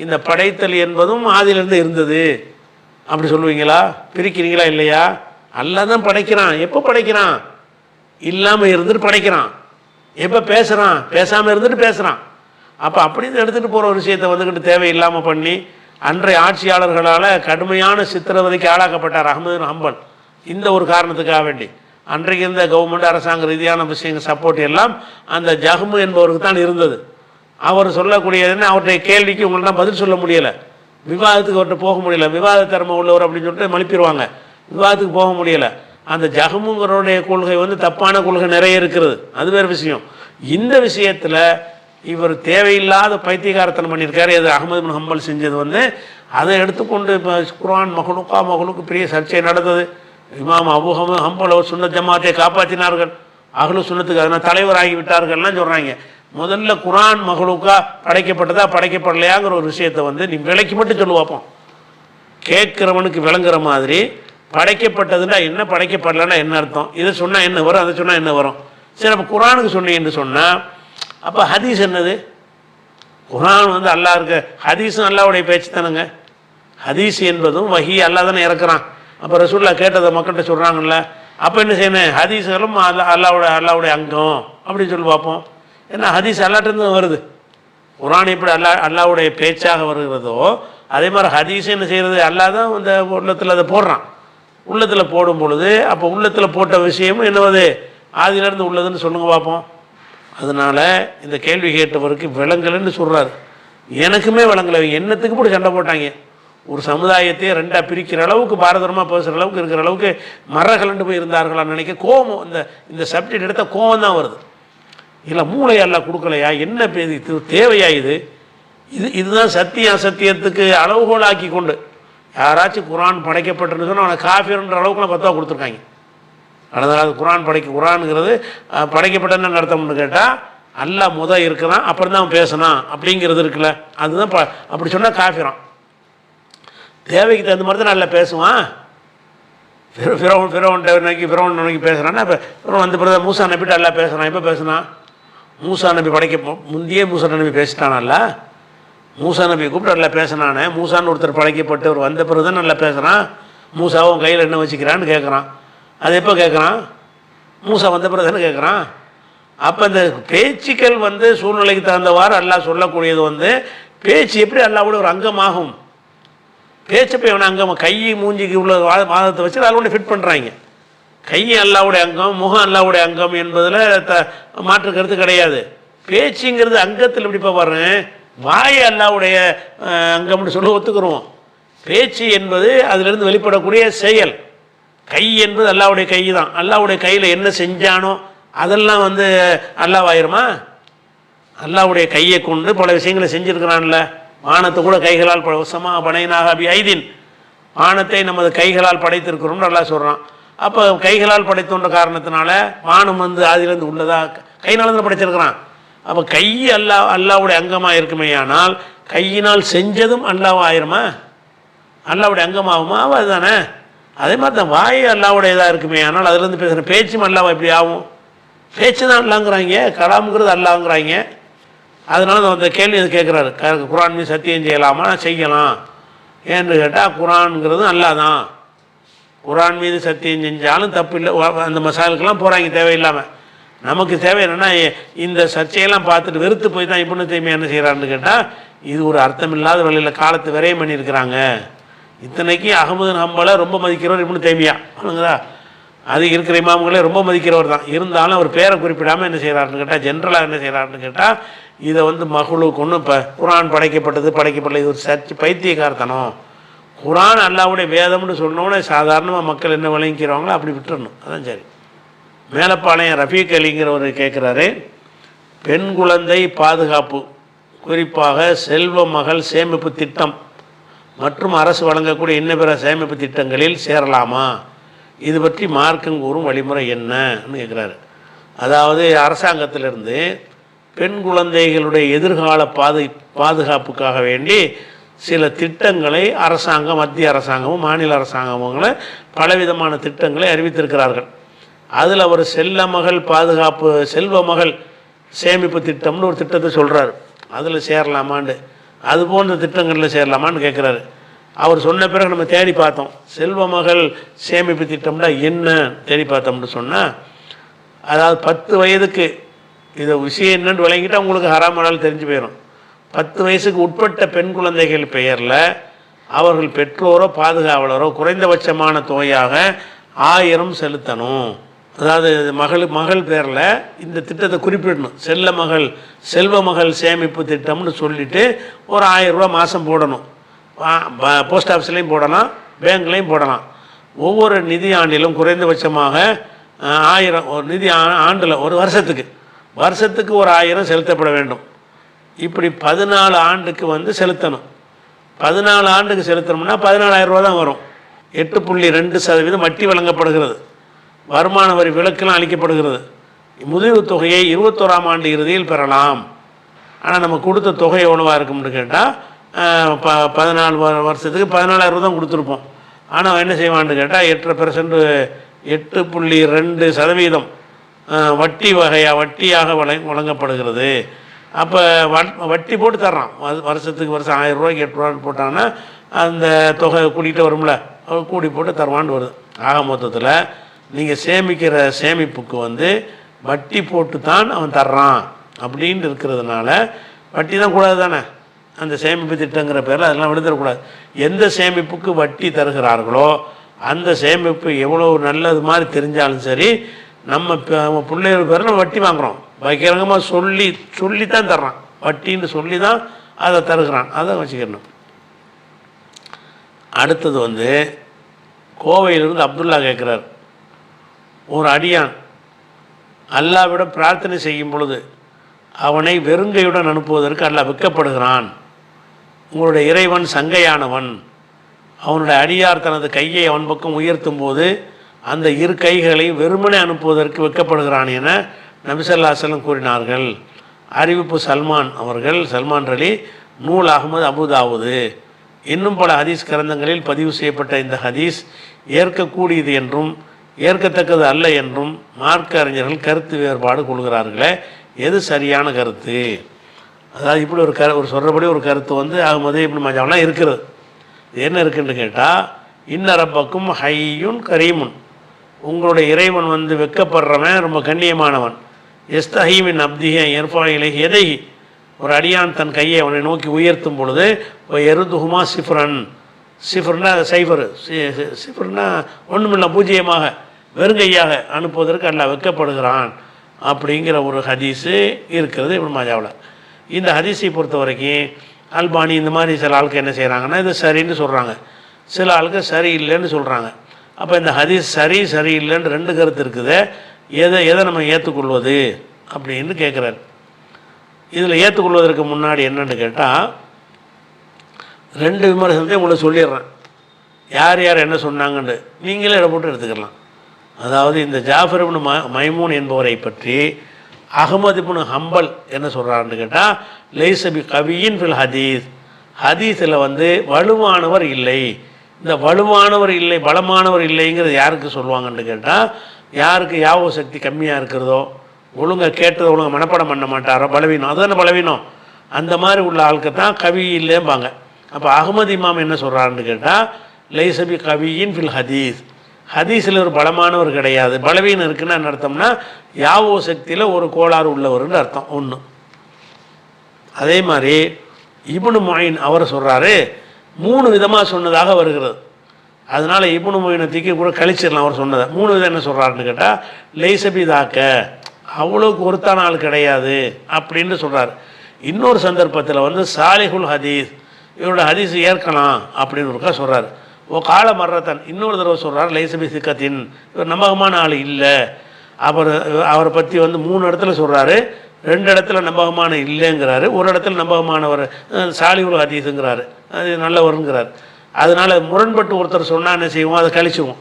இந்த படைத்தல் என்பதும் ஆதியிலிருந்து இருந்தது அப்படி சொல்லுவீங்களா, பிரிக்கிறீங்களா இல்லையா? அல்லாஹ் தான் படைக்கிறான். எப்போ படைக்கிறான்? இல்லாமல் இருந்துட்டு படைக்கிறான். எப்போ பேசுகிறான்? பேசாமல் இருந்துட்டு பேசுகிறான். அப்போ அப்படின்னு எடுத்துகிட்டு போகிற ஒரு விஷயத்தை வந்துக்கிட்டு தேவையில்லாமல் பண்ணி அன்றைய ஆட்சியாளர்களால் கடுமையான சித்திரவதைக்கு ஆளாக்கப்பட்டார் அஹ்மது பின் ஹம்பல். இந்த ஒரு காரணத்துக்காக வேண்டி அன்றைக்கு இருந்த கவர்மெண்ட் அரசாங்க ரீதியான விஷயங்கள் சப்போர்ட் எல்லாம் அந்த ஜஹ்மு என்பவருக்கு தான் இருந்தது. அவர் சொல்லக்கூடியதுன்னு அவருடைய கேள்விக்கு உங்கள்ட்ட பதில் சொல்ல முடியலை, விவாதத்துக்கு அவர்கிட்ட போக முடியல, விவாத திறமை உள்ளவர் அப்படின்னு சொல்லிட்டு மழுப்பிடுவாங்க, விவாதத்துக்கு போக முடியலை. அந்த ஜஹ்முங்கிறவருடைய கொள்கை வந்து தப்பான கொள்கை நிறைய இருக்கிறது, அது வேறு விஷயம். இந்த விஷயத்தில் இவர் தேவையில்லாத பைத்தியகாரத்தனம் பண்ணியிருக்காரு. அது அஹ்மது பின் ஹம்பல் செஞ்சது வந்து அதை எடுத்துக்கொண்டு இப்போ குர்ஆன் மகளுக்கு பெரிய சர்ச்சை நடந்தது. இமாம் அபூ ஹம்பல் அவர் சுன்னத் ஜமாத்தை காப்பாற்றினார்கள், அஹ்லு சுன்னத்துக்கு அதனால் தலைவராகி விட்டார்கள்லாம் சொல்கிறாங்க. முதல்ல குர்ஆன் மகளுக்கா படைக்கப்பட்டதா படைக்கப்படலையாங்கிற ஒரு விஷயத்தை வந்து நீ விலைக்கு மட்டும் சொல்லு பார்ப்போம். கேட்குறவனுக்கு விளங்குற மாதிரி படைக்கப்பட்டதுன்னா என்ன, படைக்கப்படலைன்னா என்ன அர்த்தம், இதை சொன்னால் என்ன வரும், அதை சொன்னால் என்ன வரும். சரி, அப்போ குர்ஆனுக்கு சொன்னீங்கன்னு சொன்னால் அப்போ ஹதீஸ் என்னது? குர்ஆன் வந்து அல்லாஹ் இருக்க, ஹதீஸும் அல்லாஹ்வுடைய பேச்சு தானுங்க. ஹதீஸ் என்பதும் வஹி அல்லாஹ் தானே இறக்குறான். அப்போ ரசூலுல்லாஹ் கேட்டதை மக்கள்கிட்ட சொல்கிறாங்கல்ல, அப்போ என்ன செய்யணும்? ஹதீஸ்களும் அல்லாஹ்வுடைய அங்கம் அப்படின்னு சொல்லி பார்ப்போம். ஏன்னா ஹதீஸ் அல்லாஹ்ட்டேருந்து வருது. குர்ஆன் எப்படி அல்லாஹ்வுடைய பேச்சாக வருகிறதோ அதே மாதிரி ஹதீஸ் என்ன செய்கிறது? அல்லாஹ் தான் இந்த உள்ளத்தில் அதை போடுறான். உள்ளத்தில் போடும் பொழுது அப்போ உள்ளத்தில் போட்ட விஷயமும் என்னவது ஆதியிலேருந்து உள்ளதுன்னு சொல்லுங்க பார்ப்போம். அதனால் இந்த கேள்வி கேட்டவருக்கு விளங்கலைன்னு சொல்கிறார். எனக்குமே விளங்கலை. என்னத்துக்கு போட்டு சண்டை போட்டாங்க? ஒரு சமுதாயத்தையே ரெண்டாக பிரிக்கிற அளவுக்கு பாரதூரமாக பேசுகிற அளவுக்கு இருக்கிற அளவுக்கு மரகலண்டு போய் இருந்தார்களான்னு நினைக்க கோபம், இந்த சப்ஜெக்ட் எடுத்தால் கோபம் தான் வருது. இல்லை மூளையெல்லாம் கொடுக்கலையா, என்ன இது தேவையா? இதுதான் சத்திய அசத்தியத்துக்கு அளவுகோலாக்கி கொண்டு யாராச்சும் குர்ஆன் படைக்கப்பட்டிருன்னு சொன்னால் அவனை காஃபிர்ன்ற அளவுக்குலாம் பத்தா கொடுத்துருக்காங்க. அதனால் குர்ஆனுங்கிறது படைக்கப்பட்டன்னு அர்த்தம்னு கேட்டால் அல்லாஹ் இருக்கிறான் அப்புறம் தான் அவன் பேசணும் அப்படிங்கிறது இருக்குல்ல, அதுதான் அப்படி சொன்னால் காஃபிரான். தேவைக்கு தகுந்த மாதிரி தான் நல்லா பேசுவான். ஃபிரௌன் நோக்கி பேசுகிறான்னா இப்போ ஃபிரௌன் வந்த பிறகு மூசா நபிட்டு நல்லா பேசுகிறான். எப்போ பேசுனான்? மூசா நபி முந்தையே மூசா நபி பேசிட்டானல்ல, மூசா நபி கூப்பிட்டு நல்லா பேசினானே. மூசான்னு ஒருத்தர் படைக்கப்பட்டு அவர் வந்த பிறகு தான் நல்லா பேசுகிறான். மூசாவும் கையில் என்ன வச்சுக்கிறான்னு கேட்குறான். அது எப்போ கேட்குறான்? மூசா வந்த பிறகு தானே கேட்குறான். அப்போ இந்த பேச்சுக்கள் வந்து சூழ்நிலைக்கு தகுந்தவாறு அல்லாஹ் சொல்லக்கூடியது வந்து பேச்சு எப்படி அல்லாஹ்வுடைய ஒரு அங்கமாகும்? பேச்சப்போ எவனை அங்கம்? கை மூஞ்சிக்கு உள்ள வாதத்தை வச்சு அல்லாஹ்வுடைய ஃபிட் பண்ணுறாங்க. கை அல்லாஹ்வுடைய அங்கம், முகம் அல்லாஹ்வுடைய அங்கம் என்பதில் மாற்று கருத்து கிடையாது. பேச்சுங்கிறது அங்கத்தில் எப்படி பாருங்க, வாய் அல்லாஹ்வுடைய அங்கம்னு சொல்லி ஒத்துக்கிறோம். பேச்சு என்பது அதிலிருந்து வெளிப்படக்கூடிய செயல். கை என்பது அல்லாஹ்வுடைய கை தான். அல்லாஹ்வுடைய கையில் என்ன செஞ்சானோ அதெல்லாம் வந்து அல்லாஹ்வாயிருமா? அல்லாஹ்வுடைய கையை கொண்டு பல விஷயங்களை செஞ்சுருக்கிறான்ல. வானத்தை கூட கைகளால் வசமா பனைனாக அபி ஐதீன், வானத்தை நமது கைகளால் படைத்திருக்கிறோம்னு அல்லாஹ் சொல்கிறான். அப்போ கைகளால் படைத்தோன்ற காரணத்தினால வானம் வந்து ஆதியிலேருந்து உள்ளதா? கையினால தான் படைச்சிருக்கிறான். அப்போ கை அல்லாஹ்வுடைய அங்கமாக இருக்குமே, ஆனால் கையினால் செஞ்சதும் அல்லாஹ் ஆயிருமா? அல்லாஹ்வுடைய அங்கமாகுமா? அதுதானே. அதே மாதிரி தான் வாய் அல்லாஹ்வுடைய இதாக இருக்குமே, ஆனால் அதுலேருந்து பேசுகிற பேச்சும் அல்லாஹ் எப்படி ஆகும்? பேச்சு தான் அல்லாங்கிறாங்க, கலாமுங்கிறது அல்லாங்கிறாங்க. அதனால அந்த கேள்வி அது கேட்குறாரு, குர்ஆன் மீது சத்தியம் செய்யலாமா? செய்யலாம் ஏன்னு கேட்டால் குர்ஆனுங்கிறது அல்லாஹ் தான். குர்ஆன் மீது சத்தியம் செஞ்சாலும் தப்பு இல்லை. அந்த மசாலுக்கெல்லாம் போகிறாங்க தேவையில்லாமல். நமக்கு தேவை என்னென்னா இந்த சர்ச்சையெல்லாம் பார்த்துட்டு வெறுத்து போய் தான் இப்னு தைமியா என்ன செய்கிறான்னு கேட்டால் இது ஒரு அர்த்தமில்லாத வழியில் காலத்தை விரயம் பண்ணியிருக்கிறாங்க. இத்தனைக்கு அஹ்மது பின் ஹம்பலை ரொம்ப மதிக்கிறவர் இப்னு தைமியா, ஆனுங்களா? அது இருக்கிற இமாம்களே ரொம்ப மதிக்கிறவர் தான். இருந்தாலும் அவர் பேரை குறிப்பிடாமல் என்ன செய்கிறாருன்னு கேட்டால், ஜென்ரலாக என்ன செய்கிறாருன்னு கேட்டால் இதை வந்து மகளுக்கு ஒன்று இப்போ குர்ஆன் படைக்கப்படலை இது ஒரு சர்ச்சை, பைத்தியக்காரத்தனம். குர்ஆன் அல்லாஹ்வுடைய வேதம்னு சொன்னோன்னே சாதாரணமாக மக்கள் என்ன விளங்கிக்கிறாங்களோ அப்படி விட்டுறணும், அதான் சரி. மேலப்பாளையம் ரஃபீக் அலிங்கிறவர் கேட்குறாரு, பெண் குழந்தை பாதுகாப்பு, குறிப்பாக செல்வ மகள் சேமிப்பு திட்டம் மற்றும் அரசு வழங்கக்கூடிய இன்ன பிற சேமிப்பு திட்டங்களில் சேரலாமா? இது பற்றி மார்க்கம் கூறும் வழிமுறை என்னன்னு கேட்குறாரு. அதாவது அரசாங்கத்திலிருந்து பெண் குழந்தைகளுடைய எதிர்கால பாதுகாப்புக்காக வேண்டி சில திட்டங்களை அரசாங்கம், மத்திய அரசாங்கமும் மாநில அரசாங்கமும் பலவிதமான திட்டங்களை அறிவித்திருக்கிறார்கள். அதில் அவர் செல்வ மகள் சேமிப்பு திட்டம்னு ஒரு திட்டத்தை சொல்கிறார். அதில் சேரலாமான்னு, அது போன்ற திட்டங்களில் சேரலாமான்னு கேட்குறாரு. அவர் சொன்ன பிறகு நம்ம தேடி பார்த்தோம், செல்வ மகள் சேமிப்பு திட்டம்னா என்ன தேடி பார்த்தோம்னு சொன்னால், அதாவது 10 வயதுக்கு இதை விஷயம் என்னன்னு விளங்கிட்டால் உங்களுக்கு ஹராமானால் தெரிஞ்சு போயிடும். 10 வயசுக்கு உட்பட்ட பெண் குழந்தைகள் பெயரில் அவர்கள் பெற்றோரோ பாதுகாவலரோ குறைந்தபட்சமான தொகையாக 1000 செலுத்தணும். அதாவது மகள் பேரில் இந்த திட்டத்தை குறிப்பிடணும். செல்வ மகள் சேமிப்பு திட்டம்னு சொல்லிவிட்டு ஒரு 1000 ரூபா மாதம் போடணும். போஸ்ட் ஆஃபீஸ்லேயும் போடலாம், பேங்க்லேயும் போடலாம். ஒவ்வொரு நிதி ஆண்டிலும் குறைந்தபட்சமாக 1000 ஒரு நிதி ஆண்டில் ஒரு வருஷத்துக்கு ஒரு 1000 செலுத்தப்பட வேண்டும். இப்படி 14 ஆண்டுக்கு வந்து செலுத்தணும். 14 ஆண்டுக்கு செலுத்தணும்னா 14,000 ரூபா தான் வரும். 8.2% வட்டி வழங்கப்படுகிறது. வருமான வரி விலக்கெல்லாம் அளிக்கப்படுகிறது. முதிர்வு தொகையை 21ஆம் ஆண்டு இறுதியில் பெறலாம். ஆனால் நம்ம கொடுத்த தொகை எவ்வளோவா இருக்கும்னு கேட்டால் 14 வருஷத்துக்கு 14,000 தான் கொடுத்துருப்போம். ஆனால் என்ன செய்வான்னு கேட்டால் 8.2% வட்டியாக வழங்கப்படுகிறது. அப்போ வட்டி போட்டு தர்றான். வருஷத்துக்கு வருஷம் 1000 ரூபாய்க்கு 8 ரூபான்னு போட்டாங்கன்னா அந்த தொகை கூட்டிகிட்டு வரும்ல, கூடி போட்டு தருவான்னு வருது. ஆக மொத்தத்தில் நீங்கள் சேமிக்கிற சேமிப்புக்கு வந்து வட்டி போட்டு தான் அவன் தர்றான் அப்படின்னு இருக்கிறதுனால வட்டி தான் கூடாது தானே. அந்த சேமிப்பு திட்டங்கிற பேரில் அதெல்லாம் விடுதரக்கூடாது. எந்த சேமிப்புக்கு வட்டி தருகிறார்களோ அந்த சேமிப்பு எவ்வளோ நல்லது மாதிரி தெரிஞ்சாலும் சரி, நம்ம பிள்ளைகள் பேரில் நம்ம வட்டி வாங்குகிறோம். பகிரங்கமாக சொல்லி தான் தர்றான், வட்டின்னு சொல்லி தான் அதை தருகிறான். அதை வச்சுக்கணும். அடுத்தது வந்து கோவையிலிருந்து அப்துல்லா கேட்குறார், ஒரு அடியான் அல்லாவிடம் பிரார்த்தனை செய்யும் பொழுது அவனை வெறுங்கையுடன் அனுப்புவதற்கு அல்லாஹ் வெட்கப்படுகிறான். உங்களுடைய இறைவன் சங்கையானவன். அவனுடைய அடியார் தனது கையை அவன் பக்கம் உயர்த்தும் போது அந்த இரு கைகளையும் வெறுமனே அனுப்புவதற்கு வெட்கப்படுகிறான் என நபி ஸல்லல்லாஹு அலைஹி வஸல்லம் கூறினார்கள். அறிவிப்பு சல்மான் அலி, நூல் அஹ்மது அபுதாவுது. இன்னும் பல ஹதீஸ் கிரந்தங்களில் பதிவு செய்யப்பட்ட இந்த ஹதீஸ் ஏற்கக்கூடியது என்றும் ஏற்கத்தக்கது அல்ல என்றும் மார்க்க அறிஞர்கள் கருத்து வேறுபாடு கொள்கிறார்களே, எது சரியான கருத்து? அதாவது இப்படி ஒரு சொல்கிறபடி ஒரு கருத்து வந்து அஹ்மது இப்னு மாஜாவெலாம் இருக்கிறது. என்ன இருக்குன்னு கேட்டால், இன்ன ரப்பக்கும் ஹையுன் கரீமுன், உங்களுடைய இறைவன் வந்து வெட்கப்படுறவன், ரொம்ப கண்ணியமானவன். எஸ்தஹீமின் அப்திஹி எர்ஃபா இலைஹி யதைஹி, ஒரு அடியான் தன் கையை அவனை நோக்கி உயர்த்தும் பொழுது எருதுஹுமா சிஃபர்னா சிஃபர்னா ஒன்றுமில்லை, பூஜ்ஜியமாக வெறுங்கையாக அனுப்புவதற்கு அல்லாஹ் வெட்கப்படுகிறான் அப்படிங்கிற ஒரு ஹதீஸு இருக்கிறது இப்னு மாஜாவில். இந்த ஹதீஸை பொறுத்த வரைக்கும் அல்பானி இந்த மாதிரி சில ஆளுக்கு என்ன செய்கிறாங்கன்னா இது சரின்னு சொல்கிறாங்க, சில ஆளுக்கு சரியில்லைன்னு சொல்கிறாங்க. அப்போ இந்த ஹதீஸ் சரியில்லைன்னு 2 கருத்து இருக்குது. எதை நம்ம ஏற்றுக்கொள்வது அப்படின்னு கேட்குறாரு. இதில் ஏற்றுக்கொள்வதற்கு முன்னாடி என்னென்னு கேட்டால் 2 விமர்சனத்தையும் உங்களுக்கு சொல்லிடுறேன். யார் என்ன சொன்னாங்கன்னு நீங்களே இடம் போட்டு எடுத்துக்கலாம். அதாவது இந்த ஜாஃபர் இப்னு மைமூன் என்பவரை பற்றி அஹ்மது இப்னு ஹம்பல் என்ன சொல்கிறாருன்னு கேட்டால், லைஸபி கவியின் ஃபில் ஹதீஸில் வந்து வலுவானவர் இல்லை. இந்த வலுவானவர் இல்லை, பலமானவர் இல்லைங்கிறது யாருக்கு சொல்லுவாங்கன்னு கேட்டால், யாருக்கு யாவோ சக்தி கம்மியாக இருக்கிறதோ, ஒழுங்காக கேட்டதோ ஒழுங்காக மனப்பாடம் பண்ண மாட்டாரோ, பலவீனம், அதுதானே பலவீனம், அந்த மாதிரி உள்ள ஆளுக்கு தான் கவி இல்லைம்பாங்க. அப்போ அஹ்மது இமாம் என்ன சொல்கிறாருன்னு கேட்டால், லைஸபி கவியின் ஃபில் ஹதீஸில் ஒரு பலமானவர் கிடையாது, பலவீனம் இருக்குன்னு என்ன அர்த்தம்னா யாவோ சக்தியில் ஒரு கோளாறு உள்ளவர்னு அர்த்தம் ஒன்று. அதே மாதிரி இப்னு மொயின் அவர் சொல்கிறாரு 3 விதமாக சொன்னதாக வருகிறது. அதனால் இப்னு மொயினை தூக்கி கூட கழிச்சிடலாம். அவர் சொன்னதை 3 விதம் என்ன சொல்கிறாருன்னு கேட்டால், லைஸபி தாக்க, அவ்வளோக்கு ஒருத்தான ஆள் கிடையாது அப்படின்னு சொல்கிறார். இன்னொரு சந்தர்ப்பத்தில் வந்து சாலிஹுல் ஹதீஸ், இவரோட ஹதீஸ் ஏற்கலாம் அப்படின்னு ஒருக்கா சொல்கிறார். கால மர்ரத்தன் இன்னொரு தடவை சொல்கிறார், லைஸபி சிக்கத்தின், இவர் நம்பகமான ஆள் இல்லை. அவரை பற்றி வந்து 3 இடத்துல சொல்கிறாரு. 2 இடத்துல நம்பகமான இல்லைங்கிறாரு, ஒரு இடத்துல நம்பகமானவர் சாலிஹுல் ஹதீஸுங்கிறாரு, அது நல்லவருங்கிறார். அதனால் முரண்பட்டு ஒருத்தர் சொன்னால் என்ன செய்வோம், அதை கழிச்சுவோம்.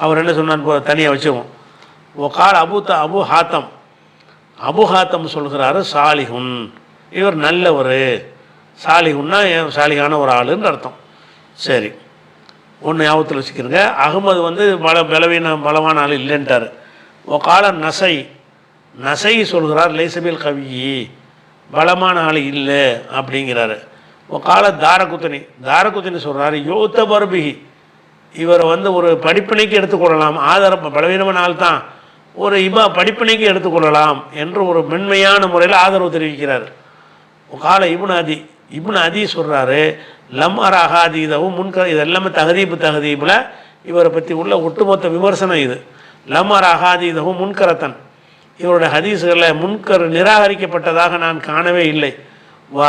அவர் என்ன சொன்னான்னு தனியாக வச்சுவோம். கால அபு ஹாத்தம் சொல்கிறாரு சாலிஹுன், இவர் நல்லவர். சாலிஹுன்னா சாலிஹான ஒரு ஆளுன்னு அர்த்தம். சரி, ஒன்று ஞாபகத்தில் வச்சுக்கிறங்க. அகமது வந்து பலமான ஆள் இல்லைன்ட்டார். கால நசை சொல்கிறார் லைஸபில் கவி, பலமான ஆள் இல்லை அப்படிங்கிறாரு. கால தாரகுத்தினி சொல்கிறாரு யோத்தபர்பிகி, இவரை வந்து ஒரு படிப்பினைக்கு எடுத்துக்கொள்ளலாம், பலவீனமானால் தான் ஒரு படிப்பினைக்கு எடுத்துக்கொள்ளலாம் என்று ஒரு மென்மையான முறையில் ஆதரவு தெரிவிக்கிறார். கால இப்னு அதி சொல்கிறாரு லம் அர் அகாதீதவும் இது எல்லாமே தகதீபில் இவரை பற்றி உள்ள ஒட்டுமொத்த விமர்சனம் இது. லம் அர் அகாதீதவும் முன்கரத்தன், இவருடைய ஹதீஸ்களில் முன்கர் நிராகரிக்கப்பட்டதாக நான் காணவே இல்லை.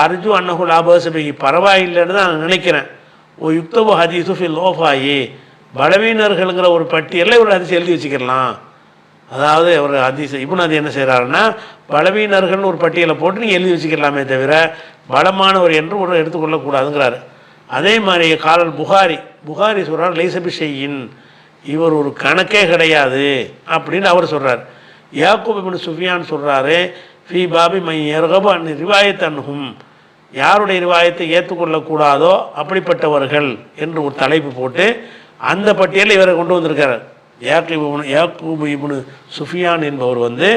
அர்ஜு அன்னஹு லாபசபிகி, பரவாயில்லைன்னு தான் நான் நினைக்கிறேன். யுக்தபு ஹதீஸு ஃபில் லோஃபாயி, பலவீனர்களுங்கிற ஒரு பட்டியலில் இவர் ஹதீஸ் எழுதி வச்சுக்கலாம். அதாவது அவர் ஹதீஸ் இப்னு அதி என்ன செய்கிறாருன்னா பலவீனர்கள்னு ஒரு பட்டியலை போட்டு நீங்கள் எழுதி வச்சுக்கலாமே தவிர பலமானவர் என்று ஒரு எடுத்துக்கொள்ளக்கூடாதுங்கிறாரு. அதே மாதிரி காலல் புகாரி சொல்கிறார் லைசபி ஷையின், இவர் ஒரு கணக்கே கிடையாது அப்படின்னு அவர் சொல்கிறார். யாக்கூப் இப்னு சுஃபியான் சொல்கிறாரு ஃபீ பாபி மை யர்கபு அன் ரிவாயத் அன்ஹும், யாருடைய ரிவாயத்தை ஏற்றுக்கொள்ளக்கூடாதோ அப்படிப்பட்டவர்கள் என்று ஒரு தலைப்பு போட்டு அந்த பட்டியலில் இவரை கொண்டு வந்திருக்கார். யாக்கூப் இப்னு சுஃபியான் என்பவர் வந்து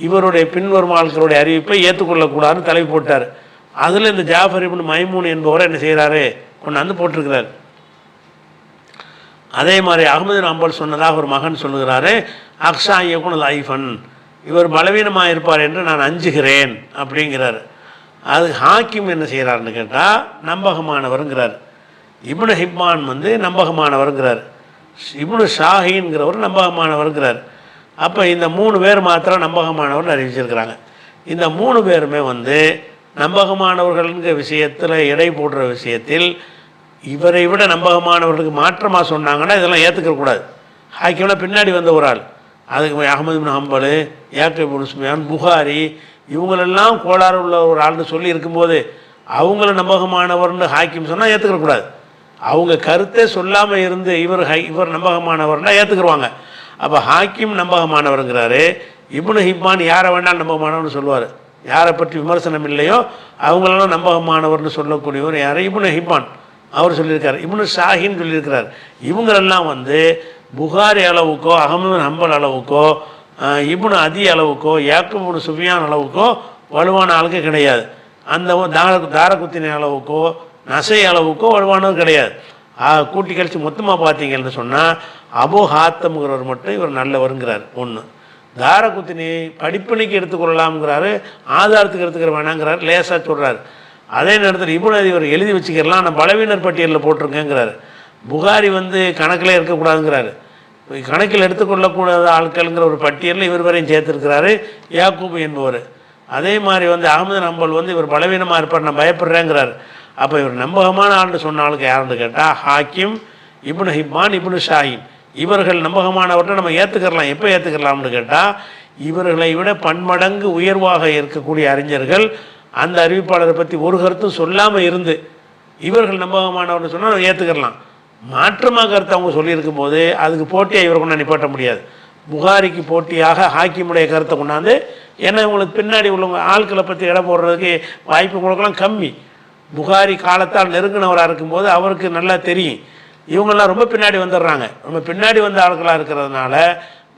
இவருடைய பின்வரும் ஆட்களுடைய அறிவிப்பை ஏற்றுக்கொள்ளக்கூடாதுன்னு தலைப்பு போட்டார். அதில் இந்த ஜாஃபர் இப்னு மைமூன் என்பவரை என்ன செய்கிறாரு கொண்டாந்து போட்டிருக்கிறார். அதே மாதிரி அஹ்மது அம்பல் சொன்னதாக ஒரு மகன் சொல்லுகிறாரு அக்ஷா யகுனல் ஐஃபன், இவர் பலவீனமாக இருப்பார் என்று நான் அஞ்சுகிறேன் அப்படிங்கிறார். அது ஹாக்கிம் என்ன செய்கிறாருன்னு கேட்டால் நம்பகமானவருங்கிறார். இப்னு ஹிப்பான் வந்து நம்பகமானவருங்கிறார். இப்னு ஷாஹின்கிறவர் நம்பகமானவருங்கிறார். அப்போ இந்த 3 பேர் மாத்திரம் நம்பகமானவர்னு அறிவிச்சிருக்கிறாங்க. இந்த 3 பேருமே வந்து நம்பகமானவர்கள்ங்கிற விஷயத்தில் எடை போடுற விஷயத்தில் இவரை விட நம்பகமானவர்களுக்கு மாற்றமாக சொன்னாங்கன்னா இதெல்லாம் ஏற்றுக்கக்கூடாது. ஹாக்கிம்னா பின்னாடி வந்த ஒரு ஆள், அதுக்கு அஹ்மது இப்னு ஹம்பல், யாக்கூப் இப்னு சுஃபியான், புகாரி இவங்களெல்லாம் கோளாறு உள்ள ஒரு ஆள்னு சொல்லி இருக்கும்போது அவங்கள நம்பகமானவர்னு ஹாக்கிம் சொன்னால் ஏற்றுக்கக்கூடாது. அவங்க கருத்தை சொல்லாமல் இருந்து இவர் நம்பகமானவர்னா ஏற்றுக்குருவாங்க. அப்போ ஹாக்கிம் நம்பகமானவருங்கிறாரு. இப்னு ஹிப்பான் யாரை வேணாலும் நம்பகமானவர்னு சொல்லுவார். யாரை பற்றி விமர்சனம் இல்லையோ அவங்களெல்லாம் நம்பகமானவர்னு சொல்லக்கூடியவர் யார்? இப்னு ஹிப்பான் அவர் சொல்லியிருக்கார். இப்னு ஷாஹின் சொல்லியிருக்கிறார். இவங்களெல்லாம் வந்து புகாரி அளவுக்கோ அஹ்மது ஹம்பல் அளவுக்கோ இப்னு அதி அளவுக்கோ யாக்கூப் இப்னு சுஃபியான் அளவுக்கோ வலுவான ஆளுக்கு கிடையாது. அந்த தாரகுத்தினி அளவுக்கோ நசை அளவுக்கோ வலுவானவர் கிடையாது. கூட்டி கழித்து மொத்தமாக பார்த்தீங்கன்னு சொன்னால் அபு ஹாத்தம்ங்கிறவர் மட்டும் இவர் நல்லவருங்கிறார். ஒன்று தாரகுத்தினி படிப்பணிக்கு எடுத்துக்கொள்ளலாம்ங்கிறாரு, ஆதாரத்துக்கு எடுத்துக்கிற வேணாங்கிறார், லேசாக சொல்கிறார். அதே நேரத்தில் இப்னு அதி இவர் எழுதி வச்சுக்கிறலாம், நான் பலவீனர் பட்டியலில் போட்டிருக்கேங்கிறாரு. புகாரி வந்து கணக்கில் இருக்கக்கூடாதுங்கிறாரு. கணக்கில் எடுத்துக்கொள்ளக்கூடாத ஆட்கள்ங்கிற ஒரு பட்டியலில் இவர் வரையும் சேர்த்துருக்கிறாரு யாக்கூப் என்பவர். அதே மாதிரி வந்து அஹ்மது ஹம்பல் வந்து இவர் பலவீனமாக இருப்பார், நான் பயப்படுறேங்கிறார். அப்போ இவர் நம்பகமான ஆள்னு சொன்ன ஆளுக்கு யாருன்னு கேட்டால் ஹாக்கிம், இப்னு ஹிப்பான், இப்னு ஷாஹின் இவர்கள் நம்பகமானவர்கிட்ட நம்ம ஏற்றுக்கலாம். எப்போ ஏற்றுக்கலாம்னு கேட்டால் இவர்களை விட பன்மடங்கு உயர்வாக இருக்கக்கூடிய அறிஞர்கள் அந்த அறிவிப்பாளரை பற்றி ஒரு கருத்தும் சொல்லாமல் இருந்து இவர்கள் நம்பகமானவர்னு சொன்னால் நம்ம ஏற்றுக்கலாம். மாற்றமாக கருத்து அவங்க சொல்லியிருக்கும் போது அதுக்கு போட்டியாக இவரை கொண்டாந்து நிப்பாட்ட முடியாது. புகாரிக்கு போட்டியாக ஹாக்கிமுடைய கருத்தை கொண்டாந்து, ஏன்னா இவங்களுக்கு பின்னாடி உள்ளவங்க ஆட்களை பற்றி இடம் போடுறதுக்கு வாய்ப்பு உங்களுக்கெல்லாம் கம்மி. புகாரி காலத்தால் நெருங்கினவராக இருக்கும்போது அவருக்கு நல்லா தெரியும். இவங்கெல்லாம் ரொம்ப பின்னாடி வந்துடுறாங்க. ரொம்ப பின்னாடி வந்த ஆட்களாக இருக்கிறதுனால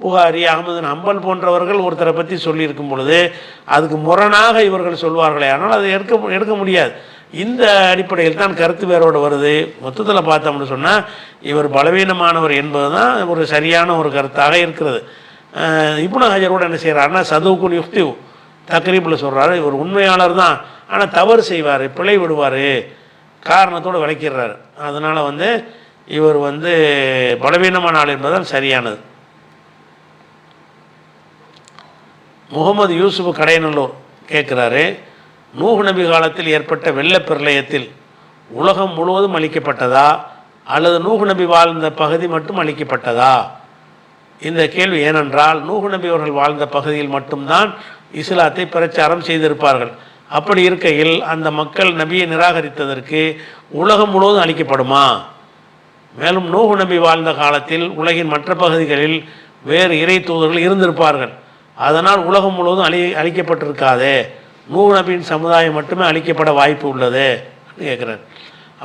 புகாரி, அஹ்மது ஹம்பல் போன்றவர்கள் ஒருத்தரை பற்றி சொல்லியிருக்கும் பொழுது அதுக்கு முரணாக இவர்கள் சொல்வார்களே, ஆனால் அதை எடுக்க முடியாது. இந்த அடிப்படையில் தான் கருத்து வேரோடு வருது. மொத்தத்தில் பார்த்தோம்னு சொன்னால் இவர் பலவீனமானவர் என்பது தான் ஒரு சரியான ஒரு கருத்தாக இருக்கிறது. இப்னு ஹஜரோடு என்ன செய்கிறாருன்னா சதுவுக்குன் யுக்திவ் தக்ரீபில் சொல்கிறாரு, இவர் உண்மையாளர் தான், ஆனால் தவறு செய்வார், பிழை விடுவார், காரணத்தோடு விளக்கிறார். அதனால் வந்து இவர் வந்து பலவீனமான ஆள் என்பதுதான் சரியானது. முகமது யூசுப் கடையநல்லூர் கேட்குறாரு, நூஹ் நபி காலத்தில் ஏற்பட்ட வெள்ளப்பிரளயத்தில் உலகம் முழுவதும் அளிக்கப்பட்டதா அல்லது நூஹ் நபி வாழ்ந்த பகுதி மட்டும் அளிக்கப்பட்டதா? இந்த கேள்வி ஏனென்றால் நூஹ் நபி அவர்கள் வாழ்ந்த பகுதியில் மட்டும்தான் இஸ்லாத்தை பிரச்சாரம் செய்திருப்பார்கள். அப்படி இருக்கையில் அந்த மக்கள் நபியை நிராகரித்ததற்கு உலகம் முழுவதும் அளிக்கப்படுமா? மேலும் நூஹ் நபி வாழ்ந்த காலத்தில் உலகின் மற்ற பகுதிகளில் வேறு இறை தூதர்கள் இருந்திருப்பார்கள். அதனால் உலகம் முழுவதும் அளிக்கப்பட்டிருக்காதே, நூஹ் நபியின் சமுதாயம் மட்டுமே அளிக்கப்பட வாய்ப்பு உள்ளது கேட்குறார்.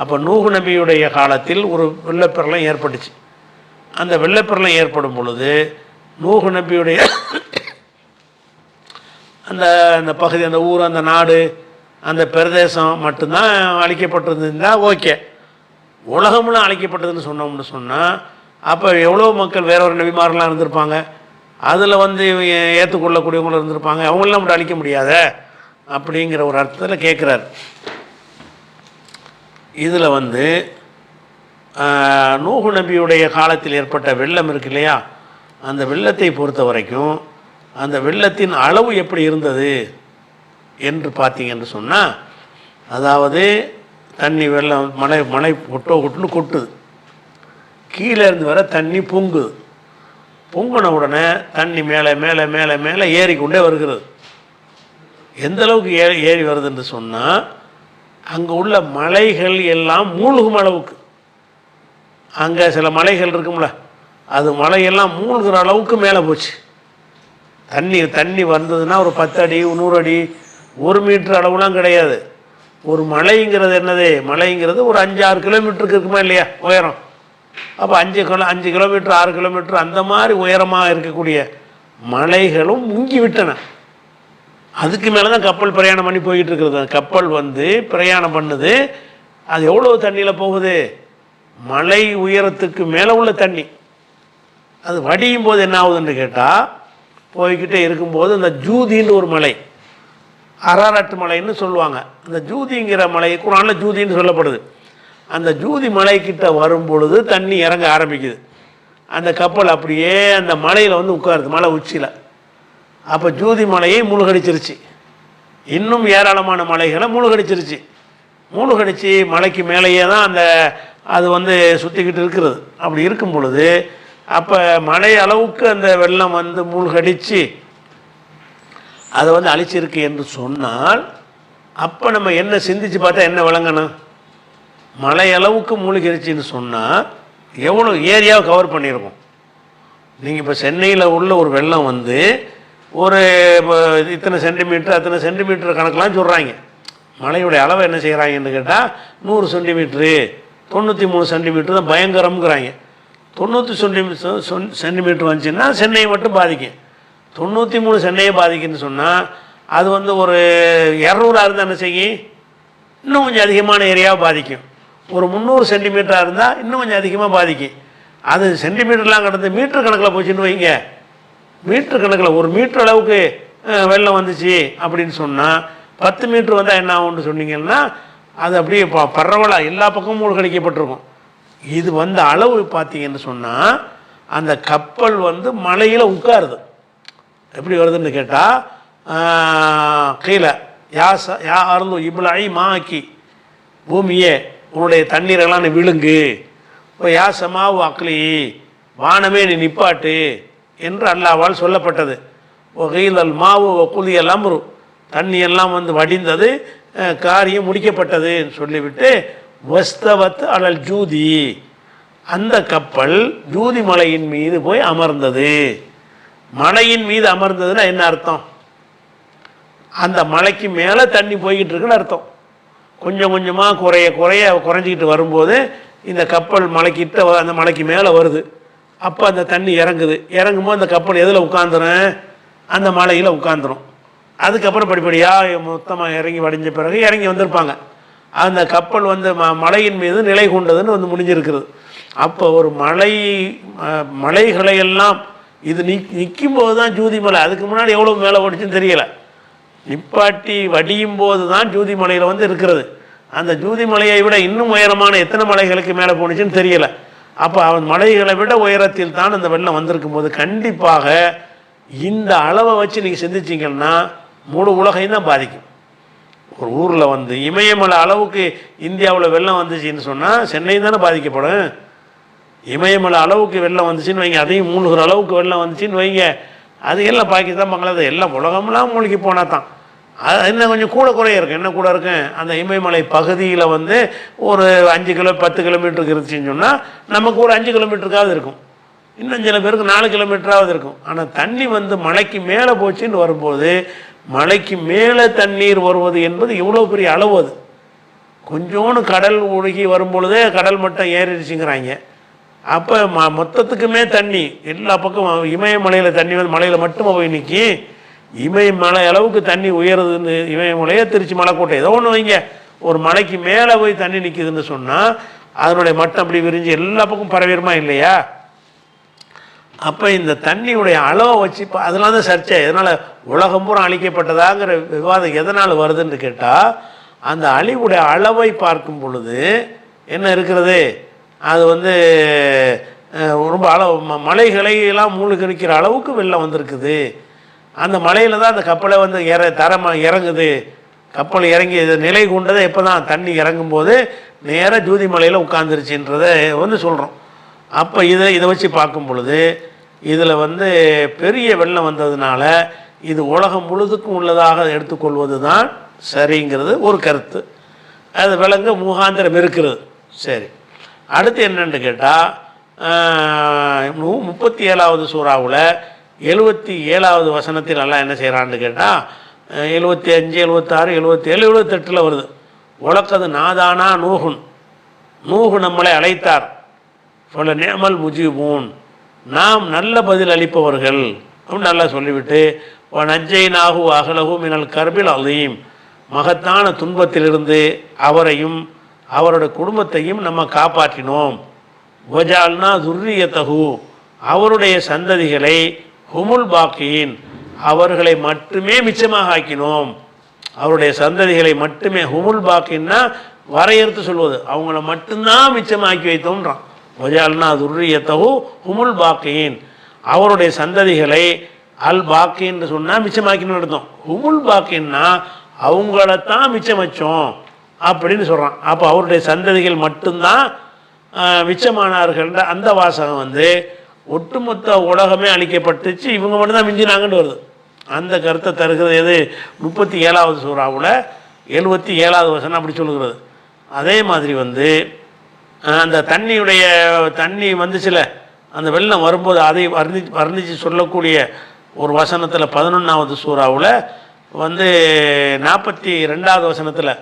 அப்போ நூஹ் நபியுடைய காலத்தில் ஒரு வெள்ளப்பிரளயம் ஏற்பட்டுச்சு. அந்த வெள்ளப்பிரளயம் ஏற்படும் பொழுது நூஹ் நபியுடைய அந்த பகுதி, அந்த ஊர், அந்த நாடு அந்த பிரதேசம் மட்டும்தான் அழிக்கப்பட்டிருந்தா ஓகே. உலகம்லாம் அழிக்கப்பட்டதுன்னு சொன்னோம்னு சொன்னால் அப்போ எவ்வளோ மக்கள் வேற ஒரு நபிமாரெலாம் இருந்திருப்பாங்க, அதில் வந்து ஏற்றுக்கொள்ளக்கூடியவங்களும் இருந்திருப்பாங்க, அவங்களெலாம் மட்டும் அழிக்க முடியாத அப்படிங்கிற ஒரு அர்த்தத்தில் கேட்குறாரு. இதில் வந்து நூஹு நபியுடைய காலத்தில் ஏற்பட்ட வெள்ளம் இருக்கு இல்லையா, அந்த வெள்ளத்தை பொறுத்த வரைக்கும் அந்த வெள்ளத்தின் அளவு எப்படி இருந்தது என்று பார்த்தீங்கன்னு சொன்னால், அதாவது தண்ணி வெள்ளம் மழை கொட்டுன்னு கொட்டுது, கீழே இருந்து வர தண்ணி பொங்குது, பொங்கின உடனே தண்ணி மேலே மேலே மேலே மேலே ஏறிக்கொண்டே வருகிறது. எந்த அளவுக்கு ஏறி வருதுன்னு சொன்னால், அங்கே உள்ள மலைகள் எல்லாம் மூழ்கும் அளவுக்கு, அங்கே சில மலைகள் இருக்கும்ல, அது மலையெல்லாம் மூழ்கிற அளவுக்கு மேலே போச்சு. தண்ணி வந்ததுன்னா ஒரு 10 அடி 100 அடி 1 மீட்டர் அளவுலாம் கிடையாது. ஒரு மலைங்கிறது என்னது, மலைங்கிறது ஒரு 5-6 கிலோமீட்டருக்கு இருக்குமா இல்லையா உயரம். அப்போ 5 கிலோமீட்டர் 6 கிலோமீட்டர் அந்த மாதிரி உயரமாக இருக்கக்கூடிய மலைகளும் முங்கி விட்டன. அதுக்கு மேலே தான் கப்பல் பிரயாணம் பண்ணி போய்கிட்டு இருக்கிறது. கப்பல் வந்து பிரயாணம் பண்ணுது, அது எவ்வளோ தண்ணியில் போகுது, மலை உயரத்துக்கு மேலே உள்ள தண்ணி. அது வடியும் போது என்ன ஆகுதுன்னு கேட்டால், போய்கிட்டே இருக்கும்போது அந்த ஜூதின்னு ஒரு மலை, அராரட் மலைன்னு சொல்லுவாங்க, அந்த ஜூதிங்கிற மலை குர்ஆனில் ஜூதின்னு சொல்லப்படுது. அந்த ஜூதி மலைக்கிட்ட வரும் பொழுது தண்ணி இறங்க ஆரம்பிக்குது. அந்த கப்பல் அப்படியே அந்த மலையில் வந்து உட்காருது, மலை உச்சியில். அப்போ ஜூதி மலையை மூழ்கடிச்சிருச்சு, இன்னும் ஏராளமான மலைகளை மூழ்கடிச்சிருச்சு. மூழ்கடிச்சு மலைக்கு மேலேயே தான் அது வந்து சுற்றிக்கிட்டு இருக்கிறது. அப்படி இருக்கும் பொழுது அப்போ மழை அளவுக்கு அந்த வெள்ளம் வந்து மூழ்கடித்து அதை வந்து அழிச்சிருக்கு என்று சொன்னால், அப்போ நம்ம என்ன சிந்திச்சு பார்த்தா என்ன விளங்கணும், மழை அளவுக்கு மூழ்கிருச்சின்னு சொன்னால் எவ்வளோ ஏரியாவை கவர் பண்ணியிருக்கோம். நீங்கள் இப்போ சென்னையில் உள்ள ஒரு வெள்ளம் வந்து ஒரு இத்தனை சென்டிமீட்டர் அத்தனை சென்டிமீட்டர் கணக்கெலாம் சொல்கிறாங்க. மழையுடைய அளவை என்ன செய்கிறாங்கன்னு கேட்டால் 100 சென்டிமீட்ரு 93 சென்டிமீட்டர் தான் பயங்கரம்ங்கிறாங்க. 90 சென்டிமீட்டர் வந்துச்சுன்னா சென்னையை மட்டும் பாதிக்கும். 93 சென்னையை பாதிக்குன்னு சொன்னால் அது வந்து ஒரு 200 இருந்தால் என்ன செய்யும், இன்னும் கொஞ்சம் அதிகமான ஏரியாவை பாதிக்கும். ஒரு 300 சென்டிமீட்டராக இருந்தால் இன்னும் கொஞ்சம் அதிகமாக பாதிக்கும். அது சென்டிமீட்டர்லாம் கடந்து மீட்டர் கணக்கில் போச்சுன்னு வைங்க, மீட்டர் கணக்கில் 1 மீட்டர் அளவுக்கு வெள்ளம் வந்துச்சு அப்படின்னு சொன்னால் 10 மீட்டர் வந்தால் என்ன ஆகும்னு சொன்னீங்கன்னா, அது அப்படியே பரவலாக எல்லா பக்கமும் மூழ்கடிக்கப்பட்டிருக்கும். இது வந்து அளவு பார்த்தீங்கன்னு சொன்னால், அந்த கப்பல் வந்து மலையில் உட்காருது. எப்படி வருதுன்னு கேட்டால், கீழே யா அருள் இப்ளை மாக்கி, பூமியே உன்னுடைய தண்ணீரெல்லாம் நீ விழுங்கு, இப்போ யா சமாவு அக்லி, வானமே நீ நிப்பாட்டு என்று அல்லாஹ்வால் சொல்லப்பட்டது. கீழல் மாவு குலியல் அம்ரு, தண்ணியெல்லாம் வந்து வடிந்தது, காரியம் முடிக்கப்பட்டது சொல்லிவிட்டு வஸ்தவத் அலல் ஜூதி, அந்த கப்பல் ஜூதி மலையின் மீது போய் அமர்ந்தது. மலையின் மீது அமர்ந்ததுன்னா என்ன அர்த்தம், அந்த மலைக்கு மேலே தண்ணி போய்கிட்டு இருக்குன்னு அர்த்தம். கொஞ்சம் கொஞ்சமாக குறைஞ்சிக்கிட்டு வரும்போது இந்த கப்பல் மலைக்கிட்ட அந்த மலைக்கு மேலே வருது. அப்போ அந்த தண்ணி இறங்கும்போது அந்த கப்பல் எதில் உட்காந்துரும், அந்த மலையில் உட்காந்துரும். அதுக்கப்புறம் படிப்படியாக மொத்தமாக இறங்கி வடிஞ்ச பிறகு இறங்கி வந்திருப்பாங்க. அந்த கப்பல் வந்து மலையின் மீது நிலை கொண்டதுன்னு வந்து முடிஞ்சிருக்கிறது. அப்போ ஒரு மலைகளையெல்லாம் இது நிற்கும் போது தான் ஜூதி மலை, அதுக்கு முன்னாடி எவ்வளோ மேலே ஓடிச்சுன்னு தெரியலை. நிப்பாட்டி வடியும் போது தான் ஜூதி மலையில் வந்து இருக்கிறது. அந்த ஜூதி மலையை விட இன்னும் உயரமான எத்தனை மலைகளுக்கு மேலே போணுச்சுன்னு தெரியலை. அப்போ அவன் மலைகளை விட உயரத்தில் தான் அந்த வெள்ளம் வந்திருக்கும் போது கண்டிப்பாக இந்த அளவை வச்சு நீங்கள் சிந்திச்சிங்கன்னா முழு உலகையும் தான் பாதிக்கும். ஒரு ஊரில் வந்து இமயமலை அளவுக்கு இந்தியாவில் வெள்ளம் வந்துச்சுன்னு சொன்னால் சென்னை தானே பாதிக்கப்படும். இமயமலை அளவுக்கு வெள்ளம் வந்துச்சுன்னு வைங்க, அதையும் மூழ்கிற அளவுக்கு வெள்ளம் வந்துச்சுன்னு வைங்க, அது எல்லாம் பாகிஸ்தான் பங்களாதேஷ் எல்லாம் உலகம்லாம் மூழ்கி போனால் தான் அது இன்னும் கொஞ்சம் குறைய இருக்கும். என்ன கூட இருக்கும், அந்த இமயமலை பகுதியில் வந்து ஒரு 10 கிலோமீட்டருக்கு இருந்துச்சுன்னு சொன்னால் நமக்கு ஒரு 5 கிலோமீட்டருக்காவது இருக்கும், இன்னும் சில பேருக்கு 4 கிலோமீட்டராவது இருக்கும். ஆனால் தண்ணி வந்து மலைக்கு மேலே போச்சுன்னு வரும்போது, மலைக்கு மேலே தண்ணீர் வருவது என்பது எவ்வளோ பெரிய அளவு. அது கொஞ்சோன்னு கடல் ஒழுகி வரும்பொழுதே கடல் மட்டம் ஏறிடுச்சுங்கிறாங்க. அப்போ மொத்தத்துக்குமே தண்ணி எல்லா பக்கம் இமயமலையில் தண்ணி வந்து மலையில் மட்டும் போய் நிற்கி, இமயமலை அளவுக்கு தண்ணி உயருதுன்னு, இமயமலையே திருச்சி மலைக்கோட்டை ஏதோ ஒன்று வைங்க, ஒரு மலைக்கு மேலே போய் தண்ணி நிற்குதுன்னு சொன்னால் அதனுடைய மட்டம் அப்படி விரிஞ்சு எல்லா பக்கம் பரவிடுமா இல்லையா? அப்போ இந்த தண்ணியுடைய அளவை வச்சு இப்போ அதெல்லாம் தான் சர்ச்சை. எதனால் உலகம் பூரா அழிக்கப்பட்டதாங்கிற விவாதம் எதனால் வருதுன்னு கேட்டால், அந்த அழிவுடைய அளவை பார்க்கும் பொழுது என்ன இருக்கிறது, அது வந்து ரொம்ப அளவு மலைகளை எல்லாம் மூழ்கடிக்கிற அளவுக்கு வெள்ளம் வந்திருக்குது. அந்த மலையில் தான் அந்த கப்பலை வந்து இறங்குது. கப்பல் இறங்கி நிலை கொண்டதை எப்போ தான் தண்ணி இறங்கும்போது நேராக ஜூதி மலையில் உட்காந்துருச்சுன்றதை வந்து சொல்கிறோம். அப்போ இதை வச்சு பார்க்கும் பொழுது இதில் வந்து பெரிய வெள்ளம் வந்ததுனால இது உலகம் முழுதுக்கும் உள்ளதாக எடுத்துக்கொள்வது தான் சரிங்கிறது ஒரு கருத்து. அது விளங்க முகாந்திரம் இருக்கிறது. சரி, அடுத்து என்னன்னு கேட்டால் 37வது சூறாவில் 77வது வசனத்தில் எல்லாம் என்ன செய்கிறான்னு கேட்டால் 75, 76, 77, 78 வருது. உலக்கது நாதானா நூகு நம்மளை அழைத்தார், சொல்ல நேமல் முஜிபூன், நாம் நல்ல பதில் அளிப்பவர்கள் அப்படின்னு நல்லா சொல்லிவிட்டு, நஞ்சை நாகு அகலகு மினல் கர்பில் அலீம், மகத்தான துன்பத்திலிருந்து அவரையும் அவருடைய குடும்பத்தையும் நம்ம காப்பாற்றினோம். வஜால்னா துர்ரியத்தகு, அவருடைய சந்ததிகளை ஹுமுல் பாக்கியின், அவர்களை மட்டுமே மிச்சமாக ஆக்கினோம். அவருடைய சந்ததிகளை மட்டுமே, ஹுமுல் பாக்கின்னா வரையறுத்து சொல்வது, அவங்கள மட்டும்தான் மிச்சமாக்கி வைத்தோன்றான். வஜால்னா துர்ரியத்தகு ஹுமுல் பாக்கியின், அவருடைய சந்ததிகளை அல் பாக்கின்னு சொன்னால் மிச்சமாக்கின்னு அர்த்தம். ஹுமுல் பாக்கின்னா அவங்களத்தான் மிச்சம் வச்சோம் அப்படின்னு சொல்கிறான். அப்போ அவருடைய சந்ததிகள் மட்டும்தான் மிச்சமானார்கள். அந்த வாசகம் வந்து ஒட்டுமொத்த உலகமே அழிக்கப்பட்டுச்சு, இவங்க மட்டும்தான் மிஞ்சினாங்கன்னு வருது. அந்த கருத்தை தருகிறது எது? 37வது சூறாவில் 77வது வசனம் அப்படி சொல்லுகிறது. அதே மாதிரி வந்து அந்த தண்ணி வந்துச்சுல, அந்த வெள்ளம் வரும்போது அதை வர்ணித்து சொல்லக்கூடிய ஒரு வசனத்தில் 11வது சூறாவில் வந்து 42வது வசனத்தில்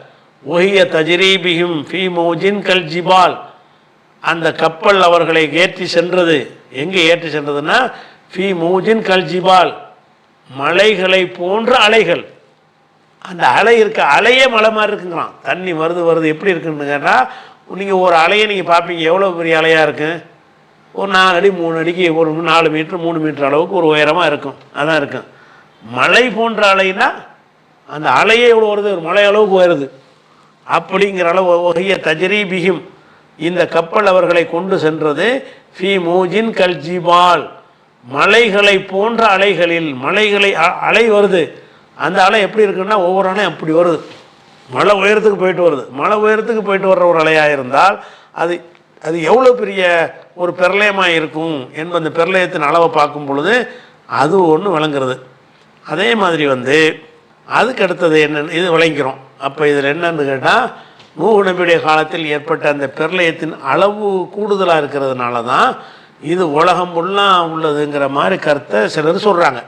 ஒஹிய தஜ்ரீபிஹிம் ஃபீ மௌஜின் கல் ஜிபால், அந்த கப்பல் அவர்களை ஏற்றி சென்றது. எங்கே ஏற்றி சென்றதுன்னா ஃபீ மௌஜின் கல் ஜிபால், மலைகளை போன்ற அலைகள். அந்த அலை அலையே மலை மாதிரி இருக்குங்கிறான். தண்ணி வருது எப்படி இருக்குன்னு கேட்டால், நீங்கள் ஒரு அலையை நீங்கள் பார்ப்பீங்க, எவ்வளோ பெரிய அலையாக இருக்குது, ஒரு 4 அடி 3 அடிக்கு ஒரு 4 மீட்டர் 3 மீட்டர் அளவுக்கு ஒரு உயரமாக இருக்கும். அதான் இருக்கும். மலை போன்ற அலைன்னா அந்த அலையே எவ்வளோ வருது, ஒரு மலை அளவுக்கு வருது. அப்படிங்கிற அளவு ஒஹிய தஜ்ரீபிஹிம், இந்த கப்பல் அவர்களை கொண்டு சென்றது ஃபீ மௌஜின் கல் ஜிபால், மலைகளை போன்ற அலைகளில். அலை வருது, அந்த அலை எப்படி இருக்குன்னா ஒவ்வொரு அலையும் அப்படி வருது, மலை உயரத்துக்கு போயிட்டு வருது. மலை உயரத்துக்கு போயிட்டு வர்ற ஒரு அலையாக இருந்தால் அது எவ்வளோ பெரிய ஒரு பிரளயமாக இருக்கும் என்பது அந்த பிரளயத்தின் அளவை பார்க்கும் பொழுது அது ஒன்று விளங்குறது. அதே மாதிரி வந்து அதுக்கு அடுத்தது என்னென்னு இது விளங்கிறோம். அப்போ இதில் என்னன்னு கேட்டால், நூஹ் நபியுடைய காலத்தில் ஏற்பட்ட அந்த பிரளயத்தின் அளவு கூடுதலாக இருக்கிறதுனால தான் இது உலகம் ஃபுல்லாக உள்ளதுங்கிற மாதிரி கருத்தை சிலர் சொல்கிறாங்க.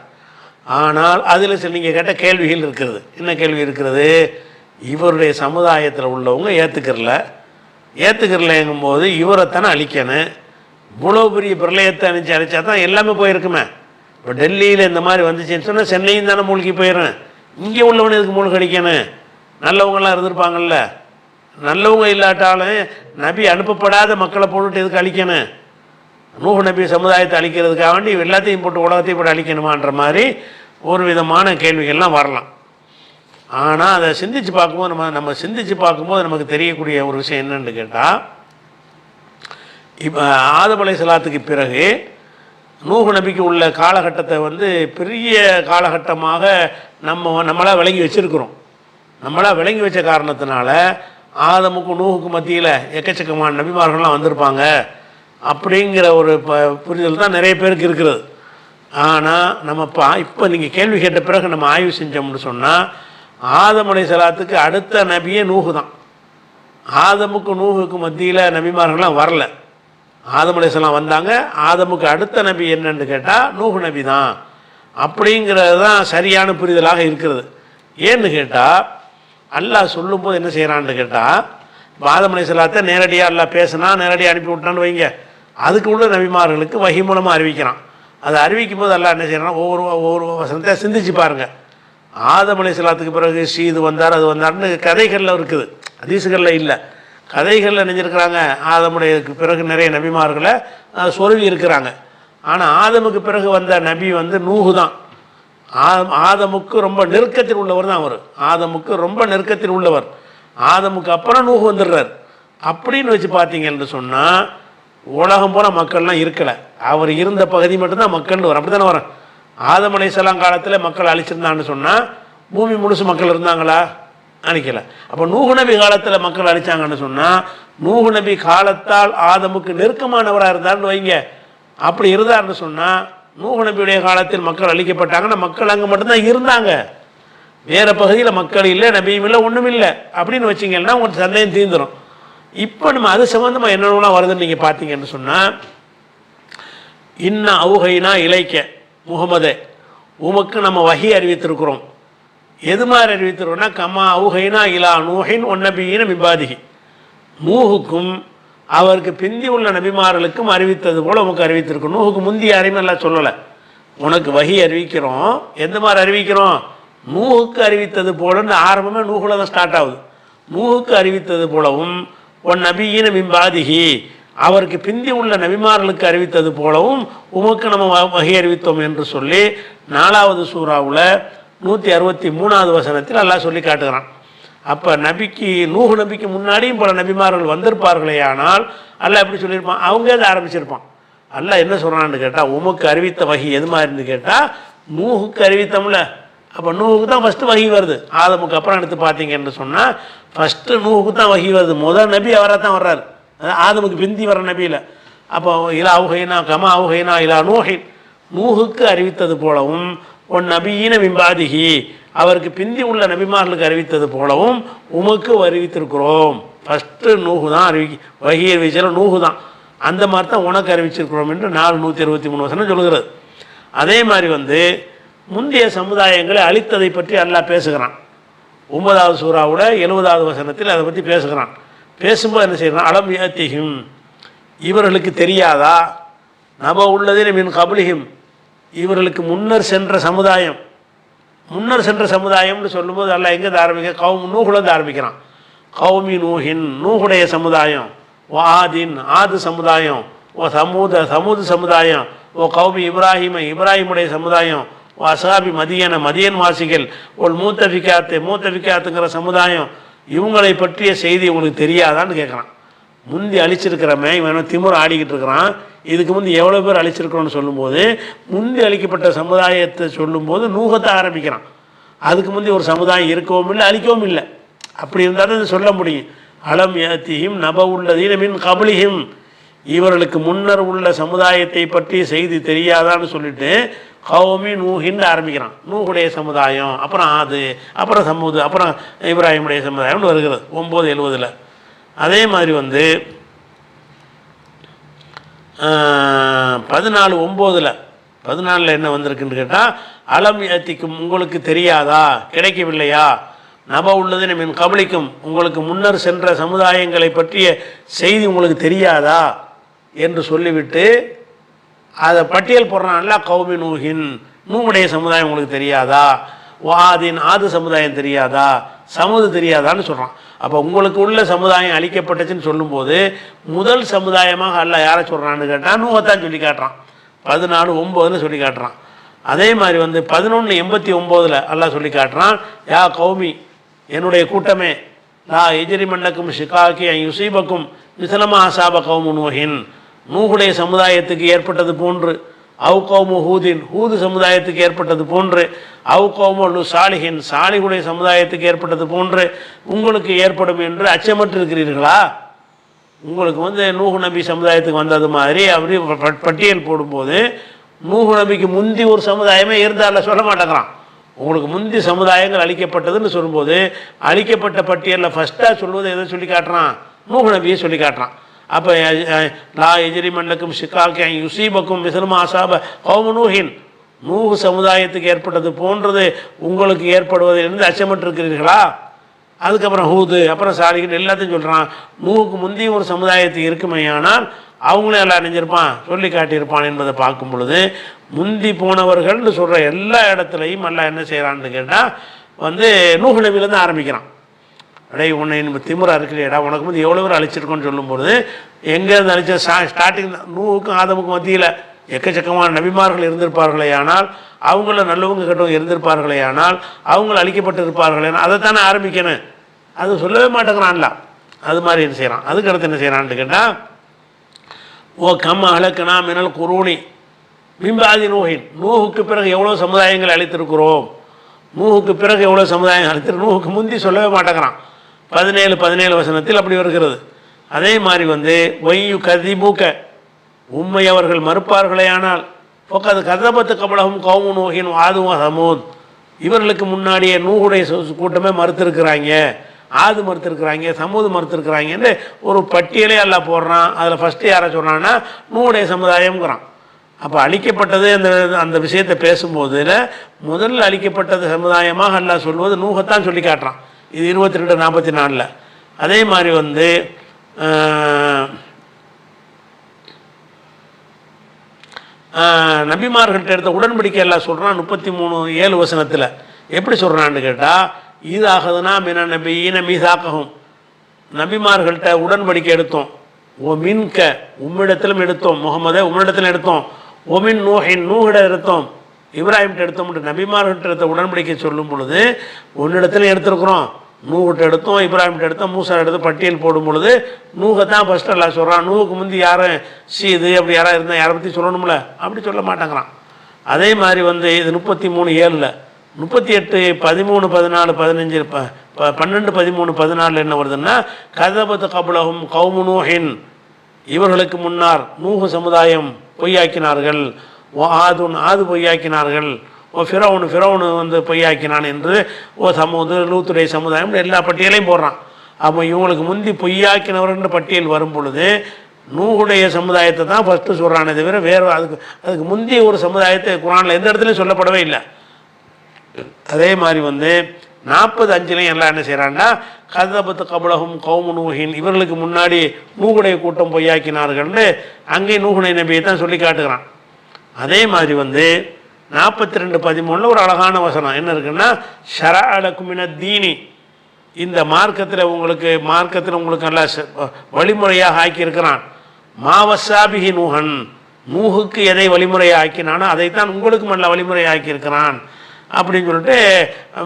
ஆனால் அதில் சில நீங்கள் கேட்ட கேள்விகள் இருக்கிறது. என்ன கேள்வி இருக்கிறது? இவருடைய சமுதாயத்தில் உள்ளவங்க ஏற்றுக்கிறலங்கும்போது இவரைத்தானே அழிக்கணும். இவ்வளோ பெரிய பிரளயத்தை அழிச்சா தான் எல்லாமே போயிருக்குமே. இப்போ டெல்லியில் இந்த மாதிரி வந்துச்சுன்னு சொன்னால் சென்னையும் தானே மூழ்கி போயிடும். இங்கே உள்ளவனு இதுக்கு மூழ்கி அடிக்கணும். நல்லவங்களாம் இருந்திருப்பாங்கல்ல, நல்லவங்க இல்லாட்டாலும் நபி அனுப்பப்படாத மக்களை போட்டுட்டு எதுக்கு அழிக்கணும்? நூஹ் நபி சமுதாயத்தை அழிக்கிறதுக்காக வேண்டி எல்லாத்தையும் போட்டு உலகத்தையும் போட்டு அழிக்கணுமான்ற மாதிரி ஒரு விதமான கேள்விகள்லாம் வரலாம். ஆனால் அதை சிந்தித்து பார்க்கும்போது நம்ம சிந்தித்து பார்க்கும்போது நமக்கு தெரியக்கூடிய ஒரு விஷயம் என்னன்னு கேட்டால், இப்போ ஆதம் அலைஹிஸ்ஸலாத்துக்கு பிறகு நூஹ் நபிக்கு உள்ள காலகட்டத்தை வந்து பெரிய காலகட்டமாக நம்மளாக விளங்கி வச்சுருக்கிறோம். நம்மளாக விளங்கி வச்ச காரணத்தினால ஆதமுக்கும் நூஹுக்கும் மத்தியில் எக்கச்சக்கமான நபிமார்கள்லாம் வந்திருப்பாங்க அப்படிங்கிற ஒரு புரிதல் தான் நிறைய பேருக்கு இருக்கிறது. ஆனால் நம்ம இப்போ நீங்கள் கேள்வி கேட்ட பிறகு நம்ம ஆய்வு செஞ்சோம்னு சொன்னால், ஆதம் அலைஹிஸ்ஸலாத்துக்கு அடுத்த நபியே நூஹு தான். ஆதமுக்கு நூஹுக்கு மத்தியில் நபிமார்கள்லாம் வரல. ஆதம் அலைஹிஸ்ஸலாம் வந்தாங்க. ஆதமுக்கு அடுத்த நபி என்னன்னு கேட்டால் நூஹ் நபி தான். அப்படிங்கிறது தான் சரியான புரிதலாக இருக்கிறது. ஏன்னு கேட்டால், அல்லாஹ் சொல்லும்போது என்ன செய்கிறான்னு கேட்டால், இப்போ ஆதம் அலைஹிஸ்ஸலாத்தை நேரடியாக அல்லாஹ் பேசினா நேரடியாக அனுப்பி விட்டான்னு வைங்க, அதுக்கு உள்ள நபிமார்களுக்கு வஹி மூலமாக அறிவிக்கிறான். அதை அறிவிக்கும் போது அல்லாஹ் என்ன செய்யறான், ஒவ்வொரு வசனத்தை சிந்திச்சு பாருங்கள். ஆதம் அலைஹிஸ்ஸலாத்துக்கு பிறகு ஷீது வந்தார், அது வந்தார்னு கதைகளில் இருக்குது, ஹதீஸுகளில் இல்லை. கதைகளில் நினைஞ்சிருக்கிறாங்க ஆதமுடைய பிறகு நிறைய நபிமார்களை சொருவி இருக்கிறாங்க. ஆனால் ஆதமுக்கு பிறகு வந்த நபி வந்து நூஹு தான். ஆதமுக்கு ரொம்ப நெருக்கத்தில் உள்ளவர் தான் அவர். ஆதமுக்கு ரொம்ப நெருக்கத்தில் உள்ளவர். ஆதமுக்கு அப்புறம் நூஹு வந்துடுறார். அப்படின்னு வச்சு பார்த்தீங்கன்னு சொன்னால் உலகம் போல மக்கள்லாம் இருக்கலை. அவர் இருந்த பகுதி மட்டும்தான் மக்கள்னு வரும். அப்படி தானே வரும். ஆதம் அலைஹிஸ்ஸலாம் காலத்தில் மக்கள் அழிச்சிருந்தான்னு சொன்னால் பூமி முழுசு மக்கள் இருந்தாங்களா? அழிக்கலை. அப்போ நூஹு நபி காலத்தில் மக்கள் அழிச்சாங்கன்னு சொன்னால் நூஹு நபி காலத்தால் ஆதமுக்கு நெருக்கமானவராக இருந்தார்னு வைங்க. அப்படி இருந்தார்னு சொன்னால் நூஹு நபியுடைய காலத்தில் மக்கள் அழிக்கப்பட்டாங்கன்னா மக்கள் அங்கே மட்டும்தான் இருந்தாங்க, வேறு பகுதியில் மக்கள் இல்லை, நபியும் இல்லை, ஒன்றும் இல்லை அப்படின்னு வச்சிங்கன்னா உங்களுக்கு சந்தேகம் தீர்ந்துடும். இப்போ நம்ம அது சம்மந்தமாக என்னென்னலாம் வருதுன்னு நீங்கள் பார்த்தீங்கன்னு சொன்னால், இன்ன அவுகைனா இலைக்க முகமதே, உமக்கு நம்ம வஹி அறிவித்திருக்கிறோம். எது மாதிரி அறிவித்திருக்கோம்னா, கமா அவுகைனா இலா நூஹின் ஒன்னபியின மிபாதிகி, நூஹுக்கும் அவருக்கு பிந்தி உள்ள நபிமார்களுக்கும் அறிவித்தது போல் உமக்கு அறிவித்திருக்கோம். நூஹுக்கு முந்தி யாரையுமே எல்லாம் சொல்லலை. உனக்கு வஹி அறிவிக்கிறோம். எந்த மாதிரி அறிவிக்கிறோம்? நூஹுக்கு அறிவித்தது போலன்னு ஆரம்பமே நூஹுல தான் ஸ்டார்ட் ஆகுது. நூஹுக்கு அறிவித்தது போலவும் ஒன் நபியின மிம்பாதிகி, அவருக்கு பிந்தி உள்ள நபிமார்களுக்கு அறிவித்தது போலவும் உமக்கு நம்ம வஹி அறிவித்தோம் என்று சொல்லி 4வது சூறாவில் 163வது வசனத்தில் அல்லாஹ் சொல்லி காட்டுகிறான். அப்போ நபிக்கு நூஹு நபிக்கு முன்னாடியும் பல நபிமார்கள் வந்திருப்பார்களே, ஆனால் அல்லாஹ் எப்படி சொல்லியிருப்பான், அவங்க அதை ஆரம்பிச்சிருப்பான். அல்லாஹ் என்ன சொல்கிறான்னு கேட்டால், உமக்கு அறிவித்த வஹி எது மாதிரின்னு கேட்டால் நூஹுக்கு அறிவித்தோம்ல. அப்போ நூஹுக்கு தான் ஃபஸ்ட்டு வஹி வருது. ஆதமுக்கு அப்புறம் எடுத்து பார்த்தீங்கன்னு சொன்னால் ஃபஸ்ட்டு நூஹுக்கு தான் வஹி வருது. முதல் நபி அவராக தான் வர்றாரு, ஆதமுக்கு பிந்தி வர நபியில். அப்போ இலா அவுகைனா கமா அவுகைனா இலா நூஹின், நூஹுக்கு அறிவித்தது போலவும் ஒன் நபியின மிம்பாதிகி, அவருக்கு பிந்தி உள்ள நபிமார்களுக்கு அறிவித்தது போலவும் உமக்கு அறிவித்திருக்கிறோம். ஃபஸ்ட்டு நூஹு தான் வஹி அறிவிச்சாலும் நூஹு தான். அந்த மாதிரி தான் உனக்கு அறிவிச்சிருக்கிறோம் என்று 4:123 வசனம் சொல்கிறது. அதே மாதிரி வந்து முந்தைய சமுதாயங்களை அழித்ததை பற்றி அல்லாஹ் பேசுகிறான். 9வது சூறாவோட 70வது வசனத்தில் அதை பற்றி பேசுகிறான். பேசும்போது என்ன செய்யறான், அலம் யாத்திஹிம், இவர்களுக்கு தெரியாதா, நப உள்ளதில் மின் கபலிஹிம், இவர்களுக்கு முன்னர் சென்ற சமுதாயம். முன்னர் சென்ற சமுதாயம்னு சொல்லும்போது அல்லாஹ் எங்கேருந்து ஆரம்பிக்க, கௌம் நூஹுலேருந்து ஆரம்பிக்கிறான். கௌமி நூஹின், நூஹுடைய சமுதாயம். ஓ ஆதின், ஆது சமுதாயம். ஓ சமூது சமுதாயம். ஓ கௌமி இப்ராஹிம, இப்ராஹிமுடைய சமுதாயம். ஓ அசாபி மதியன, மதியன் வாசிகள். ஓ மூத்தபிக்காத்துங்கிற சமுதாயம். இவங்களை பற்றிய செய்தி உங்களுக்கு தெரியாதான்னு கேட்குறான். முந்தி அழிச்சிருக்கிறமே இவன் திமுறை ஆடிக்கிட்டு இருக்கிறான். இதுக்கு முந்தி எவ்வளோ பேர் அழிச்சிருக்கிறோன்னு சொல்லும்போது முந்தி அழிக்கப்பட்ட சமுதாயத்தை சொல்லும்போது நூகத்தை ஆரம்பிக்கிறான். அதுக்கு முந்தி ஒரு சமுதாயம் இருக்கவும் இல்லை, அழிக்கவும் இல்லை. அப்படி இருந்தால் தான் சொல்ல முடியும். அலம் யாத்திஹிம் நப உள்ளதீன மின் கபலிஹிம், இவர்களுக்கு முன்னர் உள்ள சமுதாயத்தை பற்றி செய்தி தெரியாதான்னு சொல்லிட்டு கௌமி நூஹின்னு ஆரம்பிக்கிறான். நூஹுடைய சமுதாயம், அப்புறம் ஆது, அப்புறம் சமூது, அப்புறம் இப்ராஹிமுடைய சமுதாயம்னு வருகிறது 9:70. அதே மாதிரி வந்து 14:9 என்ன வந்திருக்குன்னு கேட்டால், அலம் யாத்திக்கும், உங்களுக்கு தெரியாதா, கிடைக்கவில்லையா, நப உள்ளது மின் கபலிக்கும், உங்களுக்கு முன்னர் சென்ற சமுதாயங்களை பற்றிய செய்தி உங்களுக்கு தெரியாதா என்று சொல்லிவிட்டு அதை பட்டியல் போடுறான்ல. கௌமி நூஹின், நூஹுடைய சமுதாயம் உங்களுக்கு தெரியாதா, வாதின், ஆது சமுதாயம் தெரியாதா, சமூது தெரியாதான்னு சொல்கிறான். அப்போ உங்களுக்கு உள்ள சமுதாயம் அழிக்கப்பட்டுச்சுன்னு சொல்லும்போது முதல் சமுதாயமாக அல்லாஹ் யாரை சொல்கிறான்னு கேட்டால் நூஹத்தான் சொல்லி காட்டுறான். 14:9 சொல்லி காட்டுறான். அதே மாதிரி வந்து 11:89 அல்லாஹ் சொல்லி காட்டுறான், யா கௌமி, என்னுடைய கூட்டமே, லா எஜிரி மன்னக்கும் ஷிகாக்கி யுசீபக்கும் மிசலமா அசாப கௌமு நூஹின், நூஹுடைய சமுதாயத்துக்கு ஏற்பட்டது போன்று, அவு கௌமு ஹூதின், ஹூது சமுதாயத்துக்கு ஏற்பட்டது போன்று, அவு கௌமு சாலிஹின், சாலிஹுடைய சமுதாயத்துக்கு ஏற்பட்டது போன்று உங்களுக்கு ஏற்படும் என்று அச்சமற்று இருக்கிறீர்களா? உங்களுக்கு வந்து நூஹு நபி சமுதாயத்துக்கு வந்தது மாதிரி அப்படி பட்டியல் போடும்போது நூஹு நபிக்கு முந்தி ஒரு சமுதாயமே இருந்தால சொல்ல மாட்டேங்கிறான். உங்களுக்கு முந்தி சமுதாயங்கள் அழிக்கப்பட்டதுன்னு சொல்லும்போது அழிக்கப்பட்ட பட்டியலில் ஃபஸ்ட்டாக சொல்லுவது எதை சொல்லி காட்டுறான், நூஹு நபியை சொல்லி காட்டுறான். அப்போ லா எஜிரி மன்னக்கும் ஷிகாக்கி யுசீபக்கும் மிசலமா அசாப கௌமு நூஹின், நூஹு சமுதாயத்துக்கு ஏற்பட்டது போன்றது உங்களுக்கு ஏற்படுவது என்று அச்சமற்று இருக்கிறீர்களா? அதுக்கப்புறம் ஹூது, அப்புறம் சாலிஹின் எல்லாத்தையும் சொல்கிறான். நூஹுக்கு முந்தைய ஒரு சமுதாயத்துக்கு இருக்குமையானால் அவங்களே எல்லாம் நினைஞ்சிருப்பான் சொல்லி காட்டியிருப்பான் என்பதை பார்க்கும் பொழுது முந்தி போனவர்கள்னு சொல்கிற எல்லா இடத்துலையும் எல்லாம் என்ன செய்கிறான்னு கேட்டால் வந்து நூஹ் நபியிலேருந்து ஆரம்பிக்கிறான். அடே உன்னை நம்ம திமுறா இருக்கிறியடா, உனக்கு வந்து எவ்வளோ பேர் அழிச்சிருக்கோன்னு சொல்லும்போது எங்கேருந்து அழிச்ச ஸ்டார்டிங் நூஹுக்கும் ஆதமுக்கும் மத்தியில் எக்கச்சக்கமான நபிமார்கள் இருந்திருப்பார்களே, ஆனால் அவங்கள நல்லவங்க கெட்டவங்க இருந்திருப்பார்களே, ஆனால் அவங்கள அழிக்கப்பட்டு இருப்பார்களே, அதைத்தானே ஆரம்பிக்கணும். அது சொல்லவே மாட்டேங்கிறான்ல. அது மாதிரி என்ன செய்கிறான். அதுக்கு அடுத்து என்ன செய்கிறான்னு கேட்டால் ஓ கம் அழக்கனா மினல் குரூனி மிம்பாதி நூஹின், நூஹுக்கு பிறகு எவ்வளோ சமுதாயங்கள் அழித்திருக்கிறோம், நூஹுக்கு பிறகு எவ்வளோ சமுதாயம் அழித்திரு, நூஹுக்கு முந்தி சொல்லவே மாட்டேங்கிறான். 17 வசனத்தில் அப்படி வருகிறது. அதே மாதிரி வந்து ஒய்யு கதிபூக்க, உண்மை அவர்கள் மறுப்பார்களேயானால் அது கதபத்து கபலகும் கவுமு நூஹின் ஆதுவ சமூத், இவர்களுக்கு முன்னாடியே நூஹுடைய கூட்டமே மறுத்திருக்கிறாங்க, ஆது மறுத்திருக்கிறாங்க, சமூது மறுத்திருக்கிறாங்கன்னு ஒரு பட்டியலே எல்லாம் போடுறான். அதில் ஃபஸ்ட்டு யாரை சொல்கிறான்னா நூஹுடைய சமுதாயம்ங்கிறான். அப்போ அழிக்கப்பட்டது அந்த அந்த விஷயத்தை பேசும்போது முதல்ல அழிக்கப்பட்டது சமுதாயமாக அல்லாஹ் சொல்வது நூஹத்தான் சொல்லி காட்டுறான். இது 22:44. அதே மாதிரி வந்து நபிமார்கள்ட்ட எடுத்த உடன்படிக்கை எல்லாம் சொல்கிறான் 33:7 வசனத்தில். எப்படி சொல்கிறான்னு கேட்டால் இது ஆகுதுன்னா மின நபியின மீசாக்கவும், நபிமார்கள்ட்ட உடன்படிக்கை எடுத்தோம். ஓ மின்க, உம்மிடத்திலும் எடுத்தோம், முகமதே உம்மிடத்திலும் எடுத்தோம். ஒமின் நூஹின், நூஹிட எடுத்தோம், இப்ராஹிம்கிட்ட எடுத்தோம். நபிமார்கிட்ட எடுத்த உடன்படிக்கை சொல்லும் பொழுது ஒன்னிடத்துல எடுத்திருக்கிறோம், நூஹிட்ட எடுத்தோம், இப்ராஹிம்கிட்ட எடுத்தோம், மூசா எடுத்து பட்டியல் போடும் பொழுது நூஹை தான் ஃபஸ்ட்டு எல்லாம் சொல்கிறான். நூஹுக்கு முந்தி யாரும் இது அப்படி யாராக இருந்தால் யாரை பற்றி சொல்லணும்ல, அப்படி சொல்ல மாட்டேங்கிறான். அதே மாதிரி வந்து இது 33:7, 38, 13, 14, 15, 12, 13, 14 என்ன வருதுன்னா கதபத்து கபுலகும் கவுமு நூஹின், இவர்களுக்கு முன்னார் நூஹு சமுதாயம் பொய்யாக்கினார்கள், ஓ ஆதுன் ஆது பொய்யாக்கினார்கள், ஓ ஃபிரௌனு வந்து பொய்யாக்கினான் என்று, ஓ சமூது லூத்துடைய சமுதாயம் எல்லா பட்டியலையும் போடுறான். அப்போ இவங்களுக்கு முந்தி பொய்யாக்கினவர்ன்ற பட்டியல் வரும் பொழுது நூஹுடைய சமுதாயத்தை தான் ஃபஸ்ட்டு சொல்கிறானே தவிர வேறு அதுக்கு முந்தைய ஒரு சமுதாயத்தை குரானில் எந்த இடத்துலையும் சொல்லப்படவே இல்லை. அதே மாதிரி வந்து 45 எல்லாம் என்ன செய்கிறான்னா கதபத்து கபலகும் கவுமு நூஹின், இவர்களுக்கு முன்னாடி நூஹுடைய கூட்டம் பொய்யாக்கினார்கள்னு அங்கே நூஹுடைய நபியை தான் சொல்லி காட்டுகிறான். அதே மாதிரி வந்து 42:13 ஒரு அழகான வசனம் என்ன இருக்குன்னா ஷரா அலக்குமின தீனி, இந்த மார்க்கத்தில் உங்களுக்கு நல்லா வழிமுறையாக ஆக்கியிருக்கிறான். மாவசாபிஹி நூஹன், நூஹுக்கு எதை வழிமுறையாக ஆக்கினானோ அதைத்தான் உங்களுக்கும் நல்ல வழிமுறையாக ஆக்கியிருக்கிறான் அப்படின்னு சொல்லிட்டு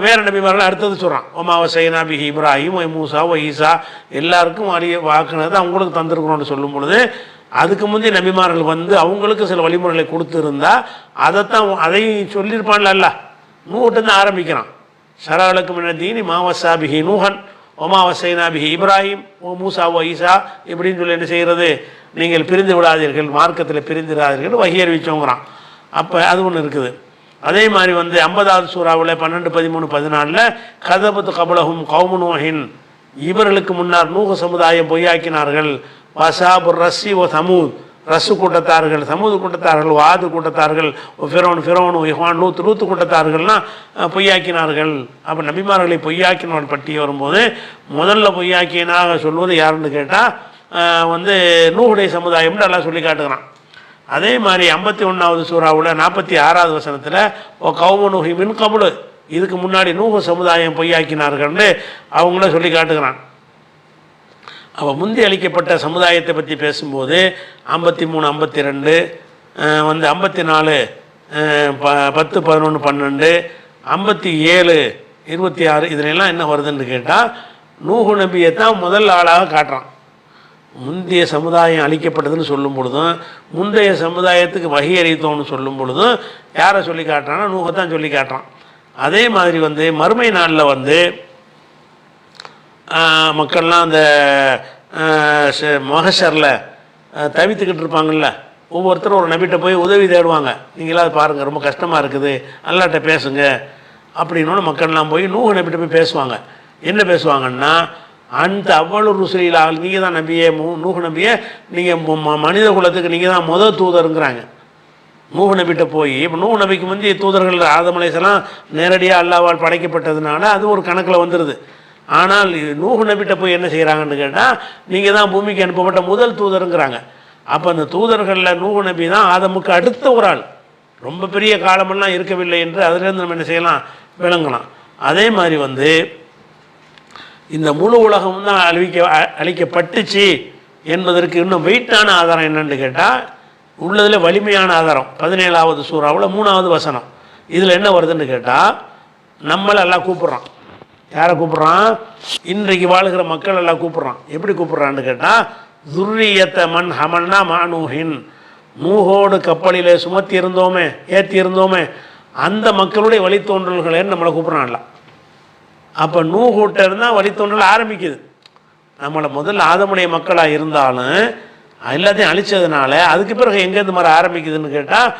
வேறு நபிமார்கள் அடுத்தது சொல்கிறான். ஒமாவ சைனா பிஹி இப்ராஹிம் ஒய் மூசா ஒய் ஈசா, எல்லாருக்கும் வாக்குனது அவங்களுக்கு தந்திருக்கிறோன்னு சொல்லும் பொழுது அதுக்கு முந்தைய நபிமார்கள் வந்து அவங்களுக்கு சில வழிமுறைகளை கொடுத்துருந்தா அதையும் சொல்லியிருப்பான்ல. நூகிட்ட தான் ஆரம்பிக்கிறான். ஷராலுக்கு முன்ன தீனி மாவசா பிஹி நூஹன் ஒமாவ சைனா பிஹி இப்ராஹிம் ஓ மூசா ஓ ஈசா இப்படின்னு சொல்லி என்ன செய்கிறது, நீங்கள் பிரிந்து விடாதீர்கள், மார்க்கத்தில் பிரிந்து விடாதீர்கள் வகை அறிவிச்சோங்கிறான். அப்போ அது ஒன்று இருக்குது. அதே மாதிரி வந்து 50வது சூறாவில் 12, 13, 14 கதபத்து கபலகும் கவுமு நூஹின், இவர்களுக்கு முன்னார் நூஹு சமுதாயம் பொய்யாக்கினார்கள். வசாபுர் ரஸ்ஸி ஓ சமூத், ரஸ்ஸு கூட்டத்தார்கள், சமூது கூட்டத்தார்கள், வாது கூட்டத்தார்கள், ஃபிரௌனு இஹ்வான் லூத்து கூட்டத்தார்கள்லாம் பொய்யாக்கினார்கள். அப்போ நபிமார்களை பொய்யாக்கினவர்கள் பற்றி வரும்போது முதல்ல பொய்யாக்கியனாக சொல்வது யாருன்னு கேட்டால் வந்து நூஹுடைய சமுதாயம்னு எல்லாம் சொல்லி காட்டுகிறான். அதே மாதிரி 51வது சூறாவில் 46வது வசனத்தில் ஓ கவுமு நூஹி மின் கபுலு, இதுக்கு முன்னாடி நூஹு சமுதாயம் பொய்யாக்கினார்கள்னு அவங்கள சொல்லி காட்டுகிறான். அப்போ முந்தி அளிக்கப்பட்ட சமுதாயத்தை பற்றி பேசும்போது 53, 52 வந்து 54, 10, 11, 12, 57, 26 இதிலெல்லாம் என்ன வருதுன்னு கேட்டால் நூஹு நபியை தான் முதல் ஆளாக காட்டுறான். முந்தைய சமுதாயம் அழிக்கப்பட்டதுன்னு சொல்லும் பொழுதும் முந்தைய சமுதாயத்துக்கு வகை அறிவித்தோன்னு சொல்லும் பொழுதும் யாரை சொல்லி காட்டுறான்னா நூஹத்தான் சொல்லி காட்டுறான். அதே மாதிரி வந்து மறுமை நாளில் வந்து மக்கள்லாம் அந்த மகஷரில் தவித்துக்கிட்டு இருப்பாங்கள்ல, ஒவ்வொருத்தரும் ஒரு நபிட்ட போய் உதவி தேடுவாங்க. நீங்களாவது பாருங்கள் ரொம்ப கஷ்டமாக இருக்குது, அல்லாட்ட பேசுங்க அப்படின்னோன்னு மக்கள்லாம் போய் நூஹு நபிட்ட போய் பேசுவாங்க. என்ன பேசுவாங்கன்னா அந்த அவ்வளவு ருசுலிலாக நீங்கள் தான் நபியே, நூஹு நபியே நீங்கள் மனித குலத்துக்கு நீங்கள் தான் முதல் தூதருங்கிறாங்க. நூஹு நபிட்ட போய் இப்போ நூஹு நபிக்கு முந்தைய தூதர்கள் ஆதம் அலைஹிஸ்ஸலாம் நேரடியாக அல்லாஹ்வால் படைக்கப்பட்டதுனால அது ஒரு கணக்கில் வந்துடுது. ஆனால் நூஹு நபிட்ட போய் என்ன செய்கிறாங்கன்னு கேட்டால் நீங்கள் தான் பூமிக்கு அனுப்பப்பட்ட முதல் தூதருங்கிறாங்க. அப்போ அந்த தூதர்களில் நூஹ் நபி தான் ஆதமுக்கு அடுத்த ஒரு ஆள், ரொம்ப பெரிய காலமெல்லாம் இருக்கவில்லை என்று அதிலிருந்து நம்ம என்ன செய்யலாம், விளங்கலாம். அதே மாதிரி வந்து இந்த முழு உலகம் தான் அழிக்கப்பட்டுச்சு என்பதற்கு இன்னும் வெயிட்டான ஆதாரம் என்னன்னு கேட்டால், உள்ளதில் வலிமையான ஆதாரம் 17வது சூறாவில் 3வது வசனம். இதில் என்ன வருதுன்னு கேட்டால், நம்மளை எல்லாம் கூப்பிட்றான். யாரை கூப்பிட்றான்? இன்றைக்கு வாழ்கிற மக்கள் எல்லாம் கூப்பிட்றான். எப்படி கூப்பிட்றான்னு கேட்டால், துர்ரியத்த மண் ஹமல்னா மானூஹின், நூஹோடு கப்பலிலே சுமத்தி இருந்தோமே, ஏற்றி இருந்தோமே, அந்த மக்களுடைய வழித்தோன்றல்களேன்னு நம்மளை கூப்பிட்றான்ல. அப்போ நூஹூட்ட இருந்தால் வழித்தோன்றல் ஆரம்பிக்குது. நம்மளை முதல்ல ஆதமுடைய மக்களாக இருந்தாலும் எல்லாத்தையும் அழிச்சதுனால அதுக்கு பிறகு எங்கேருந்து மாதிரி ஆரம்பிக்குதுன்னு கேட்டால்,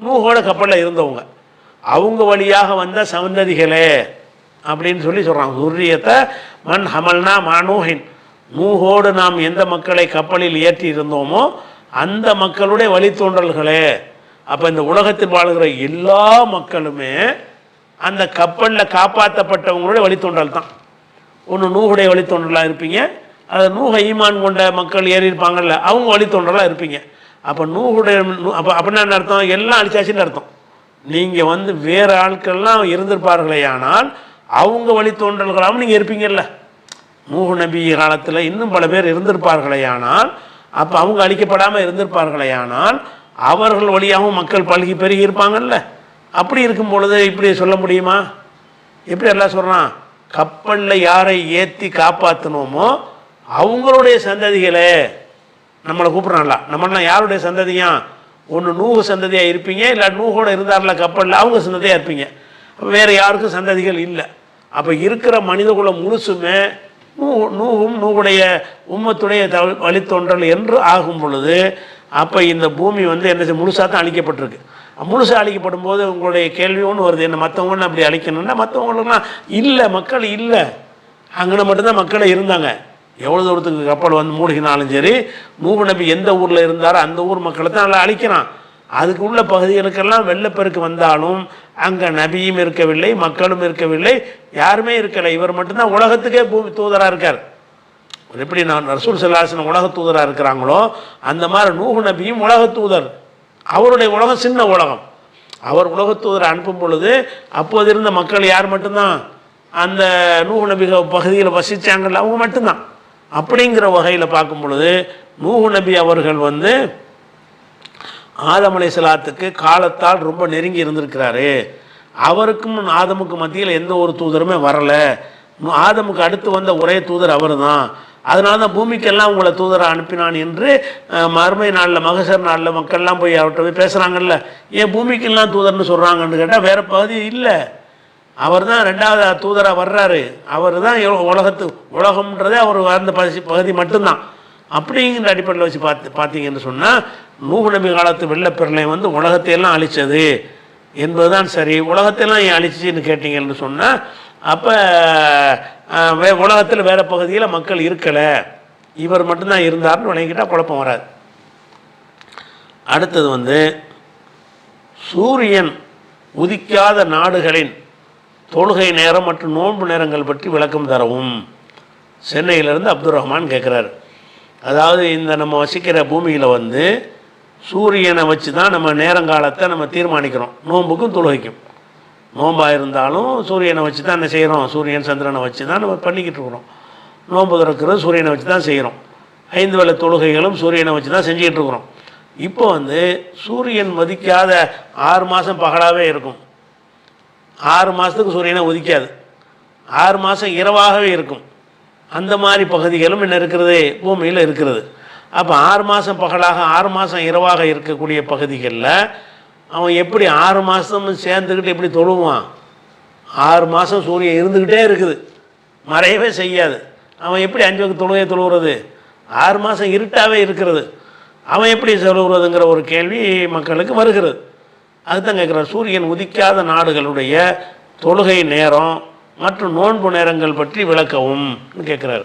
நூஹோட கப்பலில் இருந்தவங்க, அவங்க வழியாக வந்த சந்ததிகளே அப்படின்னு சொல்கிறாங்க. துர்ரியத்தை மண் ஹமல்னா மானூஹின், நூஹோடு நாம் எந்த மக்களை கப்பலில் ஏற்றி இருந்தோமோ அந்த மக்களுடைய வழித்தோன்றல்களே. அப்போ இந்த உலகத்தில் வாழ்கிற எல்லா மக்களுமே அந்த கப்பலில் காப்பாற்றப்பட்டவங்களுடைய வழித்தோன்றல் தான். ஒன்று நூஹுடைய வழித்தோன்றலாக இருப்பீங்க, அது நூஹ ஈமான் கொண்ட மக்கள் ஏறி இருப்பாங்கல்ல, அவங்க வழித்தோன்றலாக இருப்பீங்க. அப்போ நூஹுடைய அப்படின்னா என்ன அர்த்தம்? எல்லாம் அழிச்சாச்சுன்னு அர்த்தம். நீங்கள் வந்து வேறு ஆட்கள்லாம் இருந்திருப்பார்களே, ஆனால் அவங்க வழித்தோன்றல்களாகவும் நீங்கள் இருப்பீங்கல்ல. நூஹ் நபி காலத்தில் இன்னும் பல பேர் இருந்திருப்பார்களே, ஆனால் அப்போ அவங்க அழிக்கப்படாமல் இருந்திருப்பார்களே, ஆனால் அவர்கள் வழியாகவும் மக்கள் பல்கி பெருகி இருப்பாங்கல்ல. அப்படி இருக்கும் பொழுது இப்படி சொல்ல முடியுமா? எப்படி எல்லாம் சொல்கிறான்? கப்பலில் யாரை ஏற்றி காப்பாற்றினோமோ அவங்களுடைய சந்ததிகளே நம்மளை கூப்பிட்றான்ல. நம்மளாம் யாருடைய சந்ததியா? ஒன்று நூஹு சந்ததியாக இருப்பீங்க, இல்லை நூஹோட இருந்தார்ல கப்பலில், அவங்க சந்ததியாக இருப்பீங்க. வேறு யாருக்கும் சந்ததிகள் இல்லை. அப்போ இருக்கிற மனித குலம் முழுசுமே நூஹும் நூஹுடைய உம்மத்துடைய வழித்தோன்றல் என்று ஆகும் பொழுது, அப்போ இந்த பூமி வந்து என்ன முழுசாக தான் அழிக்கப்பட்டிருக்கு. முழுசாக அழிக்கப்படும் போது உங்களுடைய கேள்வி ஒன்று வருது, என்ன மற்றவங்கன்னு அப்படி அழிக்கணும்னா, மற்றவங்களுக்குலாம் இல்லை, மக்கள் இல்லை, அங்கே மட்டும்தான் மக்களே இருந்தாங்க. எவ்வளோ தூரத்துக்கு கப்பல் வந்து மூழ்கினாலும் சரி, நூஹ் நபி எந்த ஊரில் இருந்தாரோ அந்த ஊர் மக்களை தான் நல்லா அழிக்கிறான். அதுக்கு உள்ள பகுதிகளுக்கெல்லாம் வெள்ளப்பெருக்கு வந்தாலும் அங்கே நபியும் இருக்கவில்லை, மக்களும் இருக்கவில்லை, யாருமே இருக்கலை. இவர் மட்டும்தான் உலகத்துக்கே தூதராக இருக்கார். எப்படி நான் ரசூல் ஸல்லல்லாஹு அலைஹி வஸல்லம் உலக தூதராக இருக்கிறாங்களோ அந்த மாதிரி நூஹ் நபியும் உலக தூதர். அவருடைய உலகம் சின்ன உலகம். அவர் உலக தூதரை அனுப்பும் பொழுது அப்போது இருந்த மக்கள் யார் மட்டும்தான்? அந்த நூஹ் நபி பகுதியில் வசித்தாங்கல்ல, அவங்க மட்டும்தான். அப்படிங்கிற வகையில் பார்க்கும் பொழுது நூஹ் நபி அவர்கள் வந்து ஆதம் அலைஹிஸ்ஸலாத்துக்கு காலத்தால் ரொம்ப நெருங்கி இருந்திருக்கிறாரு. அவருக்கும் ஆதமுக்கு மத்தியில் எந்த ஒரு தூதருமே வரலை. ஆதமுக்கு அடுத்து வந்த ஒரே தூதர் அவர் தான். அதனால தான் பூமிக்கெல்லாம் உங்களை தூதரை அனுப்பினான் என்று மறுமை நாளில் மகசர் நாளில் மக்கள்லாம் போய் அவர்கிட்ட போய் பேசுகிறாங்கல்ல. ஏன் பூமிக்கெல்லாம் தூதர்னு சொல்கிறாங்கன்னு கேட்டால் வேறு பகுதி இல்லை, அவர் தான் 2வது தூதராக வர்றாரு. அவர் தான் உலகம்ன்றதே அவர் வாழ்ந்த பகுதி மட்டும்தான். அப்படிங்கிற அடிப்படையில் வச்சு பார்த்தீங்கன்னு சொன்னால், நூஹ் நபி காலத்து வெள்ளப்பெருளை வந்து உலகத்தையெல்லாம் அழித்தது என்பதுதான் சரி. உலகத்தையெல்லாம் ஏன் அழிச்சின்னு கேட்டிங்கன்னு சொன்னால், அப்போ உலகத்தில் வேறு பகுதியில் மக்கள் இருக்கலை, இவர் மட்டும்தான் இருந்தார்னு விளங்கிக்கிட்டால் குழப்பம் வராது. அடுத்தது வந்து சூரியன் உதிக்காத நாடுகளின் தொழுகை நேரம் மற்றும் நோன்பு நேரங்கள் பற்றி விளக்கம் தரவும். சென்னையிலேருந்து அப்துல் ரஹ்மான் கேட்குறாரு. அதாவது இந்த நம்ம வசிக்கிற பூமியில் வந்து சூரியனை வச்சு தான் நம்ம நேரங்காலத்தை நம்ம தீர்மானிக்கிறோம். நோன்புக்கும் தொழுகைக்கும், நோன்பாக இருந்தாலும் சூரியனை வச்சு தான் என்ன செய்கிறோம்? சூரியன் சந்திரனை வச்சு தான் நம்ம பண்ணிக்கிட்டு இருக்கிறோம். நோன்பு திறக்கிறது சூரியனை வச்சு தான் செய்கிறோம். 5 வேளை தொழுகைகளும் சூரியனை வச்சு தான் செஞ்சுக்கிட்டு இருக்கிறோம். இப்போ வந்து சூரியன் உதிக்காத 6 மாதம் பகலாகவே இருக்கும். 6 மாதத்துக்கு சூரியனை உதிக்காது. 6 மாதம் இரவாகவே இருக்கும். அந்த மாதிரி பகுதிகளும் என்ன இருக்கிறது? பூமியில் இருக்கிறது. அப்போ 6 மாதம் பகலாக 6 மாதம் இரவாக இருக்கக்கூடிய பகுதிகளில் அவன் எப்படி 6 மாதமும் சேர்ந்துக்கிட்டு எப்படி தொழுவான்? 6 மாதம் சூரியன் இருந்துக்கிட்டே இருக்குது, மறையவே செய்யாது. அவன் எப்படி 5 வகை தொழுகையை தொழுகிறது? 6 மாதம் இருட்டாகவே இருக்கிறது, அவன் எப்படி தொழுகிறதுங்கிற ஒரு கேள்வி மக்களுக்கு வருகிறது. அதுதான் கேட்குறார். சூரியன் உதிக்காத நாடுகளுடைய தொழுகை நேரம் மற்றும் நோன்பு நேரங்கள் பற்றி விளக்கவும் கேட்குறாரு.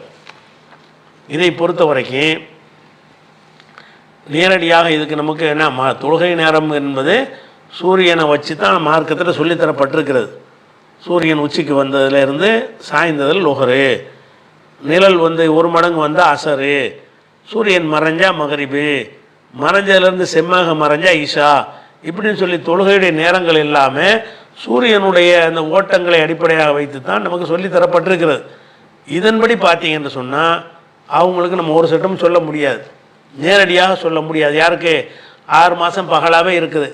இதை பொறுத்த வரைக்கும் நேரடியாக இதுக்கு நமக்கு என்ன, தொழுகை நேரம் என்பது சூரியனை வச்சு தான் மார்க்கத்தில் சொல்லித்தரப்பட்டிருக்கிறது. சூரியன் உச்சிக்கு வந்ததுலேருந்து சாய்ந்ததில் லொஹரு, நிழல் வந்து 1 மடங்கு வந்தால் அசரு, சூரியன் மறைஞ்சா மகரிபு, மறைஞ்சதுலேருந்து செம்மாக மறைஞ்சா இஷா, இப்படின்னு சொல்லி தொழுகையுடைய நேரங்கள் எல்லாமே சூரியனுடைய அந்த ஓட்டங்களை அடிப்படையாக வைத்து தான் நமக்கு சொல்லி தரப்பட்டிருக்கிறது. இதன்படி பார்த்தீங்கன்னு சொன்னால் அவங்களுக்கு நம்ம ஒரு சட்டம் சொல்ல முடியாது, நேரடியாக சொல்ல முடியாது. யாருக்கு 6 மாதம் பகலாகவே இருக்குது,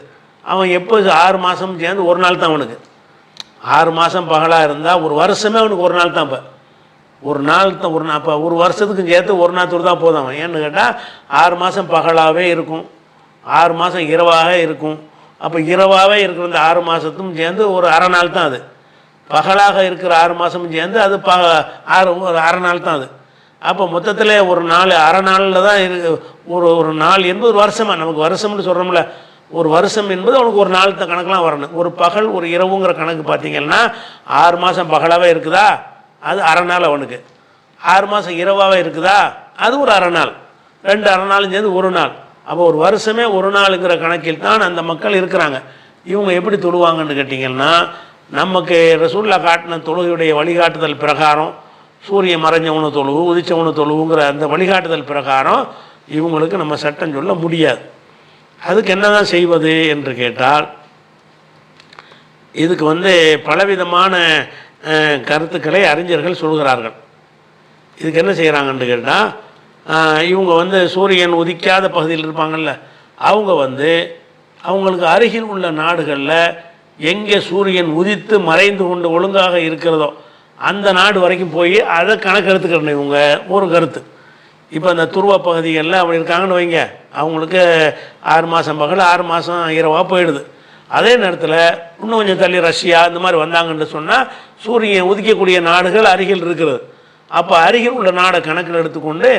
அவன் எப்போ 6 மாதம் சேர்ந்து ஒரு நாள் தான் அவனுக்கு. 6 மாதம் பகலாக இருந்தால் ஒரு வருஷமே அவனுக்கு ஒரு நாள் தான். இப்போ ஒரு நாள் தான் அப்போ ஒரு வருஷத்துக்கு சேர்த்து ஒரு நாள் தான் போதும் அவன். ஏன்னு கேட்டால் 6 மாதம் பகலாகவே இருக்கும், 6 மாதம் இரவாக இருக்கும். அப்போ இரவாகவே இருக்கிற இந்த 6 மாதத்தும் சேர்ந்து ஒரு அரை நாள் தான் அது. பகலாக இருக்கிற 6 மாதமும் சேர்ந்து அது ஒரு அரை நாள் தான் அது. அப்போ மொத்தத்தில் ஒரு நாள் அரை நாளில் தான் ஒரு நாள் என்பது ஒரு வருஷமாக நமக்கு வருஷம்னு சொல்கிறோம்ல, ஒரு வருஷம் என்பது அவனுக்கு ஒரு நாள் கணக்கெலாம் வரணும். ஒரு பகல் ஒரு இரவுங்கிற கணக்கு பார்த்தீங்கன்னா 6 மாதம் பகலாகவே இருக்குதா, அது அரை நாள் அவனுக்கு. 6 மாதம் இரவாகவே இருக்குதா, அது ஒரு அரை நாள். 2 அரை நாளும் சேர்ந்து ஒரு நாள். அப்போ ஒரு வருஷமே ஒரு நாளுங்கிற கணக்கில் தான் அந்த மக்கள் இருக்கிறாங்க. இவங்க எப்படி தொழுவாங்கன்னு கேட்டிங்கன்னா, நமக்கு ரசூல்லா காட்டின தொழுகையுடைய வழிகாட்டுதல் பிரகாரம் சூரியன் மறைஞ்சவனு தொழுவு, உதிச்சவனு தொழுவுங்கிற அந்த வழிகாட்டுதல் பிரகாரம் இவங்களுக்கு நம்ம சட்டம் சொல்ல முடியாது. அதுக்கு என்ன தான் செய்வது என்று கேட்டால், இதுக்கு பலவிதமான கருத்துக்களை அறிஞர்கள் சொல்கிறார்கள். இதுக்கு என்ன செய்கிறாங்கன்னு கேட்டால், இவங்க சூரியன் உதிக்காத பகுதியில் இருப்பாங்கள்ல, அவங்க அவங்களுக்கு அருகில் உள்ள நாடுகளில் எங்கே சூரியன் உதித்து மறைந்து கொண்டு ஒழுங்காக இருக்கிறதோ அந்த நாடு வரைக்கும் போய் அதை கணக்கு எடுத்துக்கிறேன். இவங்க ஒரு கருத்து. இப்போ அந்த துருவ பகுதிகளில் அப்படி இருக்காங்கன்னு வைங்க, அவங்களுக்கு 6 மாதம் பகல் 6 மாதம் இரவாக போயிடுது. அதே நேரத்தில் இன்னும் கொஞ்சம் தள்ளி ரஷ்யா இந்த மாதிரி வந்தாங்கன்னு சொன்னால் சூரியன் உதிக்கக்கூடிய நாடுகள் அருகில் இருக்கிறது. அப்போ அருகில் உள்ள நாடை கணக்கில் எடுத்துக்கொண்டு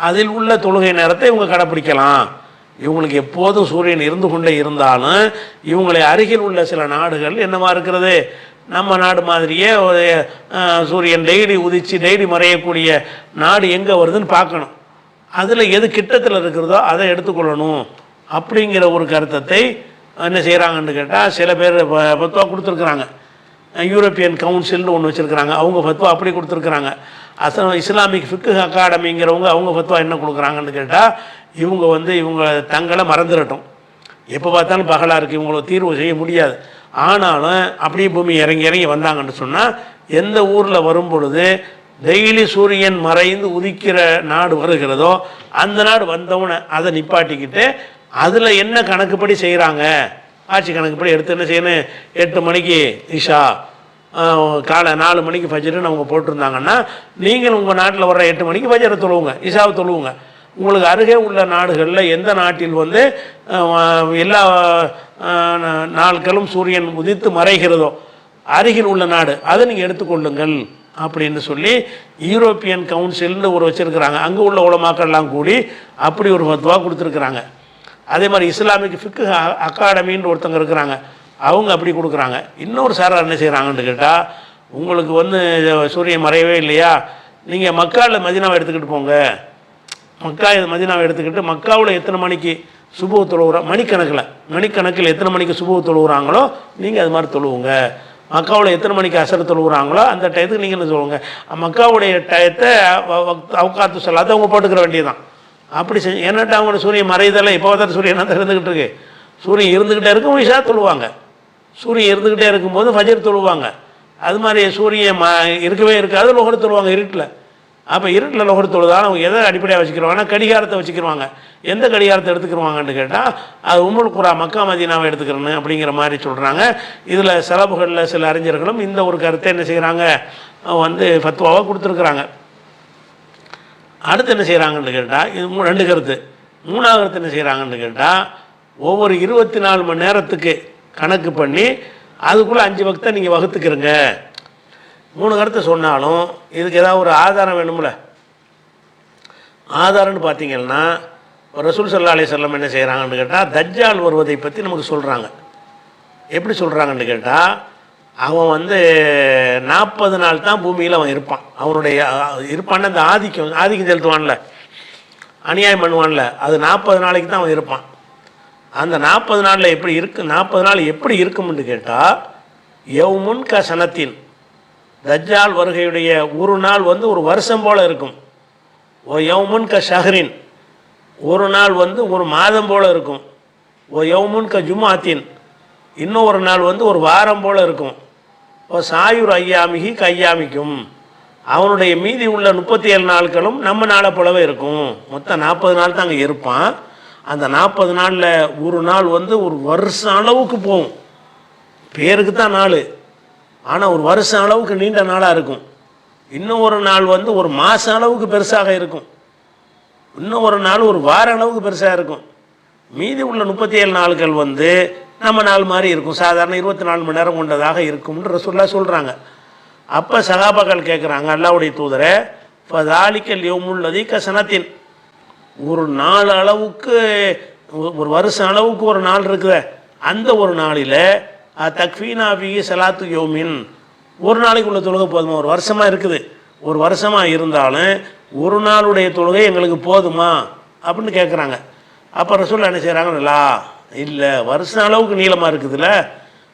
அதில் உள்ள தொழுகை நேரத்தை இவங்க கடைப்பிடிக்கலாம். இவங்களுக்கு எப்போதும் சூரியன் இருந்து கொண்டே இருந்தாலும் இவங்களை அருகில் உள்ள சில நாடுகள் என்னவா இருக்கிறது, நம்ம நாடு மாதிரியே ஒரு சூரியன் டெய்லி உதித்து டெய்லி மறையக்கூடிய நாடு எங்கே வருதுன்னு பார்க்கணும். அதில் எது கிட்டத்தில் இருக்கிறதோ அதை எடுத்துக்கொள்ளணும் அப்படிங்கிற ஒரு கருத்தத்தை என்ன செய்கிறாங்கன்னு கேட்டால் சில பேர் ஃபத்வா கொடுத்துருக்குறாங்க. யூரோப்பியன் கவுன்சில்னு ஒன்று வச்சுருக்கிறாங்க, அவங்க ஃபத்வா அப்படி கொடுத்துருக்குறாங்க. இஸ்லாமிக் ஃபிக்கு அகாடமிங்கிறவங்க அவங்க ஃபத்வா என்ன கொடுக்குறாங்கன்னு கேட்டால், இவங்க இவங்க தங்களை மறந்துடட்டும், எப்போ பார்த்தாலும் பகலாக இருக்குது, இவங்களை தீர்வு செய்ய முடியாது. ஆனாலும் அப்படியே பூமி இறங்கி இறங்கி வந்தாங்கன்னு சொன்னால் எந்த ஊரில் வரும் பொழுது டெய்லி சூரியன் மறைந்து உதிக்கிற நாடு வருகிறதோ அந்த நாடு வந்தவனை அதை நிப்பாட்டிக்கிட்டு அதில் என்ன கணக்குப்படி செய்கிறாங்க, ஆட்சி கணக்குப்படி எடுத்து என்ன செய்யணும், 8 மணிக்கு இஷா, காலை 4 மணிக்கு ஃபஜ்ருன்னு அவங்க போட்டிருந்தாங்கன்னா நீங்கள் உங்கள் நாட்டில் வர்ற 8 மணிக்கு ஃபஜ்ரை தொழுவுங்க, இஷாவை தொழுவுங்க. உங்களுக்கு அருகே உள்ள நாடுகளில் எந்த நாட்டில் எல்லா நாட்களும் சூரியன் உதித்து மறைகிறதோ அருகில் உள்ள நாடு அதை நீங்கள் எடுத்துக்கொள்ளுங்கள் அப்படின்னு சொல்லி யூரோப்பியன் கவுன்சில்னு ஒரு வச்சுருக்கிறாங்க. அங்கே உள்ள உலமாக்கள்லாம் கூடி அப்படி ஒரு ஃபத்வா கொடுத்துருக்குறாங்க. அதே மாதிரி இஸ்லாமிக் ஃபிக்கு அகாடமின்னு ஒருத்தங்க இருக்கிறாங்க, அவங்க அப்படி கொடுக்குறாங்க. இன்னொரு சாரார் என்ன செய்கிறாங்கன்னு கேட்டால், உங்களுக்கு சூரியன் மறையவே இல்லையா, நீங்கள் மக்காவில் மதினாவை எடுத்துக்கிட்டு போங்க, மதினாவை எடுத்துக்கிட்டு மக்காவில் எத்தனை மணிக்கு சுபுஹ் தொழுவுற மணிக்கணக்கில் எத்தனை மணிக்கு சுபுஹ் தொழுவுறாங்களோ நீங்கள் அது மாதிரி தொழுவுங்க. மக்காவில் எத்தனை மணிக்கு அசர் தொழுவுறாங்களோ அந்த டயத்துக்கு நீங்கள் என்ன சொல்லுங்க, மக்காவுடைய டயத்தை அவுக்காத்து சொல்லாத அவங்க போட்டுக்கிற வேண்டியதுதான். அப்படி செஞ்சு என்னட்டா அவங்களோட சூரியன் மறைதலை இப்போ தான் சூரியன் தான் இருந்துக்கிட்டு இருக்கு, சூரியன் இருந்துக்கிட்டே இருக்கும் இஷா தொழுவாங்க, சூரியன் இருந்துக்கிட்டே இருக்கும்போது ஃபஜர் தொழுவாங்க. அது மாதிரி சூரியன் இருக்கவே இருக்காது, லொஹர் தொழுவாங்க இருட்டில். அப்போ இருட்டில் லொஹர் தொழுதாலும் அவங்க எதை அடிப்படையாக வச்சுக்கிடுவாங்கன்னா கடிகாரத்தை வச்சுக்கிடுவாங்க. எந்த கடிகாரத்தை எடுத்துக்கிடுவாங்கன்னு கேட்டால் அது உம்முல் குரா மக்கா மதீனாவை எடுத்துக்கிறேன்னு அப்படிங்கிற மாதிரி சொல்கிறாங்க. இதில் செலவுகளில் சில அறிஞர்களும் இந்த ஒரு கருத்தை என்ன செய்கிறாங்க, ஃபத்வாவாக கொடுத்துருக்குறாங்க. அடுத்து என்ன செய்கிறாங்கன்னு கேட்டால், இது 2 கருத்து. 3வது கருத்து என்ன செய்கிறாங்கன்னு கேட்டால், ஒவ்வொரு 24 மணி நேரத்துக்கு கணக்கு பண்ணி அதுக்குள்ளே 5 வக்தை நீங்கள் வகுத்துக்கிறங்க. 3 கருத்தை சொன்னாலும் இதுக்கு ஏதாவது ஒரு ஆதாரம் வேணும்ல. ஆதாரம்னு பார்த்தீங்கன்னா ரசூல் ஸல்லல்லாஹு அலைஹி வஸல்லம் என்ன செய்கிறாங்கன்னு கேட்டால், தஜ்ஜால் வருவதை பற்றி நமக்கு சொல்கிறாங்க. எப்படி சொல்கிறாங்கன்னு கேட்டால், அவன் 40 நாள் தான் பூமியில் அவன் இருப்பான். அவனுடைய இருப்பான்னு அந்த ஆதிக்கம் செலுத்துவான்ல, அநியாயம் பண்ணுவான்ல, அது 40 நாளைக்கு தான் அவன் இருப்பான். அந்த 40 நாளில் எப்படி இருக்கு, 40 நாள் எப்படி இருக்கும்னு கேட்டால், யௌமுன் க சனத்தின், தஜ்ஜால் வருகையுடைய ஒரு நாள் ஒரு வருஷம் போல் இருக்கும். ஓ யௌமுன் க ஷஹரின், ஒரு நாள் வந்து ஒரு மாதம் போல் இருக்கும். ஓ யௌமுன் க ஜுமாத்தின், இன்னும் ஒரு நாள் வந்து ஒரு வாரம் போல் இருக்கும். ஓ சாயுர் ஐயாமிகி கையாமிக்கும், அவனுடைய மீதி உள்ள 37 நாட்களும் நம்ம நாளை போலவே இருக்கும். மொத்தம் 40 நாள் தான் அங்கே இருப்பான். அந்த 40 நாளில் ஒரு நாள் வந்து ஒரு வருஷம் அளவுக்கு போகும். பேருக்கு தான் நாள், ஆனால் ஒரு வருஷம் அளவுக்கு நீண்ட நாளாக இருக்கும். இன்னும் ஒரு நாள் வந்து ஒரு மாதம் அளவுக்கு பெருசாக இருக்கும். இன்னும் ஒரு நாள் ஒரு வார அளவுக்கு பெருசாக இருக்கும். மீதி உள்ள 37 நாட்கள் வந்து நம்ம நாள் மாதிரி இருக்கும். சாதாரண 24 மணி நேரம் கொண்டதாக இருக்கும்னு ரசூலுல்லாஹ் சொல்கிறாங்க. அப்போ சகாபாக்கள் கேட்குறாங்க, அல்லாஹ்வுடைய தூதரே, ஃபதாலிக்கல் யௌமுல்லதி கசனத்தின், ஒரு நாள் அளவுக்கு ஒரு வருஷம் அளவுக்கு ஒரு நாள் இருக்குத, அந்த ஒரு நாளில் தக்ஃபீனா ஃபீ ஸலாத்து யௌமின், ஒரு நாளைக்கு உள்ள தொழுகை போதுமா? ஒரு வருஷமாக இருக்குது, ஒரு வருஷமாக இருந்தாலும் ஒரு நாளுடைய தொழுகை எங்களுக்கு போதுமா அப்படின்னு கேட்குறாங்க. அப்போ ரசூலுல்லாஹ் என்ன செய்கிறாங்களா, இல்லை வருஷம் அளவுக்கு நீளமாக இருக்குதுல்ல,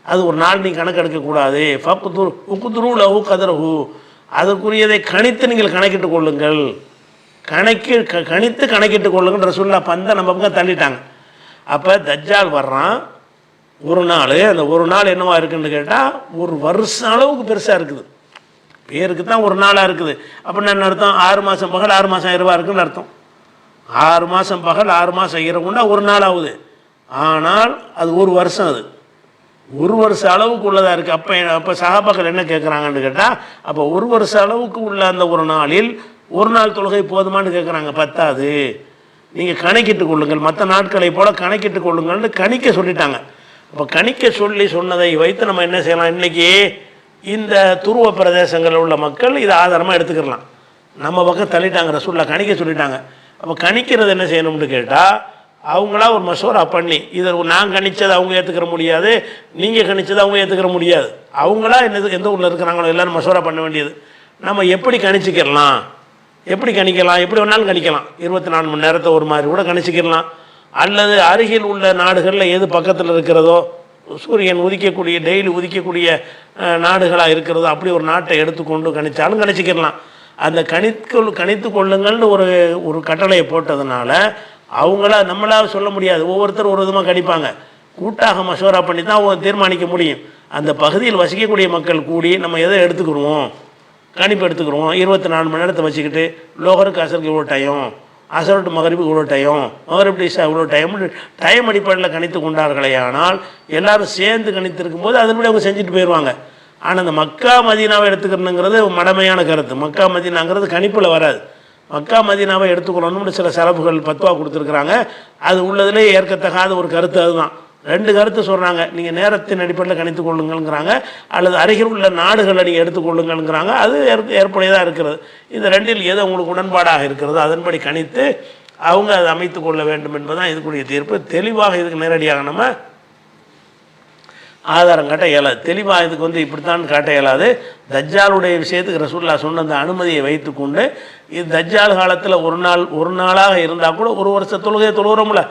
அது ஒரு நாள் நீ கணக்கு எடுக்கக்கூடாது. உக்குதுரு லஹு கதரஹு, அதற்குரியதை கணித்து நீங்கள் கணக்கிட்டு கொள்ளுங்கள், கணித்து கணக்கிட்டு கொள்ளுங்கள். ரசூலுல்லாஹ் பந்தை நம்ம பக்கம் தள்ளிட்டாங்க. அப்போ தஜ்ஜால் வர்றான் ஒரு நாள், அந்த ஒரு நாள் என்னவா இருக்குன்னு கேட்டால் ஒரு வருஷம் அளவுக்கு பெருசாக இருக்குது. பேருக்கு தான் ஒரு நாளாக இருக்குது. அப்படின்னா என்ன அர்த்தம்? 6 மாதம் பகல் 6 மாதம் இரவா இருக்குன்னு அர்த்தம். 6 மாதம் பகல் 6 மாதம் இரவுண்டா ஒரு நாள் ஆகுது. ஆனால் அது ஒரு வருஷம், அது ஒரு வருஷம் அளவுக்கு உள்ளதாக இருக்குது. அப்போ சஹாபாக்கள் என்ன கேட்குறாங்கன்னு கேட்டால், அப்போ ஒரு வருஷம் அளவுக்கு உள்ள அந்த ஒரு நாளில் ஒரு நாள் தொழுகை போதுமானு கேட்குறாங்க. பத்தாது, நீங்கள் கணக்கிட்டு கொள்ளுங்கள், மற்ற நாட்களை போல் கணக்கிட்டு கொள்ளுங்கள்னு கணிக்க சொல்லிட்டாங்க. அப்போ கணிக்க சொன்னதை வைத்து நம்ம என்ன செய்யலாம், இன்றைக்கி இந்த துருவ பிரதேசங்களில் உள்ள மக்கள் இதை ஆதாரமாக எடுத்துக்கலாம். நம்ம பக்கம் தள்ளிட்டாங்க, ரசூலுல்லாஹ் கணிக்க சொல்லிட்டாங்க. அப்போ கணிக்கிறது என்ன செய்யணும்னு கேட்டால், அவங்களா ஒரு மசோரா பண்ணி, இதை நான் கணித்ததை அவங்க ஏற்றுக்கிற முடியாது, நீங்கள் கணித்ததை அவங்க ஏற்றுக்கிற முடியாது, அவங்களா எந்த ஊரில் இருக்கிறாங்களோ எல்லோரும் மசோரா பண்ண வேண்டியது. நம்ம எப்படி கணிச்சிக்கிடலாம், எப்படி கணிக்கலாம், எப்படி வேணாலும் கணிக்கலாம். 24 மணி நேரத்தை ஒரு மாதிரி கூட கணிச்சிக்கிடலாம். அல்லது அருகில் உள்ள நாடுகளில் எது பக்கத்தில் இருக்கிறதோ, சூரியன் உதிக்கக்கூடிய டெய்லி உதிக்கக்கூடிய நாடுகளாக இருக்கிறதோ, அப்படி ஒரு நாட்டை எடுத்துக்கொண்டு கணித்தாலும் கணிச்சிக்கிடலாம். அந்த கணித்து கொள்ளுங்கள்னு ஒரு கட்டளையை போட்டதுனால அவங்களா நம்மளால சொல்ல முடியாது. ஒவ்வொருத்தரும் ஒரு விதமாக கணிப்பாங்க. கூட்டாக மசோரா பண்ணி தான் அவங்க தீர்மானிக்க முடியும். அந்த பகுதியில் வசிக்கக்கூடிய மக்கள் கூடி நம்ம எதை எடுத்துக்கிடுவோம், கணிப்பு எடுத்துக்கிடுவோம். 24 மணி நேரத்தை வச்சுக்கிட்டு லோகருக்கு அசருக்கு இவ்வளோ டைம், அசருக்கு மகரிபுக்கு இவ்வளோ டைம், மகரிப் டிஷா இவ்வளோ டைம் அடிப்படையில் கணித்து கொண்டார்களே. ஆனால் எல்லோரும் சேர்ந்து கணித்திருக்கும் போது அதன்படி அவங்க செஞ்சுட்டு போயிடுவாங்க. ஆனால் அந்த மக்கா மதீனாவை எடுத்துக்கணுங்கிறது மடமையான கருத்து. மக்கா மதீனாங்கிறது கணிப்பில் வராது. மக்கா மதீனாவை எடுத்துக்கொள்ளணும்னு சில செலவுகள் பத்துவா கொடுத்துருக்குறாங்க. அது உள்ளதிலே ஏற்கத்தகாத ஒரு கருத்து. அதுதான் 2 கருத்து சொல்கிறாங்க. நீங்கள் நேரத்தின் அடிப்படையில் கணித்து கொள்ளுங்கள்ங்கிறாங்க, அல்லது அருகில் உள்ள நாடுகளை நீங்கள் எடுத்துக்கொள்ளுங்கள்ங்கிறாங்க. அது ஏற்புடையதாக இருக்கிறது. இந்த 2இல் எது உங்களுக்கு உடன்பாடாக இருக்கிறதோ அதன்படி கணித்து அவங்க அதை அமைத்து கொள்ள வேண்டும் என்பதுதான் இதுக்குரிய தீர்ப்பு. தெளிவாக இதுக்கு நேரடியாக நம்ம ஆதாரம் காட்ட இயலாது. தெளிவாக இதுக்கு வந்து இப்படித்தான் காட்ட இயலாது. தஜ்ஜாலுடைய விஷயத்துக்கு ரசூலுல்லாஹ் சொன்ன அந்த அனுமதியை வைத்துக்கொண்டு இது தஜ்ஜால் காலத்தில் ஒரு நாளாக இருந்தால் கூட ஒரு வருஷ தொழுகையை தொழுகிறோம்ல,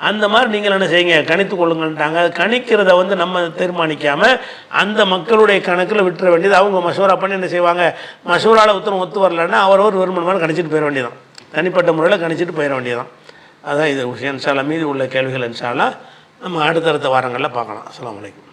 அந்த மாதிரி நீங்கள் என்ன செய்யுங்க, கணித்து கொள்ளுங்கன்ட்டாங்க. கணிக்கிறத வந்து நம்ம தீர்மானிக்காமல் அந்த மக்களுடைய கணக்கில் விட்டுற வேண்டியது. அவங்க மசோரா பண்ணி என்ன செய்வாங்க, மசோராவில் ஒத்து வரலன்னா அவரவர் விரும்பணுமான்னு கணிச்சிட்டு போயிட வேண்டியதான், தனிப்பட்ட முறையில் கணிச்சிட்டு போயிட வேண்டியதான். அதான் இது விஷயம். இன்ஷா அல்லாஹ் மீதி உள்ள கேள்விகள் இன்ஷா அல்லாஹ் நம்ம அடுத்தடுத்த வாரங்களில் பார்க்கலாம். அஸ்ஸலாமு அலைக்கும்.